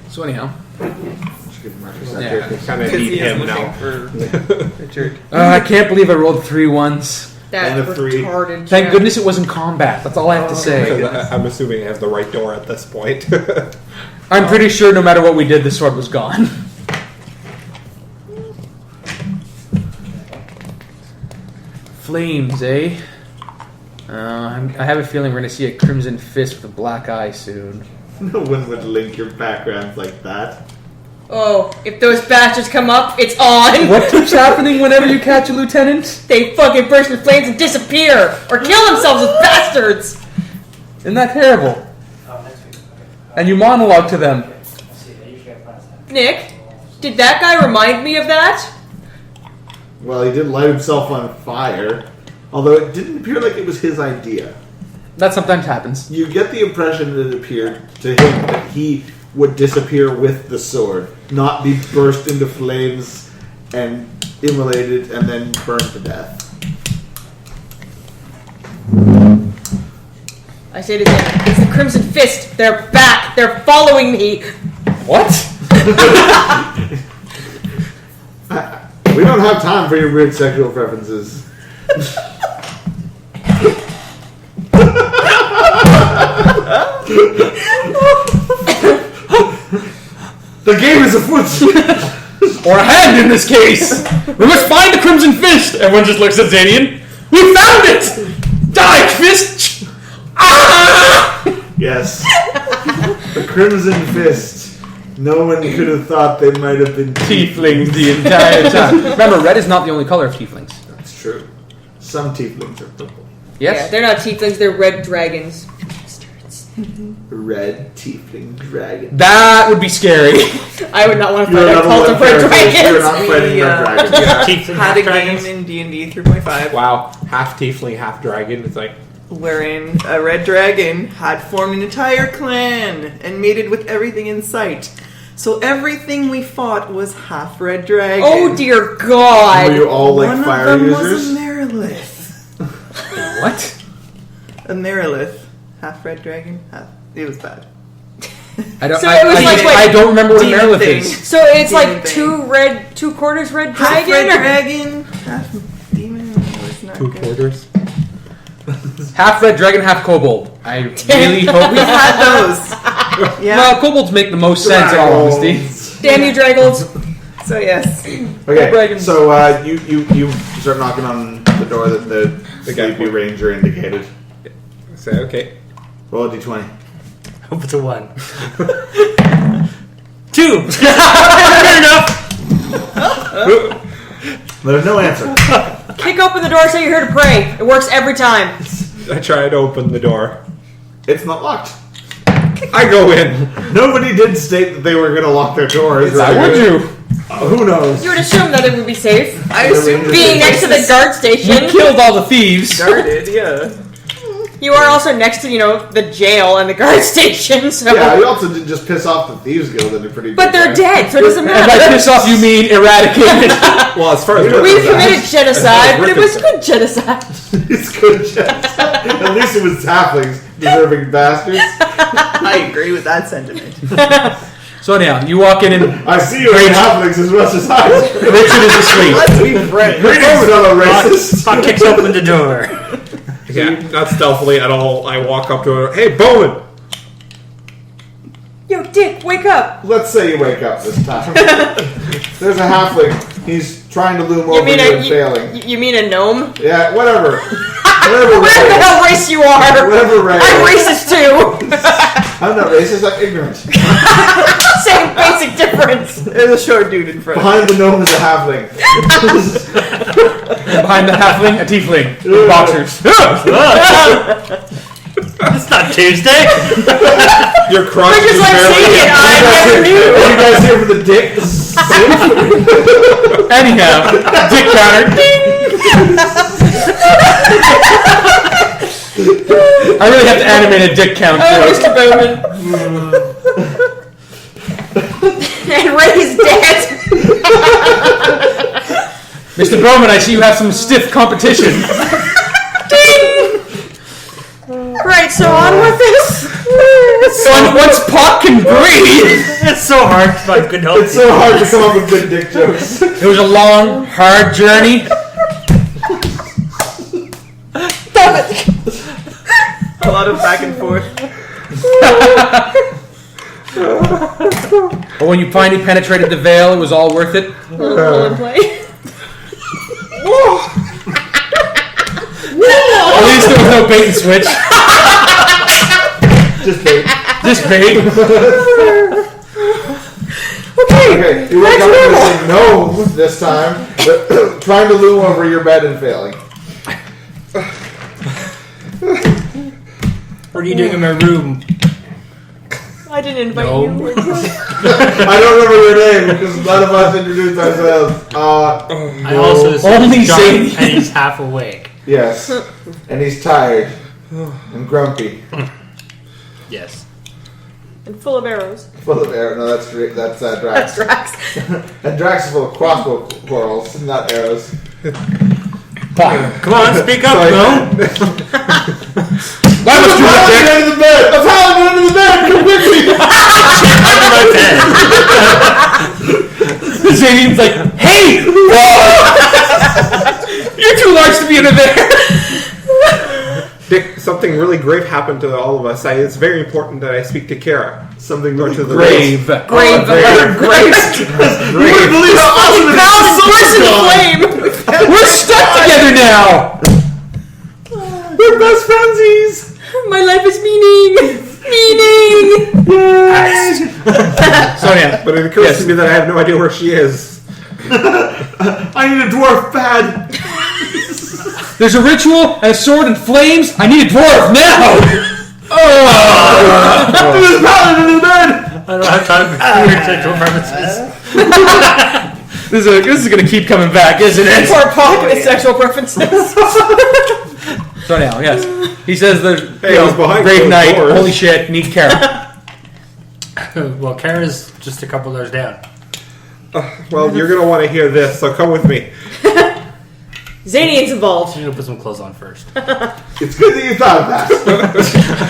So anyhow, Yeah, kind of need him now. Richard. I can't believe I rolled 3 1s. That's And a 3. retarded. Thank Jack. goodness it wasn't combat. That's all I have to say. I'm assuming I have the right door at this point. I'm pretty sure no matter what we did, the sword was gone. Flames, eh? I have a feeling we're going to see a crimson fist with a black eye soon. No one would link your backgrounds like that. Oh, if those bastards come up, it's on. What keeps happening whenever you catch a lieutenant? They fucking burst into flames and disappear, or kill themselves as bastards. Isn't that terrible? And you monologue to them. Nick, did that guy remind me of that? Well, he did light himself on fire, although it didn't appear like it was his idea. That sometimes happens. You get the impression that it appeared to him that he would disappear with the sword, not be burst into flames and immolated and then burned to death. I say it again. It's the Crimson Fist. They're back. They're following me. What? We don't have time for your weird sexual preferences. The game is afoot! Or a hand in this case! We must find the Crimson Fist! Everyone just looks at Xanian. We found it! Die, Fist! Ah! Yes. The Crimson Fist. No one could have thought they might have been Tieflings the entire time. Remember, red is not the only color of tieflings. That's true. Some tieflings are purple. Yeah, Yes? they're not tieflings. They're red dragons. Red tiefling dragon. That would be scary. I would not want to You're fight a cult of red You're dragons. not fighting red dragons. Tiefling Had a dragons. game in D&D 3.5 Wow, half tiefling, half dragon. It's like wherein a red dragon had formed an entire clan and mated with everything in sight. So everything we fought was half red dragon. Oh dear Were God! you all like One fire of them users? was a Nerilith. What? A Nerilith. Half red dragon, half... It was bad. I don't, So it was like, I don't remember what demon Merilith thing. is. So it's Demon like thing. 2 quarters red Half dragon? red or- dragon, half demon. No, it's not two good. quarters. Half red dragon, half kobold. I really hope We had those. Yeah. Well, kobolds make the most sense in all honesty. Damn you, Draggles. So yes. Okay, dragons. so you start knocking on the door that the sleepy ranger indicated. Say okay. Roll a d20. Hope it's a 1. 2! Fair enough! There's no answer. Kick open the door, say you're here to pray. It works every time. I try to open the door. It's not locked. I go in. Nobody did state that they were going to lock their doors. Why would you? Who knows? You would assume that it would be safe. I assume Being next to the guard station. You killed all the thieves. started, yeah. You are also next to, the jail and the guard station, so... Yeah, you also did just piss off the Thieves Guild in a pretty But big they're way. dead, so it doesn't And by matter. piss off, you mean eradicated. Well, as far as We committed genocide, but it was Ricketson. good genocide. It's good, Jeff. At least it was halflings, deserving bastards. I agree with that sentiment. So anyhow, you walk in and I see you hate halflings as much as I do. Richard is asleep. Let's be friends. Greetings, fellow racist. Pock kicks open the door. Yeah, not stealthily at all. I walk up to her. Hey, Bowman. Yo, Dick, wake up. Let's say you wake up this time. There's a halfling. He's trying to loom over you and failing. You mean a gnome? Yeah, whatever. Whatever Whatever the race. hell race you are. Whatever race. I'm racist too. I'm not racist, I'm ignorant. Same basic difference. There's a short dude in front. Behind the gnome is a halfling. Behind the halfling, a tiefling. Boxers. It's not Tuesday. Your crotch We're just is like barely. seeing it. I never knew. Are you guys here for the dick? Anyhow, dick counter. Ding. I really have to animate a dick count Oh, too. Mr. Bowman. And Ray's dead. Mr. Bowman, I see you have some stiff competition. Right, so on with this. So once Pock can breathe. It's so hard to find good help. It's so hard to come up with good dick jokes. It was a long, hard journey. A lot of back and forth. But when you finally penetrated the veil, it was all worth it. Pull and play. At least there was no bait and switch. Just bait. Just bait. Okay, you wake up and say no this time, but trying to loom over your bed and failing. What are you doing in my room? I didn't invite No. you. I don't remember your name because none of us introduced ourselves. I also assume Only he's drunk Zane. and he's half awake. Yes, and he's tired and grumpy, Yes. And full of arrows. full of arrows. No, that's Drax. That's Drax. And Drax is full of crossbow quarrels, not arrows. Pock. Come on, speak up, Gnome. That was too much, Dick. Under the bed! A paladin under the bed! Come with me! Under my bed. Xanian's like, hey! Whoa! You're too large to be under there. Dick, something really grave happened to all of us. It's very important that I speak to Kara. Something Or to the Grave. Grave. Grave. You wouldn't believe how awesome it Found is. source in the flame. We're stuck together now. We're best friendsies! My life is meaning. So yeah. But it occurs Yes. to me that I have no idea where she is. I need a dwarf pad! There's a ritual and a sword and flames. I need a dwarf now. There's a paladin in the bed! I don't have time for weird sexual preferences. This is gonna keep coming back, isn't it? Poor Pock and his sexual preferences. So now, yes, he says there's Hey, I was behind great closed night. doors. Holy shit, need Kara. Well, Kara's just a couple doors down. Well, you're going to want to hear this, so come with me. Xanian's involved. I'm gonna put some clothes on first. It's good that you thought of that.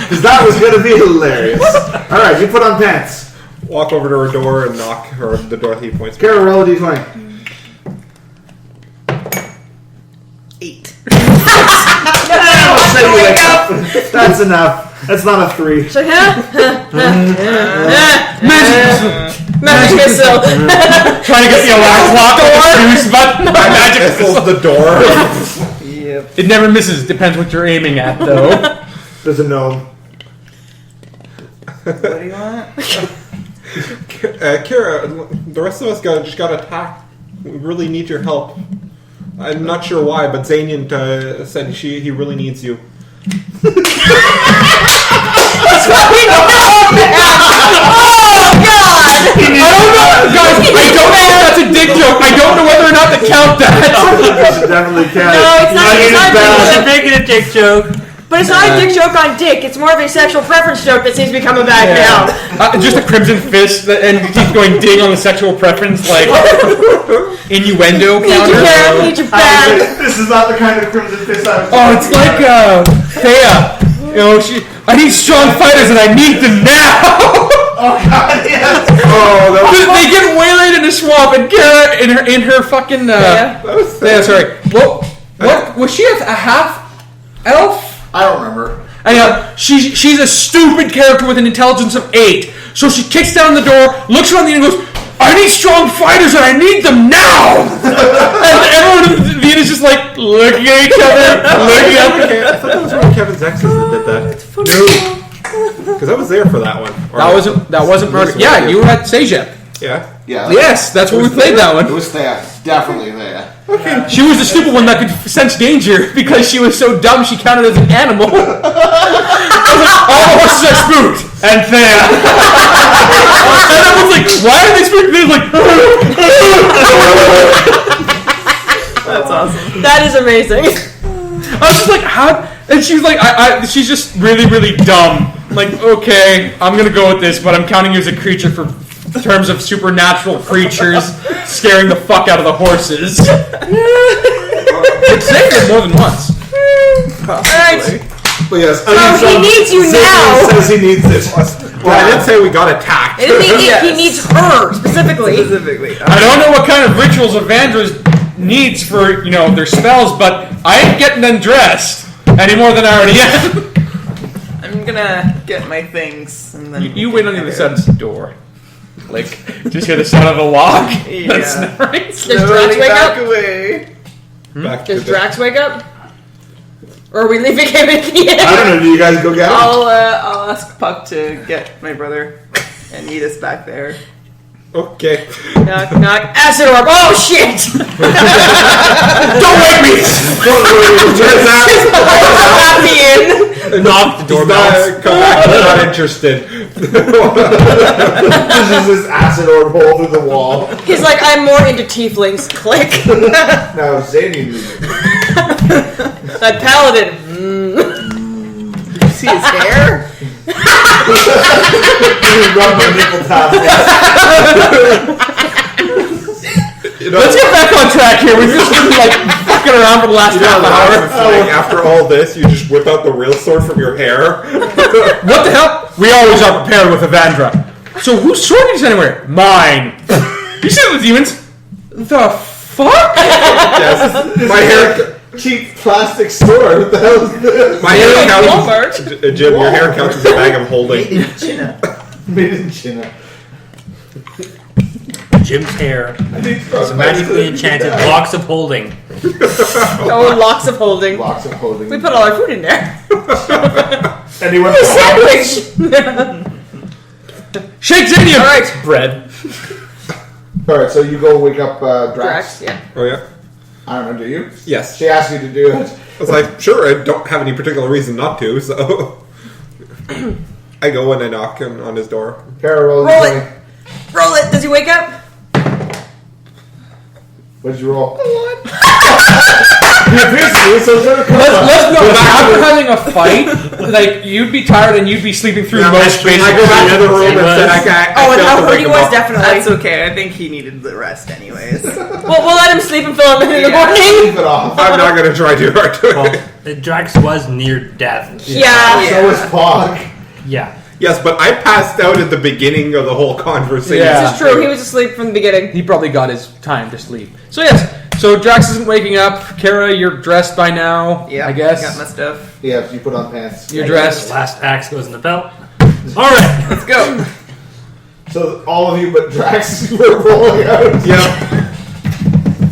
Because that was going to be hilarious. Alright, you put on pants. Walk over to her door and knock, or the door that he points to. Kara, roll a d20. 8. That's enough. That's not a 3. So, magic missile. Trying to get the alarm clock on the snooze button. My magic Close missile. the door. Yep. It never misses. Depends what you're aiming at, though. There's a gnome. What do you want? Kara, the rest of us just got attacked. We really need your help. I'm not sure why, but Xanian said he really needs you. I don't know if that's a dick joke. I don't know whether or not to count that. You should definitely count it. No, it's not. It's not I'm a making a dick joke. But it's not a dick joke on Dick. It's more of a sexual preference joke that seems to be coming back now. Just a crimson fist and keep going ding on the sexual preference, like innuendo Need you, counter. Karen. Need you back. This is not the kind of crimson fist I was Oh, it's like Thea. You know, I need strong fighters and I need them now. Oh god, yes! They get waylaid in a swamp and Kara in her fucking Thea, sorry. What was she a half elf? I don't remember. And she's a stupid character with an intelligence of 8. So she kicks down the door, looks around the end and goes, I need strong fighters and I need them now! And everyone in the end is just like looking at each other, looking up. I thought that was one of Kevin's exes that did that. Because I was there for that one. Or That wasn't murder. Yeah, you were at Sejep. Yeah. Yeah. Yes, that's where we played that It one. was there. Definitely there. Okay. She was the stupid one that could sense danger because she was so dumb she counted as an animal. I was like, all the horses are spooked. And Thea. And I was like, why are they spooked? They're like, That's awesome. That is amazing. I was just like, how? And she's like, she's just really, really dumb. I'm like, okay, I'm gonna go with this, but I'm counting you as a creature for terms of supernatural creatures scaring the fuck out of the horses. It's saved it more than once. Alright. But yes, He needs you now. Says he needs it. Well, I didn't say we got attacked. He needs her specifically. I don't know what kind of rituals Evandra's needs for, their spells, but I ain't getting them dressed any more than I already am. I'm gonna get my things and then You wait on the other side of the door. Just hear the sound of the lock. Yeah. That's nice. Does Drax wake back up? away. Back to Does the- Drax wake up? Or are we leaving him in the end? I don't know. Do you guys go get him? I'll ask Puck to get my brother and meet us back there. Okay. Knock, knock. Acid orb. Oh shit! Don't wake me! Not the in. Knock the doorbell. Come back. I'm not interested. This is this acid orb hole through the wall. He's like, I'm more into tieflings. Click. Now Xanian needs it. That paladin. You see his hair? Rub my nipple taps. Let's get back on track here. We've just been fucking around for the last half hour. After all this, you just whip out the real sword from your hair. What the hell? We always are prepared with Evandra. So whose sword is anywhere? Mine. You see the demons? The fuck? Yes. My hair. Cheap plastic sword. What the hell is this? My hair Walmart. counts. Jim, your hair counts as a bag of holding. Made in China. Jim's hair I think is magically enchanted. Blocks of holding. Oh, locks of holding. Blocks of clothing. We put all our food in there. Anyone? Sandwich. Shake Xanian! Alright. Bread. All right, so you go wake up Drax. Drax, yeah. Oh yeah. I don't know. Do you? Yes. She asked you to do it. I was like, sure. I don't have any particular reason not to, so I go and I knock on his door. Kara, roll Roll your it. Roll it. Does he wake up? What did you roll? Let's know. After having a fight, you'd be tired and you'd be sleeping through most I basic. go back to the room and said, I Oh, and failed how to hurt wake he him was, up. definitely. That's okay. I think he needed the rest anyways. Well, we'll let him sleep and fill him in the Yeah. morning. Keep it off. I'm not going to try too hard to it. Well, Drax was near death. Yeah. So is Pock. Yeah. Yes, but I passed out at the beginning of the whole conversation. Yeah. This is true. He was asleep from the beginning. He probably got his time to sleep. So yes. So Drax isn't waking up. Kara, you're dressed by now. Yeah, I guess. got my stuff. Yeah, you put on pants. You're dressed. Last axe goes in the belt. All right. Let's go. So all of you but Drax were rolling out. Yeah.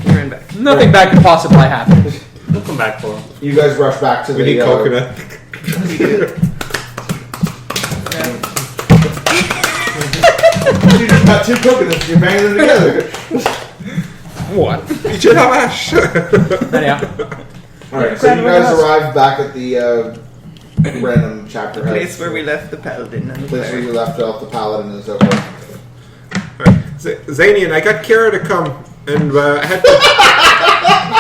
You're in back. Nothing bad could possibly happen. We'll come back for him. You guys rush back to We the need coconut. You just got two coconuts. You're banging them together. What? You should have ash. Anyhow. All right, so you guys arrive back at the random chapter The house. place where we left the paladin and the Place where you cleric. left off the paladin and so forth. Xanian, I got Kara to come, and I had to...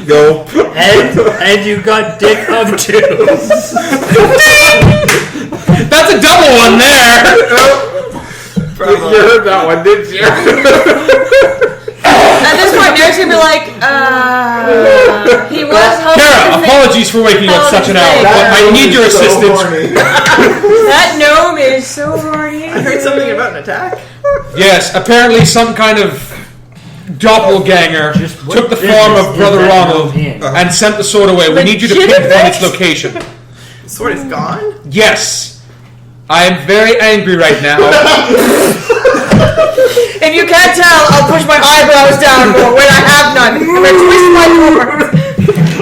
Go. And you got dick of two. That's a double one there. You heard that one, didn't you? At this point, Derek's gonna be like, he was hoping Kara, apologies for waking you up such an hour, but I need your assistance. That gnome is so horny. I heard something about an attack. Yes, apparently some kind of doppelganger took the form of Brother Ronald and sent the sword away. We need you to pinpoint its location. The sword is gone? Yes. I am very angry right now. If you can't tell, I'll push my eyebrows down more when I have none. I'm gonna twist my cords.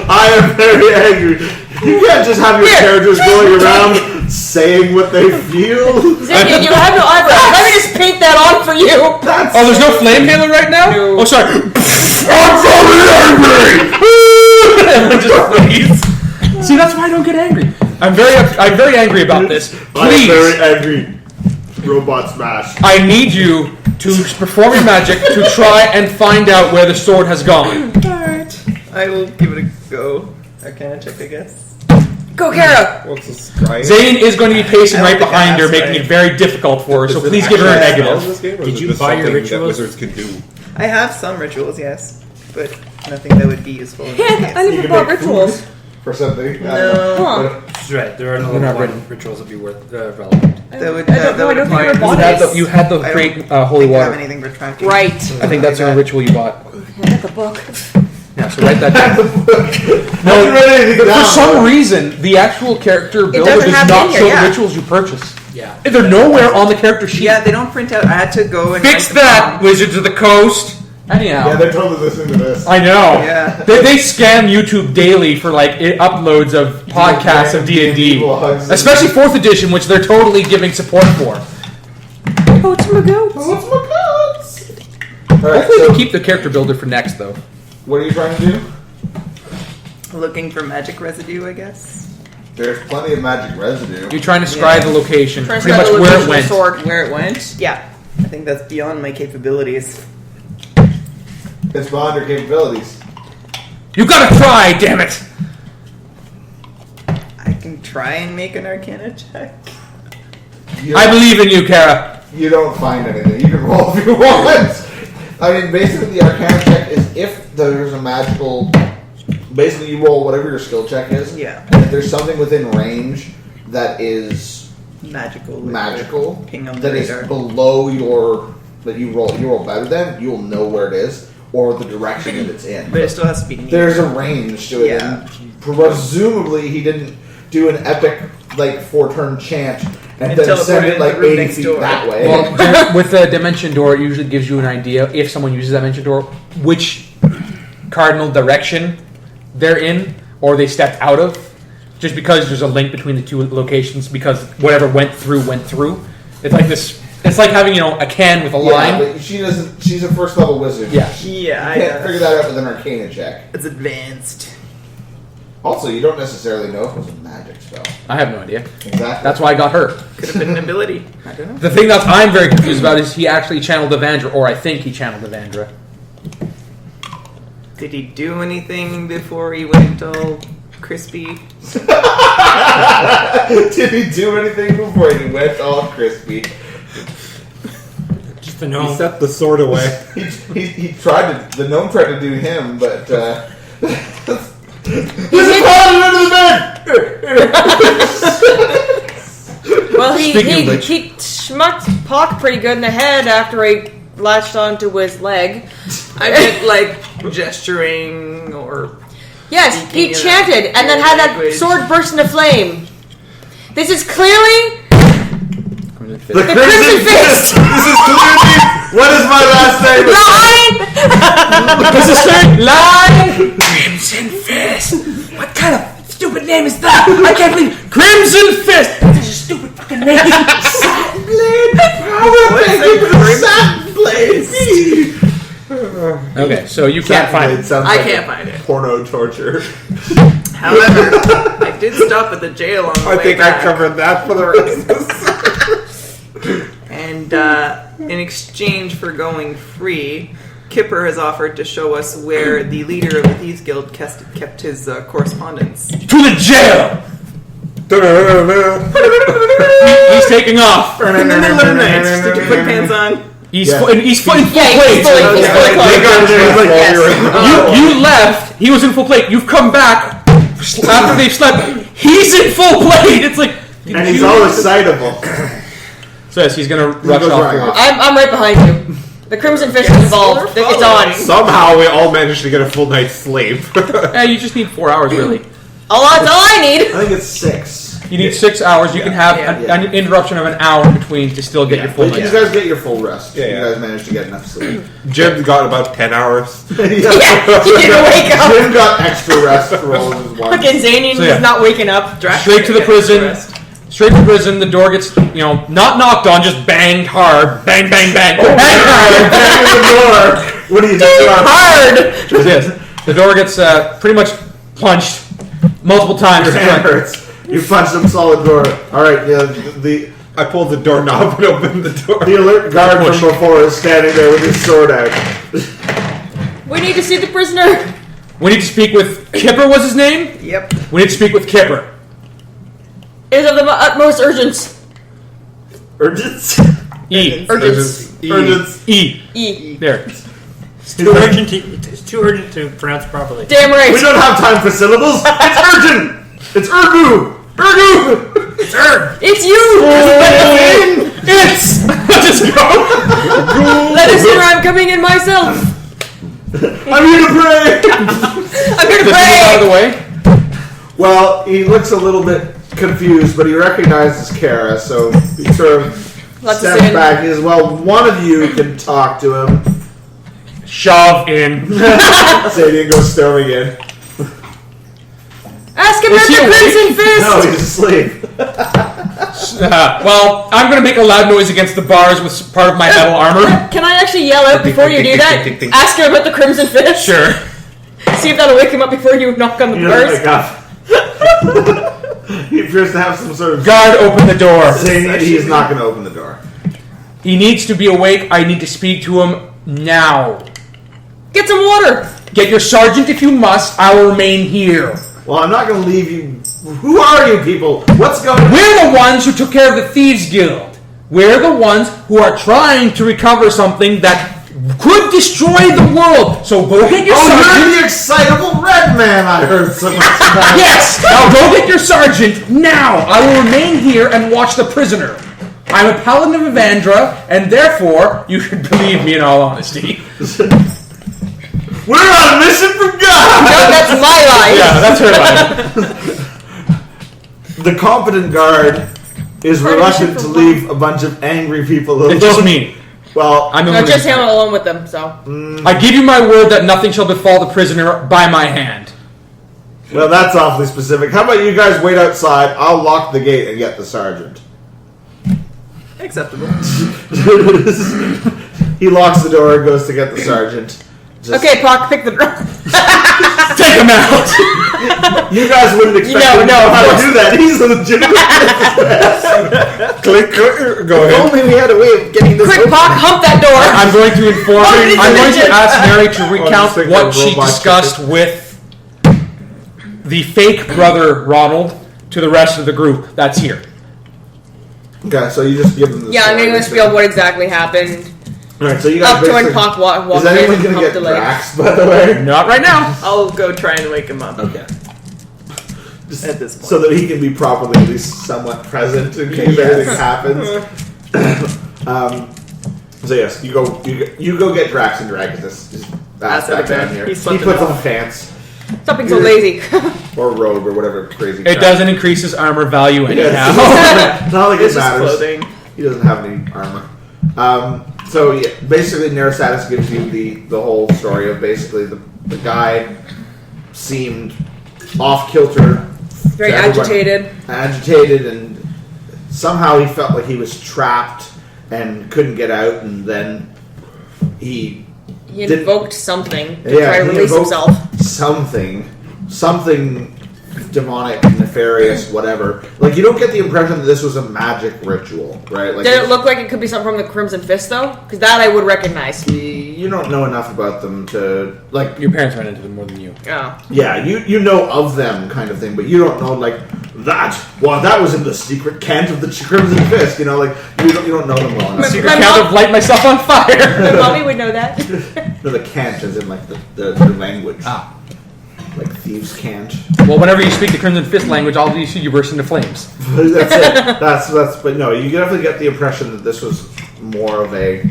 I am very angry. You can't just have your characters going around saying what they feel. Xanian, you have no eyebrows. Let me just paint that on for you. Oh, there's no flame hailer right now? No. Oh, sorry. I'm very angry! Everyone just freeze. See, that's why I don't get angry. I'm very angry about this. I'm Please, very angry. Robot smash. I need you to perform your magic to try and find out where the sword has gone. Alright. I will give it a go. Arcana check, I guess. Go, Kara! What's this guy? Zane is going to be pacing I right don't think behind her, that's making right. it very difficult for her. So Does it please give her a actually have negative. spells in this game, or Did is it you just buy your something that rituals? wizards can do? I have some rituals, yes, but nothing that would be useful. in this Yeah, case. I You never can bought make rituals. food for something. No. Huh. That's right. There are no They're not level written. 1 rituals that be worth relevant. That would, I don't that know, I would don't think apply. I ever bought it. You had the I create don't holy think I have water. anything for tracking. Right. I think that's a ritual you bought. I got the book. Yeah, so write that down. No, For some reason, the actual character builder doesn't does have it not in here, show yeah. the rituals you purchase. Yeah. They're nowhere on the character sheet. Yeah, they don't print out. I had to go and Fix write them that, down. Wizards of the Coast. Anyhow. Yeah, they're totally listening to this. I know. Yeah. They scan YouTube daily for like uploads of podcasts of D&D, especially 4th edition, which they're totally giving support for. Oh, it's my goats. What's my goats? Alright, Hopefully, so we keep the character builder for next, though. what are you trying to do? Looking for magic residue, I guess. There's plenty of magic residue. You're trying to scry the location, Trying to pretty much scry the where it location of went. the sword. Where it went? Yeah. I think that's beyond my capabilities. It's beyond your capabilities. You gotta try, damn it! I can try and make an Arcana check. You I don't- believe in you, Kara. You don't find anything. You can roll if you want. I mean, basically, the Arcana check is if there's a magical. Basically, you roll whatever your skill check is. Yeah. And if there's something within range that is Magical. magical, Ping on the that is radar. below your that you roll better than, you'll know where it is or the direction that it's in. But it still has to be near. There's a range to it. Yeah. And presumably, he didn't do an epic like 4-turn chant and And then teleport send it it in like the room 80 next feet door. that way. Well, with the dimension door, it usually gives you an idea, if someone uses that dimension door, which cardinal direction they're in, or they stepped out of. Just because there's a link between the two locations, because whatever went through. It's like this. It's like having, a can with a Yeah, line. but she doesn't. She's a first level wizard. Yeah. Yeah, You can't figure that out with an Arcana check. It's advanced. Also, you don't necessarily know if it was a magic spell. I have no idea. Exactly. That's why I got her. Could have been an ability. I don't know. The thing that I'm very confused about is he actually channeled Evandra, or I think he channeled Evandra. Did he do anything before he went all crispy? Did he do anything before he went all crispy? Just the He gnome. set the sword away. He tried to. The gnome tried to do him, but. Well, he Speaking of which- he schmucked Pock pretty good in the head after he latched onto his leg. I meant like gesturing or Yes, Speaking he in chanted a and then had that language. sword burst into flame. This is clearly The the Crimson Fist! This is clearly. What is my last name? Line! Because it's straight line! Crimson Fist. What kind of stupid name is that? I can't believe Crimson Fist! that's a stupid fucking name. Satinblade. What's Satinblade. Okay, so you can't find Satinblade it. sounds I like can't a find it. Porno torture. However, I did stop at the jail on the I way think back. I covered that for the rest of this. And in exchange for going free, Kipper has offered to show us where the leader of the Thieves Guild kept his correspondence. To the jail! He's taking off. In the middle of the night. Did you put pants on? He's Yeah. he's full plate. he's fully clothed. You left. He was in full plate. You've come back after they've slept. He's in full plate. It's like, And he's all excitable. So yes, he's gonna rush goes off. right forward. off. I'm right behind you. The Crimson Fist is involved. we're It's following. on. Somehow we all managed to get a full night's sleep. You just need 4 hours, really. That's all I need. I think it's 6. You need 6 hours. You can have Yeah. an interruption of an hour in between to still get your full But you night. guys get your full rest. Yeah, You yeah. guys managed to get enough sleep. Jim got about 10 hours. Yeah, you didn't wake up. Jim got extra rest for all of his one. Fucking Xanian So, yeah. is not waking up. Drax Straight to the gets prison. rest. Straight to prison. The door gets, not knocked on, just banged hard. Bang, bang, bang. Bang hard. Bang the door. What do you do? Hard. Yes. The door gets pretty much punched multiple times. Your hand hurts. You punched him solid door. All right. Yeah. The I pulled the doorknob and opened the door. the alert guard Push. from before is standing there with his sword out. We need to see the prisoner. We need to speak with Kipper. Was his name? Yep. We need to speak with Kipper. It is of the utmost urgence. Urgence? E. Urgence. Urgence. E. E. There. It's too urgent. It's too urgent to pronounce properly. Damn right. We don't have time for syllables. It's urgent. It's Urgu. Urgu. It's Urg. It's you. It's. Just go. Let us hear. I'm coming in myself. I'm here to pray. I'm here to Just move out of the pray. way. Well, he looks a little bit confused, but he recognizes Kara, so he sort of Let's steps in. back. He says, "Well, one of you can talk to him." Shove in. Xanian goes storming in. Ask him Is at he the awake? Crimson Fist. No, he's asleep. Well, I'm going to make a loud noise against the bars with part of my metal armor. Can I actually yell out before you do that? Ask him about the Crimson Fist. Sure. See if that'll wake him up before you knock on the He doesn't bars. wake up. He appears to have some sort of. Guard, open the door. Xanian, he is not going to open the door. He needs to be awake. I need to speak to him now. Get some water. Get your sergeant if you must. I will remain here. Well, I'm not going to leave you. Who are you people? What's going on? We're the ones who took care of the Thieves Guild. We're the ones who are trying to recover something that could destroy the world. So go get your Oh, sergeant. you're the excitable red man I heard so much about. Yes! Now go get your sergeant now! I will remain here and watch the prisoner. I'm a paladin of Evandra, and therefore, you should believe me in all honesty. We're on a mission from God! No, that's my line. Yeah, that's her line. The competent guard is Part of reluctant mission to from leave a bunch of angry people alone. It's just me. Well, I'm the No, one just who's- him alone with them. So I give you my word that nothing shall befall the prisoner by my hand. well, that's awfully specific. How about you guys wait outside? I'll lock the gate and get the sergeant. Acceptable. He locks the door and goes to get the sergeant. Just- okay, Pock, pick the drum. Take him out! You guys wouldn't expect No, him to no, know of how to course. do that. He's a legitimate. Click. Go If ahead. only we had a way of getting this Quick, open. Pock, hump that door. I'm going to inform. it's I'm a going to legit- ask Mary to just recount think what the she robot discussed chicken. with the fake brother Ronald to the rest of the group that's here. Okay, so you just give them the Yeah, I'm story. going to spiel what exactly happened. Alright, so you guys Up to when basically- Pock walked Is in anyone and going to humped get the leg. Drax, by the way? Not right now. I'll go try and wake him up. Okay. At this point. So that he can be properly at least somewhat present in case anything happens. So yes, you go get Drax and drag this That's back okay. down here. He He slept puts it on pants Stop being so lazy. or robe or whatever crazy. It doesn't increase his armor value anyhow. Yeah. It's not like It's it just matters. clothing. He doesn't have any armor. So yeah, basically Nerisatis gives you the whole story of basically the guy seemed off kilter, Very to everyone. agitated, and somehow he felt like he was trapped and couldn't get out, and then he He invoked something to Yeah, try to he release invoked himself. something demonic, nefarious, whatever. Like, you don't get the impression that this was a magic ritual, right? Like, Did it look like it could be something from the Crimson Fist, though? Because that I would recognize. you don't know enough about them to, like, Your parents ran into them more than you. Oh. yeah, you know of them kind of thing, but you don't know, like, that was in the secret cant of the Crimson Fist, you know, like, you don't know them well enough. Secret My count mom- of light myself on fire. My mommy would know that. No, the cant is in, like, the language. Ah. Like, thieves can't. Well, whenever you speak the Crimson Fist language, all you see you burst into flames. That's it. That's. But no, you definitely get the impression that this was more of a.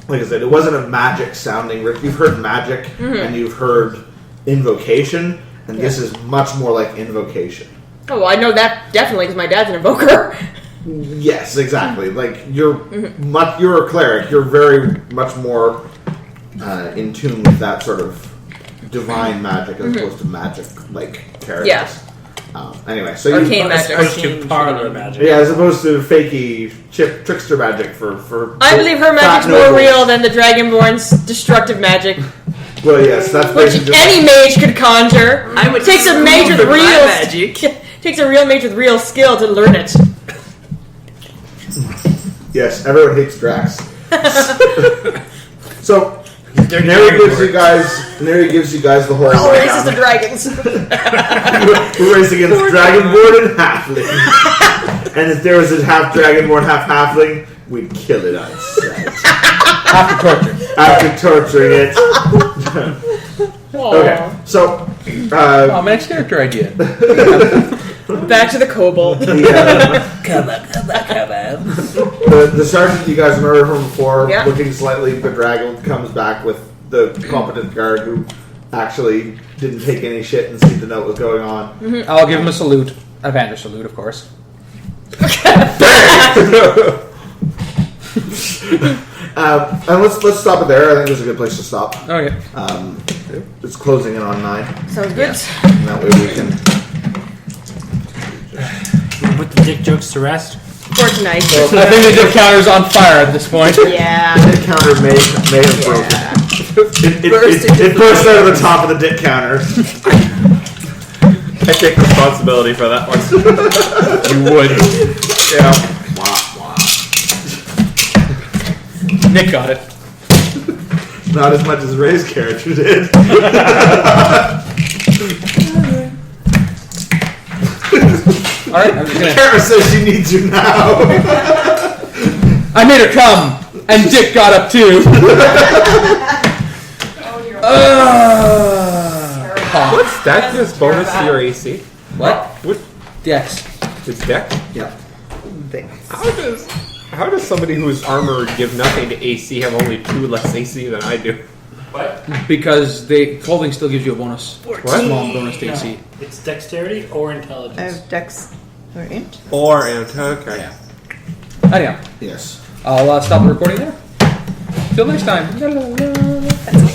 Like I said, it wasn't a magic sounding. You've heard magic and you've heard invocation, and this is much more like invocation. Oh, well, I know that definitely because my dad's an invoker. Yes, exactly. Like you're a cleric. You're very much more in tune with that sort of divine magic as opposed to magic like characters. Yeah. Anyway, so Arcane you, magic. As opposed to parlor magic. yeah, as opposed to fakey trickster magic for I believe her magic's fat more nobles. real than the Dragonborn's destructive magic, Well, yes, that's which basically any mage could conjure. I would takes a mage with remove my real magic. takes a real mage with real skill to learn it. yes. Everyone hates Drax. So Neri gives you guys the whole Oh, rundown. racist to dragons. We're racing against Dragonborn and Halfling. And if there was a half Dragonborn, half Halfling, we'd kill it on sight. After torture. After torturing it. Okay, so Oh, my next character idea. Back to the kobold. the sergeant you guys remember from before, Yeah. looking slightly bedraggled, comes back with the competent guard who actually didn't take any shit and see the note was going on. I'll give him a salute. A Vander salute, of course. And let's stop it there. I think this is a good place to stop. Okay. It's closing in on 9, Sounds good. and that way we can. Put the dick jokes to rest. For tonight. I think the dick counter's on fire at this point. Yeah. The dick counter may have broken. It burst out of the top of the dick counter. I take responsibility for that one. You would. Yeah. Nick got it. Not as much as Ray's character did. Alright, I'm just gonna. Kara says she needs you now. I made her come! And Dick got up too! What's Dex's bonus to your AC? What? What? Dex. It's Dex? Yeah. How does somebody who's armor give nothing to AC have only 2 less AC than I do? Because clothing still gives you a bonus. Small bonus to AC. It's dexterity or intelligence. I have Dex or Int. Or okay. Yeah. Anyhow, Yes. I'll stop the recording there. Till next time. That's